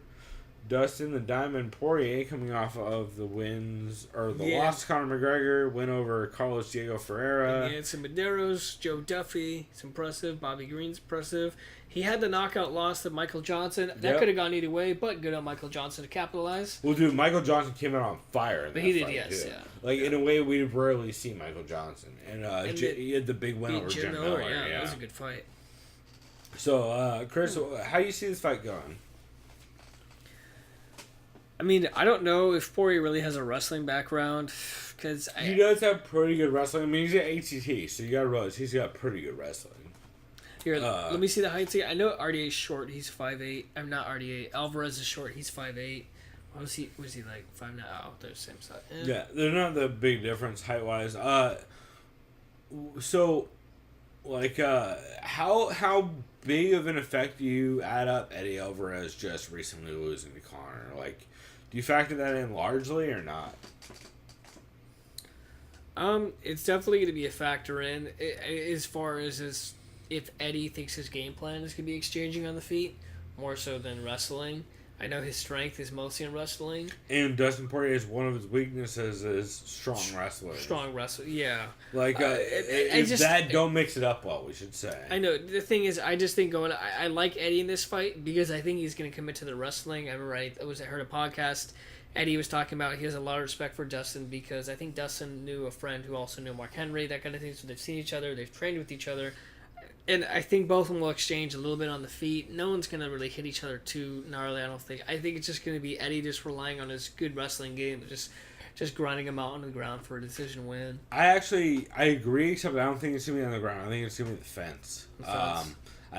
Dustin the Diamond Poirier coming off of the wins, or the loss to Conor McGregor, win over Carlos Diego Ferreira. He had some Medeiros, Joe Duffy, it's impressive. Bobby Green's impressive. He had the knockout loss to Michael Johnson. That could have gone either way, but good on Michael Johnson to capitalize. Well, dude, Michael Johnson came out on fire. But he did, yes, yeah. Like, in a way, we rarely see Michael Johnson. And he had the big win over Jim Miller. Yeah, that was a good fight. So, Chris, how do you see this fight going? I mean, I don't know if Poirier really has a wrestling background, because he does have pretty good wrestling. I mean, he's at ATT, so you gotta realize he's got pretty good wrestling. Here, let me see the heights here. I know RDA's short. He's 5'8". I'm not RDA. Alvarez is short. He's 5'8". Was he like 5'9"? Oh, they're the same size. Yeah, they're not the big difference height-wise. So, like, how big of an effect do you add up Eddie Alvarez just recently losing to Connor? Like, do you factor that in largely or not? It's definitely going to be a factor in as far as if Eddie thinks his game plan is going to be exchanging on the feet more so than wrestling. I know his strength is mostly in wrestling. And Dustin Poirier is one of his weaknesses is strong wrestling. Strong wrestling, yeah. Like, don't mix it up well, we should say. I know. The thing is, I just think I like Eddie in this fight because I think he's going to commit to the wrestling. I remember I heard a podcast. Eddie was talking about he has a lot of respect for Dustin because I think Dustin knew a friend who also knew Mark Henry, that kind of thing. So they've seen each other, they've trained with each other. And I think both of them will exchange a little bit on the feet. No one's going to really hit each other too gnarly, I don't think. I think it's just going to be Eddie just relying on his good wrestling game, just grinding him out on the ground for a decision win. I agree, except I don't think it's going to be on the ground. I think it's going to be the fence. I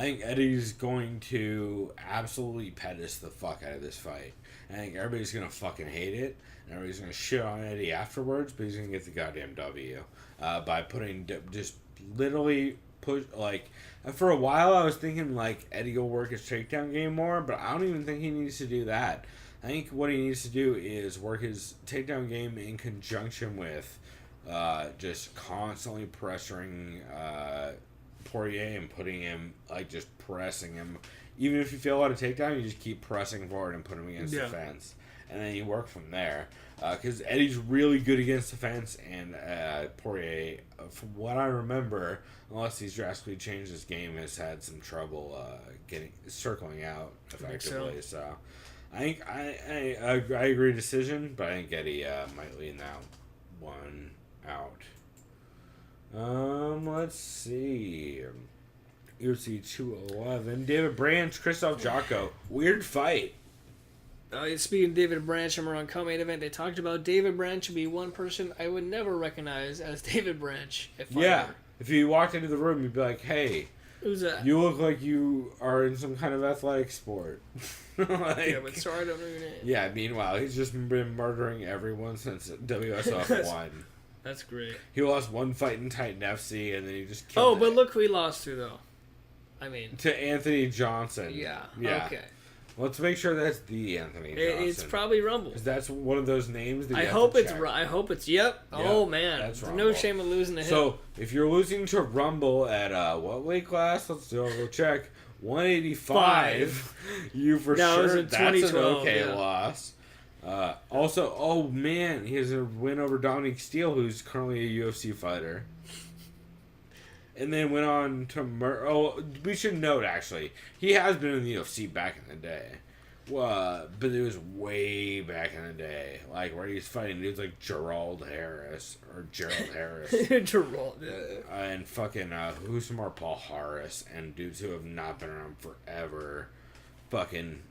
think Eddie's going to absolutely Pettis the fuck out of this fight. I think everybody's going to fucking hate it, and everybody's going to shit on Eddie afterwards, but he's going to get the goddamn W by putting just literally... push, like, for a while I was thinking like Eddie will work his takedown game more, but I don't even think he needs to do that. I think what he needs to do is work his takedown game in conjunction with just constantly pressuring Poirier and putting him, like, just pressing him. Even if you fail out a takedown, you just keep pressing forward and put him against the fence. And then you work from there. Because Eddie's really good against the fence, and Poirier, from what I remember, unless he's drastically changed his game, has had some trouble circling out effectively. So I think I agree decision, but I think Eddie might lean that one out. Let's see. UFC 211. David Branch, Christoph Jocko. Weird fight. Speaking of David Branch, I'm on co-main event. They talked about David Branch would be one person I would never recognize as David Branch. If you walked into the room, you'd be like, "Hey, who's that? You look like you are in some kind of athletic sport." Yeah, but sorry, I don't know your name. Yeah, meanwhile, he's just been murdering everyone since WSOF 1. That's great. He lost one fight in Titan FC, and then he just killed but look who he lost to, though. I mean... to Anthony Johnson. Yeah. Okay. Let's make sure that's the Anthony Johnson. It's probably Rumble. Because that's one of those names that you I hope it's... Yep. Oh, man. That's Rumble. No shame in losing to him. So, if you're losing to Rumble at what weight class? Let's go check. 185. You for sure. That's an okay loss. Also, oh man, he has a win over Dominic Steele, who's currently a UFC fighter. And then went on to we should note, actually, he has been in the UFC back in the day. But it was way back in the day, like where he's fighting dudes like Gerald Harris. Gerald, and fucking who's some more Paul Harris and dudes who have not been around forever. Fucking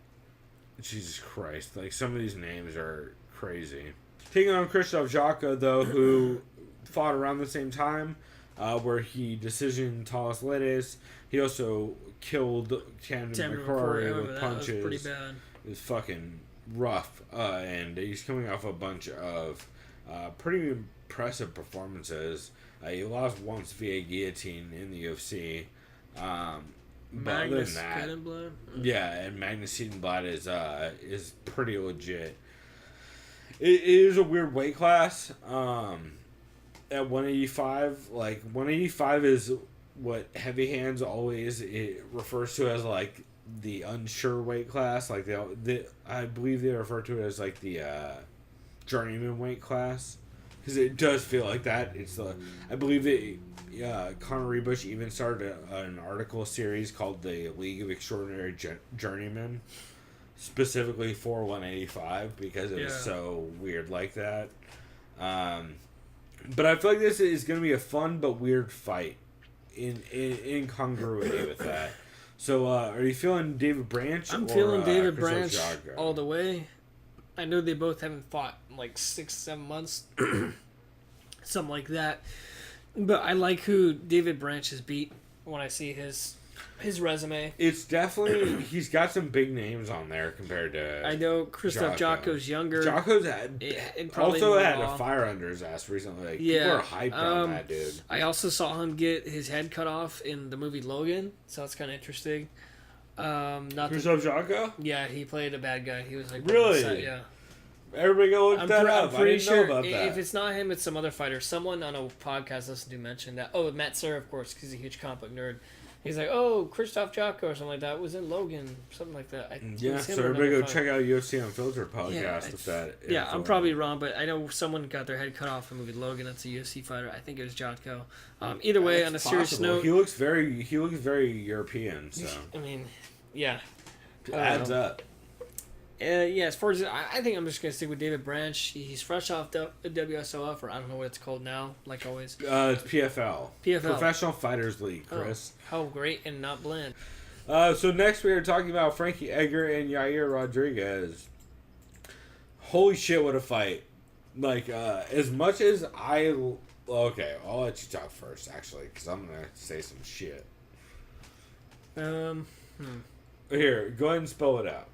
Jesus Christ! Like, some of these names are crazy. Taking on Christoph Jocko, though, who fought around the same time, where he decisioned Talis Ledes. He also killed Camden McCrory with punches. That was pretty bad. It was fucking rough. And he's coming off a bunch of pretty impressive performances. He lost once via guillotine in the UFC. Magnus Siedenblad? Yeah, and Magnus Siedenblad is pretty legit. It is a weird weight class. at 185, like 185 is what Heavy Hands always it refers to as like the unsure weight class. Like I believe they refer to it as like the journeyman weight class, because it does feel like that. It's the I believe that Conor Rebush even started an article series called the League of Extraordinary Journeymen, specifically for 185 because it was so weird like that. But I feel like this is going to be a fun but weird fight in congruity with that. So, are you feeling David Branch? I'm feeling David Chris Branch Ochoa? all the way. I know they both haven't fought in like 6-7 months, something like that. But I like who David Branch has beat when I see his resume. It's definitely he's got some big names on there compared to. I know Krzysztof Jotko's younger. Jotko's also had a raw. fire under his ass recently. Like, Yeah, people are hyped on that dude. I also saw him get his head cut off in the movie Logan, so that's kind of interesting. Krzysztof Jotko? Yeah, he played a bad guy. He was like Really? Set, yeah. Everybody go look that up. I'm pretty I didn't sure know about that. if it's not him, it's some other fighter. Someone on a podcast listened to mention that. Oh, Matt Serra, of course, because he's a huge comic book nerd. He's like, oh, Krzysztof Jotko or something like that was in Logan, something like that. Yeah, so everybody go check out UFC Unfiltered podcast with that. Yeah, I'm probably wrong, but I know someone got their head cut off in the movie Logan. That's a UFC fighter. I think it was Jotko. Either way, on a serious note, he looks very European. So I mean, yeah, it adds up. Yeah, as far as I think I'm just gonna stick with David Branch. He's fresh off the WSOF, or I don't know what it's called now. Like always, it's PFL. Professional Fighters League, Chris. Oh, how great and not bland. So next we are talking about Frankie Edgar and Yair Rodriguez. Holy shit, what a fight! Like as much as I'll let you talk first, actually, because I'm gonna say some shit. Here, go ahead and spell it out.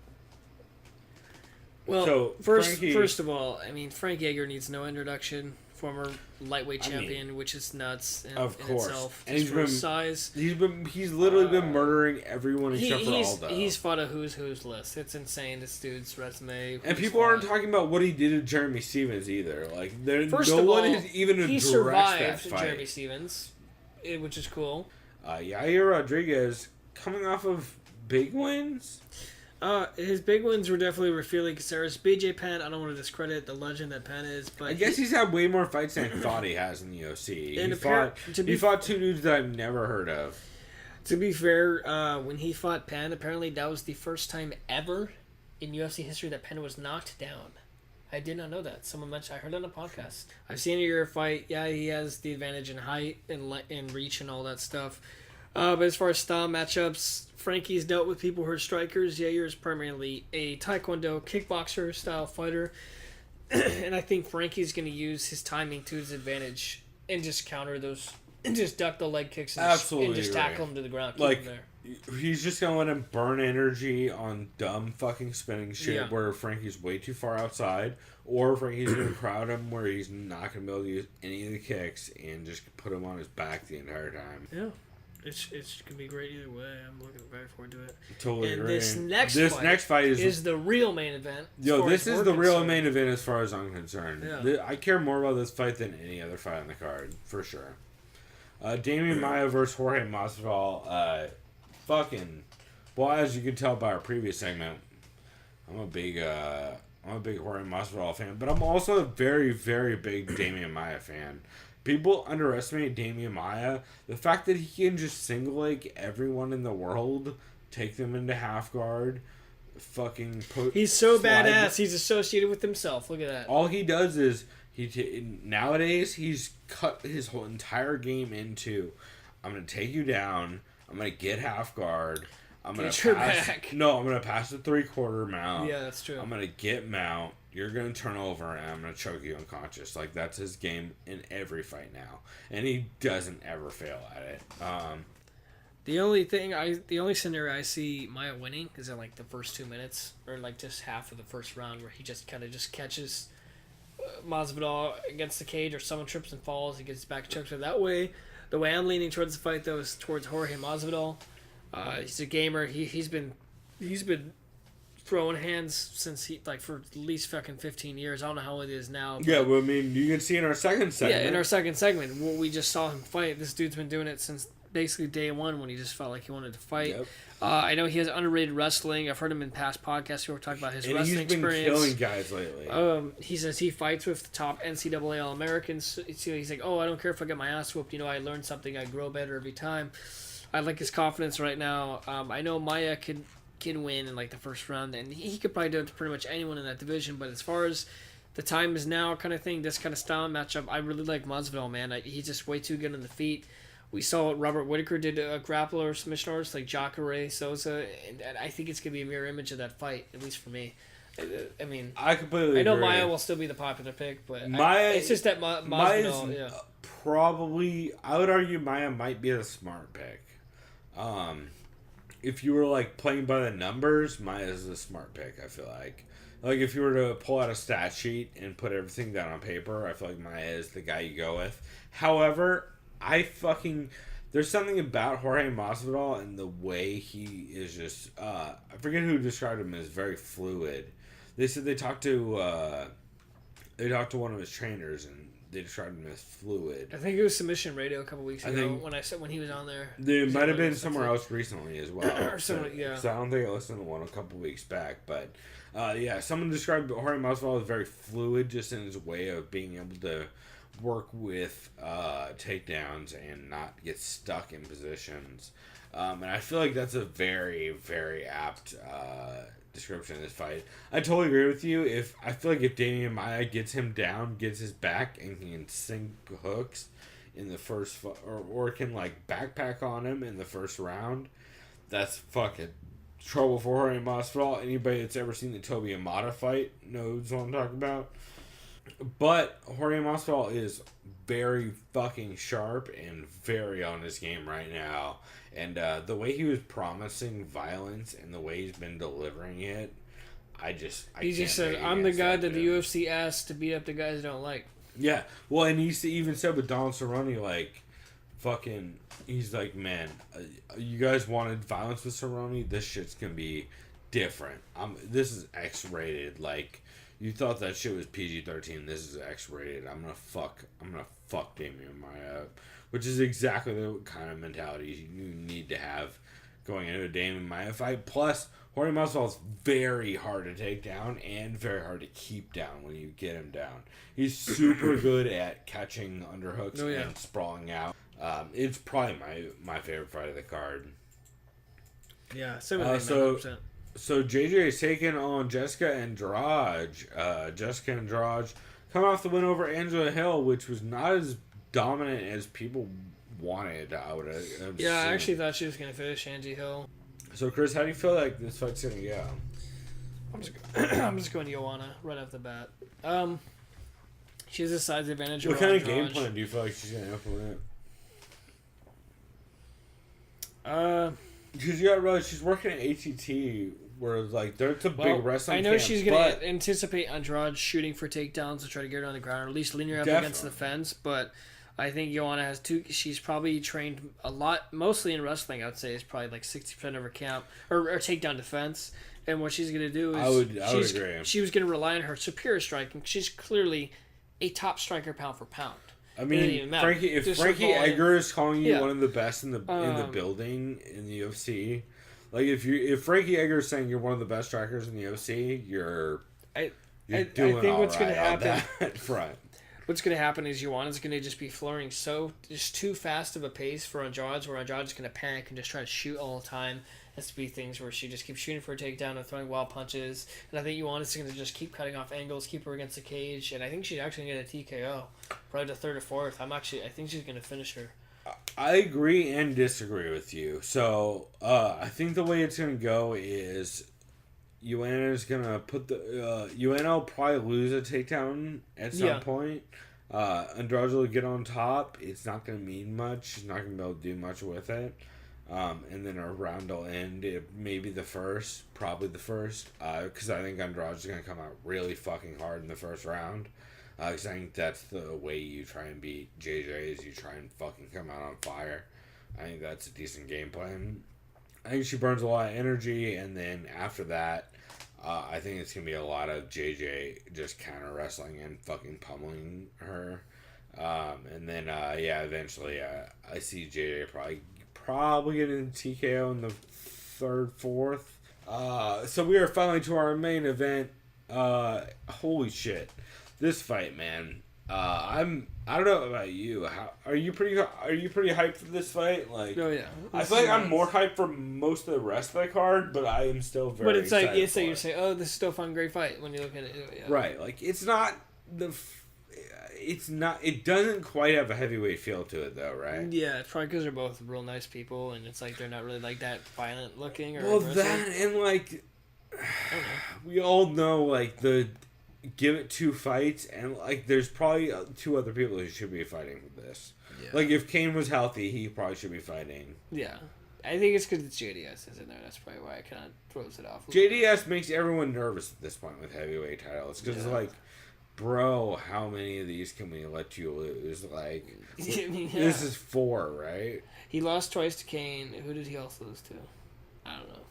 Well, So, first of all, I mean, Frank Edgar needs no introduction. Former lightweight champion, which is nuts in itself. And he's his size. He's literally been murdering everyone except for Aldo. He's fought a who's list. It's insane. This dude's resume. And people aren't talking about what he did to Jeremy Stevens either. Like, First no of one all, has even he addressed survived that fight. Jeremy Stevens, which is cool. Yair Rodriguez coming off of big wins. His big wins were definitely Rafael Caceres. BJ Penn, I don't want to discredit the legend that Penn is, but I guess he's had way more fights than I thought he has in the UFC. And He fought two dudes that I've never heard of. To be fair, when he fought Penn, apparently that was the first time ever in UFC history that Penn was knocked down. I did not know that. Someone mentioned. I heard it on a podcast. I've seen your fight. Yeah, he has the advantage in height and reach and all that stuff. But as far as style matchups, Frankie's dealt with people who are strikers. Yair is primarily a Taekwondo kickboxer style fighter. And I think Frankie's going to use his timing to his advantage and just counter those and just duck the leg kicks and just tackle him to the ground. Keep him there. He's just going to let him burn energy on dumb fucking spinning shit where Frankie's way too far outside, or Frankie's going to crowd him where he's not going to be able to use any of the kicks and just put him on his back the entire time. Yeah. It's gonna be great either way. I'm looking very forward to it. Totally and agree. This next fight is the real main event. This is the real main event as far as I'm concerned. Yeah. I care more about this fight than any other fight on the card, for sure. Damian Maia versus Jorge Masvidal. Well, as you can tell by our previous segment, I'm a big Jorge Masvidal fan, but I'm also a very, very big Damian Maia fan. People underestimate Damian Maia. The fact that he can just single leg everyone in the world, take them into half guard, he's so badass. He's associated with himself. Look at that. All he does is nowadays he's cut his whole entire game into, I'm gonna take you down. I'm gonna get half guard. I'm gonna pass. No, I'm gonna pass the 3/4 mount. Yeah, that's true. I'm gonna get mount. You're going to turn over and I'm going to choke you unconscious. Like, that's his game in every fight now. And he doesn't ever fail at it. The only scenario I see Maia winning is in, like, the first 2 minutes, or, like, just half of the first round, where he just kind of just catches Masvidal against the cage, or someone trips and falls, he gets back choked. So that way, the way I'm leaning towards the fight, though, is towards Jorge Masvidal. He's a gamer. He's been throwing hands since he for at least fucking 15 years. I don't know how old he is now. Yeah, well, I mean, you can see in our second segment. Yeah, in our second segment, we just saw him fight. This dude's been doing it since basically day one when he just felt like he wanted to fight. Yep. I know he has underrated wrestling. I've heard him in past podcasts who were talking about his wrestling experience. He's been killing guys lately. He says he fights with the top NCAA All-Americans. He's like, I don't care if I get my ass whooped. I learn something. I grow better every time. I like his confidence right now. I know Maya can win in the first round, and he could probably do it to pretty much anyone in that division. But as far as the time is now kind of thing, this kind of style matchup, I really like Masvidal, man. He's just way too good on the feet. We saw what Robert Whittaker did to a grappler submission artist like Jacare Souza, and I think it's going to be a mirror image of that fight, at least for me. I mean, I completely know agree. Maya will still be the popular pick, but Maya, it's just that Masvidal, probably, I would argue Maya might be a smart pick. If you were playing by the numbers, Maya's a smart pick, I feel like. If you were to pull out a stat sheet and put everything down on paper, I feel like Maya is the guy you go with. However, there's something about Jorge Masvidal and the way he is just, I forget who described him as very fluid. They said they talked to one of his trainers and they described him as fluid. I think it was Submission Radio a couple weeks ago when he was on there. There might have been somewhere else recently as well. So I don't think I listened to one a couple weeks back, but someone described Jorge Masvidal as very fluid, just in his way of being able to work with takedowns and not get stuck in positions. And I feel like that's a very, very apt description of this fight. I totally agree with you. I feel like if Damian Maia gets him down, gets his back, and can sink hooks in the first or can backpack on him in the first round, that's fucking trouble for Jorge Masvidal. Anybody that's ever seen the Toby Amata fight knows what I'm talking about. But Jorge Masvidal is very fucking sharp and very on his game right now. And the way he was promising violence and the way he's been delivering it, he just said, I'm the guy that the UFC asks to beat up the guys they don't like. Yeah. Well, and he even said with Don Cerrone, he's like, man, you guys wanted violence with Cerrone? This shit's going to be different. This is X-rated. You thought that shit was PG-13. This is X-rated. I'm gonna fuck Damian Maia up, which is exactly the kind of mentality you need to have going into a Damian Maia fight. Plus, Jorge Masvidal is very hard to take down and very hard to keep down when you get him down. He's super good at catching underhooks and sprawling out. It's probably my favorite fight of the card. Yeah, 100%. So JJ is taking on Jessica Andrade. Jessica Andrade coming off the win over Angela Hill, which was not as dominant as people wanted. I actually thought she was going to finish Angie Hill. So Chris, how do you feel like this fight's going to go? I'm just going to Joanna right off the bat. She has a size advantage. What kind of game plan do you feel like she's going to implement? Because you got to realize she's working at ATT, where it's a big wrestling. I know she's going to anticipate Andrade shooting for takedowns to try to get her on the ground, or at least lean her up against the fence. But I think Joanna has two. She's probably trained a lot, mostly in wrestling. I'd say is probably 60% of her camp or takedown defense. And what she's going to do is I would agree. She was going to rely on her superior striking. She's clearly a top striker pound for pound. I mean, if Frankie Edgar is calling you one of the best in the building in the UFC, if Frankie Edgar is saying you're one of the best strikers in the UFC, you're doing I think what's going to happen that front. What's going to happen is Joanna's going to just be flurrying just too fast of a pace for Andrade, where Andrade's going to panic and just try to shoot all the time. Has to be things where she just keeps shooting for a takedown and throwing wild punches. And I think Joanna's going to just keep cutting off angles, keep her against the cage, and I think she's actually going to get a TKO, probably the third or fourth. I think she's going to finish her. I agree and disagree with you. So I think the way it's going to go is Joanna's going to put Joanna will probably lose a takedown at some point. Andrade will get on top. It's not going to mean much. She's not going to be able to do much with it. And then our round will end. Maybe probably the first. Because I think Andrade's going to come out really fucking hard in the first round. Because I think that's the way you try and beat JJ, is you try and fucking come out on fire. I think that's a decent game plan. I think she burns a lot of energy, and then after that, I think it's going to be a lot of JJ just counter wrestling and fucking pummeling her. And then, eventually, I see JJ probably getting TKO in the third, fourth. So we are finally to our main event. Holy shit. This fight, man. I don't know about you. Are you pretty hyped for this fight? Like, Oh yeah. I feel like I'm more hyped for most of the rest of the card, but I am still very. But it's like excited for you it. say, oh, this is still a fun, great fight when you look at it. Yeah. Right, like it's not the. It's not. It doesn't quite have a heavyweight feel to it, though, right? Yeah, it's probably because they're both real nice people, and it's like they're not really like that violent looking. Or Well, aggressive. that and like, we all know like the give it 2 fights, and like there's probably 2 other people who should be fighting for this. Yeah. Like if Kane was healthy, he probably should be fighting. Yeah, I think it's because it's JDS is in there. That's probably why it kind of throws it off. JDS makes everyone nervous at this point with heavyweight titles because it's like, bro, how many of these can we let you lose? Like, this is 4, right? He lost twice to Kane. Who did he also lose to? I don't know.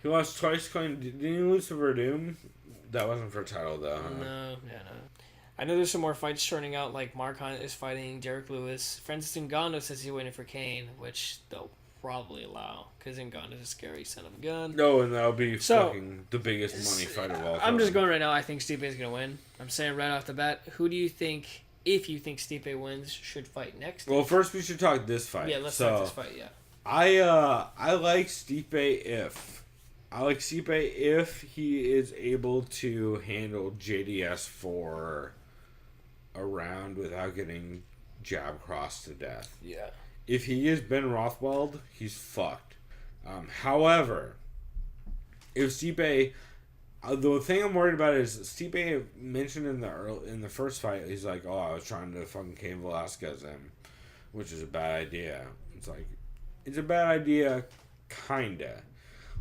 He lost twice to Kane. Didn't he lose to Verdum? That wasn't for a title, though. Huh? No. I know there's some more fights churning out, like Mark Hunt is fighting Derek Lewis. Francis Ngannou says he's waiting for Kane, which they'll probably allow, because Ngannou's a scary son of a gun. No, and that'll be So, fucking the biggest money fight of all time. I'm just going right now, I think Stipe is going to win. I'm saying right off the bat, who do you think, if you think Stipe wins, should fight next? Well, first we should talk this fight. Yeah, let's talk this fight, yeah. I like Stipe if he is able to handle JDS for a round without getting jab crossed to death. Yeah. If he is Ben Rothwell, he's fucked. However, if Stipe, the thing I'm worried about is Stipe mentioned in the first fight, he's like, "Oh, I was trying to fucking Cain Velasquez him," which is a bad idea. It's like, it's a bad idea, kinda.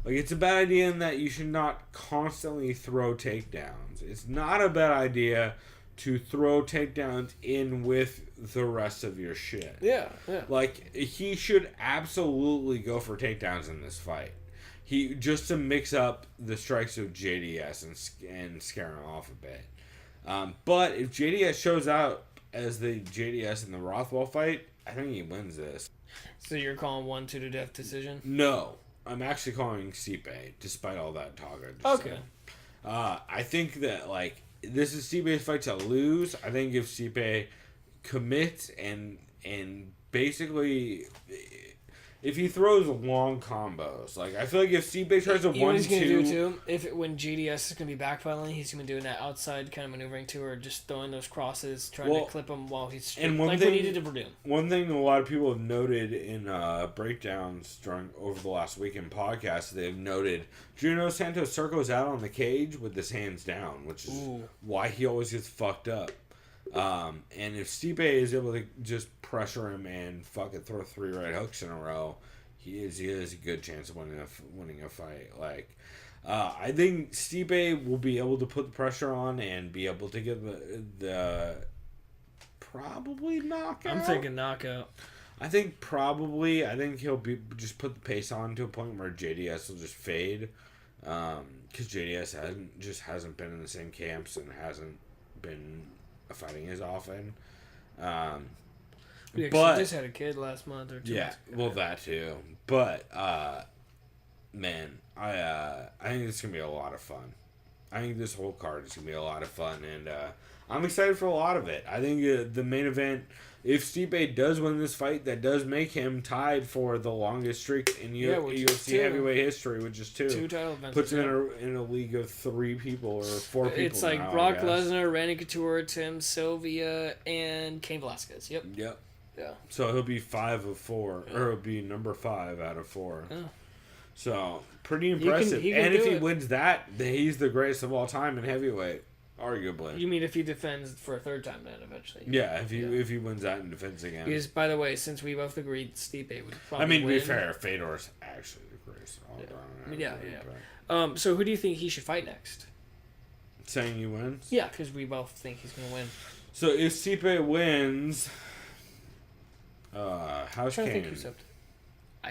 Like, it's a bad idea in that you should not constantly throw takedowns. It's not a bad idea to throw takedowns in with the rest of your shit. Yeah. Like, he should absolutely go for takedowns in this fight. He just to mix up the strikes of JDS and scare him off a bit. But if JDS shows out as the JDS in the Rothwell fight, I think he wins this. So you're calling 1-2 to death decision? No, I'm actually calling Stipe, despite all that talk I just said. I think that, like, this is Stipe's fight to lose. I think if Stipe commits and basically, if he throws long combos, like, I feel like if Stipe tries to 1-2, what he's gonna do too? When GDS is gonna be backpedaling, he's gonna be doing that outside kind of maneuvering too, or just throwing those crosses, trying to clip him while he's and like what he did to Verdum. One thing a lot of people have noted in breakdowns over the last week in podcasts, they've noted Juno Santos circles out on the cage with his hands down, which is why he always gets fucked up. And if Stipe is able to just pressure him and fucking throw 3 right hooks in a row, he has a good chance of winning a fight. Like, I think Stipe will be able to put the pressure on and be able to get the probably knockout. I'm thinking knockout. I think he'll just put the pace on to a point where JDS will just fade, because JDS hasn't been in the same camps and hasn't been fighting as often. Yeah, but he just had a kid last month or 2 yeah, months ago. well, that too. But man, I think it's gonna be a lot of fun. I think this whole card is gonna be a lot of fun, and I'm excited for a lot of it. I think the main event, if Stipe does win this fight, that does make him tied for the longest streak in UFC heavyweight history, which is 2. 2 title events. Puts him in a league of 3 people or 4 people. It's like now, Brock Lesnar, Randy Couture, Tim Sylvia, and Cain Velasquez. Yep. Yep. Yeah. So he'll be 5 of 4, or he'll be number 5 out of 4. Yeah. So pretty impressive. He can and if do he it. wins that, then he's the greatest of all time in heavyweight, arguably. You mean if he defends for a 3rd time then eventually? Yeah, if he wins that and defends again. Because, by the way, since we both agreed Stipe would probably I mean, to be win. fair, Fedor's actually the greatest of all time. I mean, yeah. So who do you think he should fight next? Saying he wins? Yeah, because we both think he's going to win. So if Stipe wins, how's I Kane?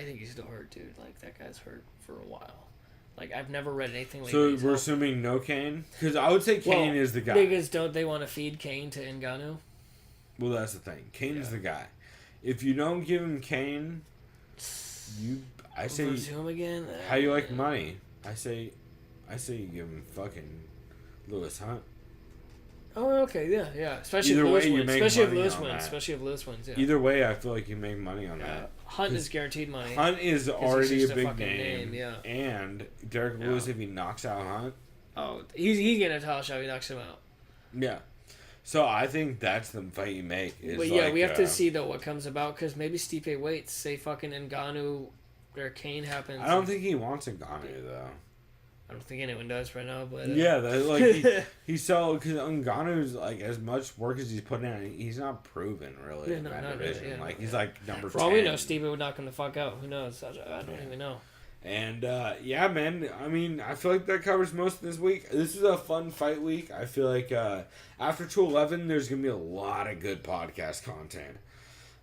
think he's still hurt, dude. Like, that guy's hurt for a while. Like, I've never read anything like So that. we're assuming no Kane? Because I would say Kane is the guy. Because don't they want to feed Kane to Ngannou? Well, that's the thing. Kane's the guy. If you don't give him Kane, I say, Resume again? how you like money? I say you give him fucking Lewis Hunt. Oh, okay, yeah. Especially Either if Lewis way, you wins. make Especially if money Lewis on wins. that. Especially if Lewis wins, yeah. Either way, I feel like you make money on that. Hunt is guaranteed money. Hunt is he's already just a a big fucking name. yeah. And Derek Lewis, if he knocks out Hunt. Oh, he's getting a title shot if he knocks him out. Yeah. So I think that's the fight you make. But yeah, we have to see, though, what comes about, because maybe Stipe waits. Say fucking Ngannou or Kane happens. I don't think he wants Ngannou, though. I don't think anyone does right now, but... Yeah, like he's so, because Ngannou's like as much work as he's putting in, he's not proven really in that division. Really, yeah. Like he's like number 10. For all we know, Steve would knock him the fuck out. Who knows? I don't even know. And yeah, man. I mean, I feel like that covers most of this week. This is a fun fight week. I feel like after 211, there's gonna be a lot of good podcast content.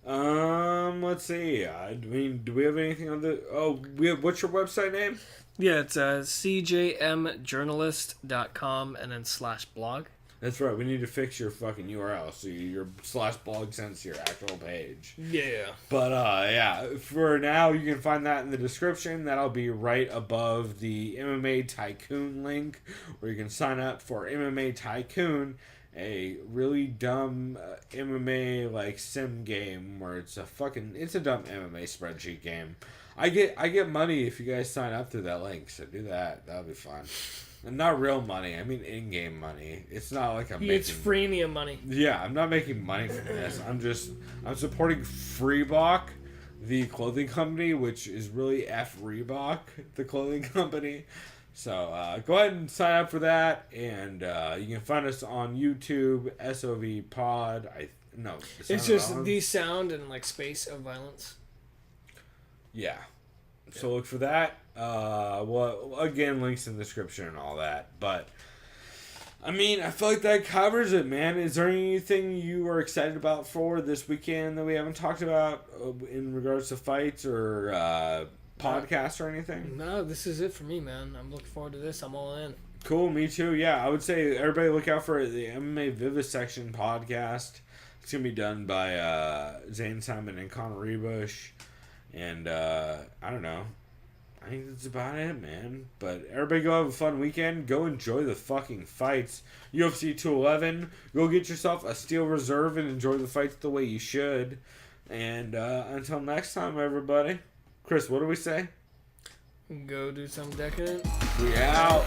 Let's see. I mean, do we have anything on the? Oh, what's your website name? Yeah, it's cjmjournalist.com and then /blog. That's right. We need to fix your fucking URL so your /blog sends to your actual page. Yeah. But yeah, for now you can find that in the description. That'll be right above the MMA Tycoon link, where you can sign up for MMA Tycoon, a really dumb MMA like sim game where it's a dumb MMA spreadsheet game. I get money if you guys sign up through that link, so do that. That'll be fun. And not real money. I mean in-game money. It's not like I'm making... It's freemium money. Yeah, I'm not making money from this. I'm supporting Freebok, the clothing company, which is really Reebok, the clothing company. So go ahead and sign up for that, and you can find us on YouTube, SOV Pod. It's just the sound and like space of violence. Yeah. So look for that. Well, again, links in the description and all that. But, I mean, I feel like that covers it, man. Is there anything you are excited about for this weekend that we haven't talked about in regards to fights or podcasts or anything? No, this is it for me, man. I'm looking forward to this. I'm all in. Cool, me too. Yeah, I would say everybody look out for the MMA Vivisection podcast. It's going to be done by Zane Simon and Connor Rebush. And, I don't know. I think that's about it, man. But everybody go have a fun weekend. Go enjoy the fucking fights. UFC 211. Go get yourself a Steel Reserve and enjoy the fights the way you should. And until next time, everybody. Chris, what do we say? Go do something decadent. We out.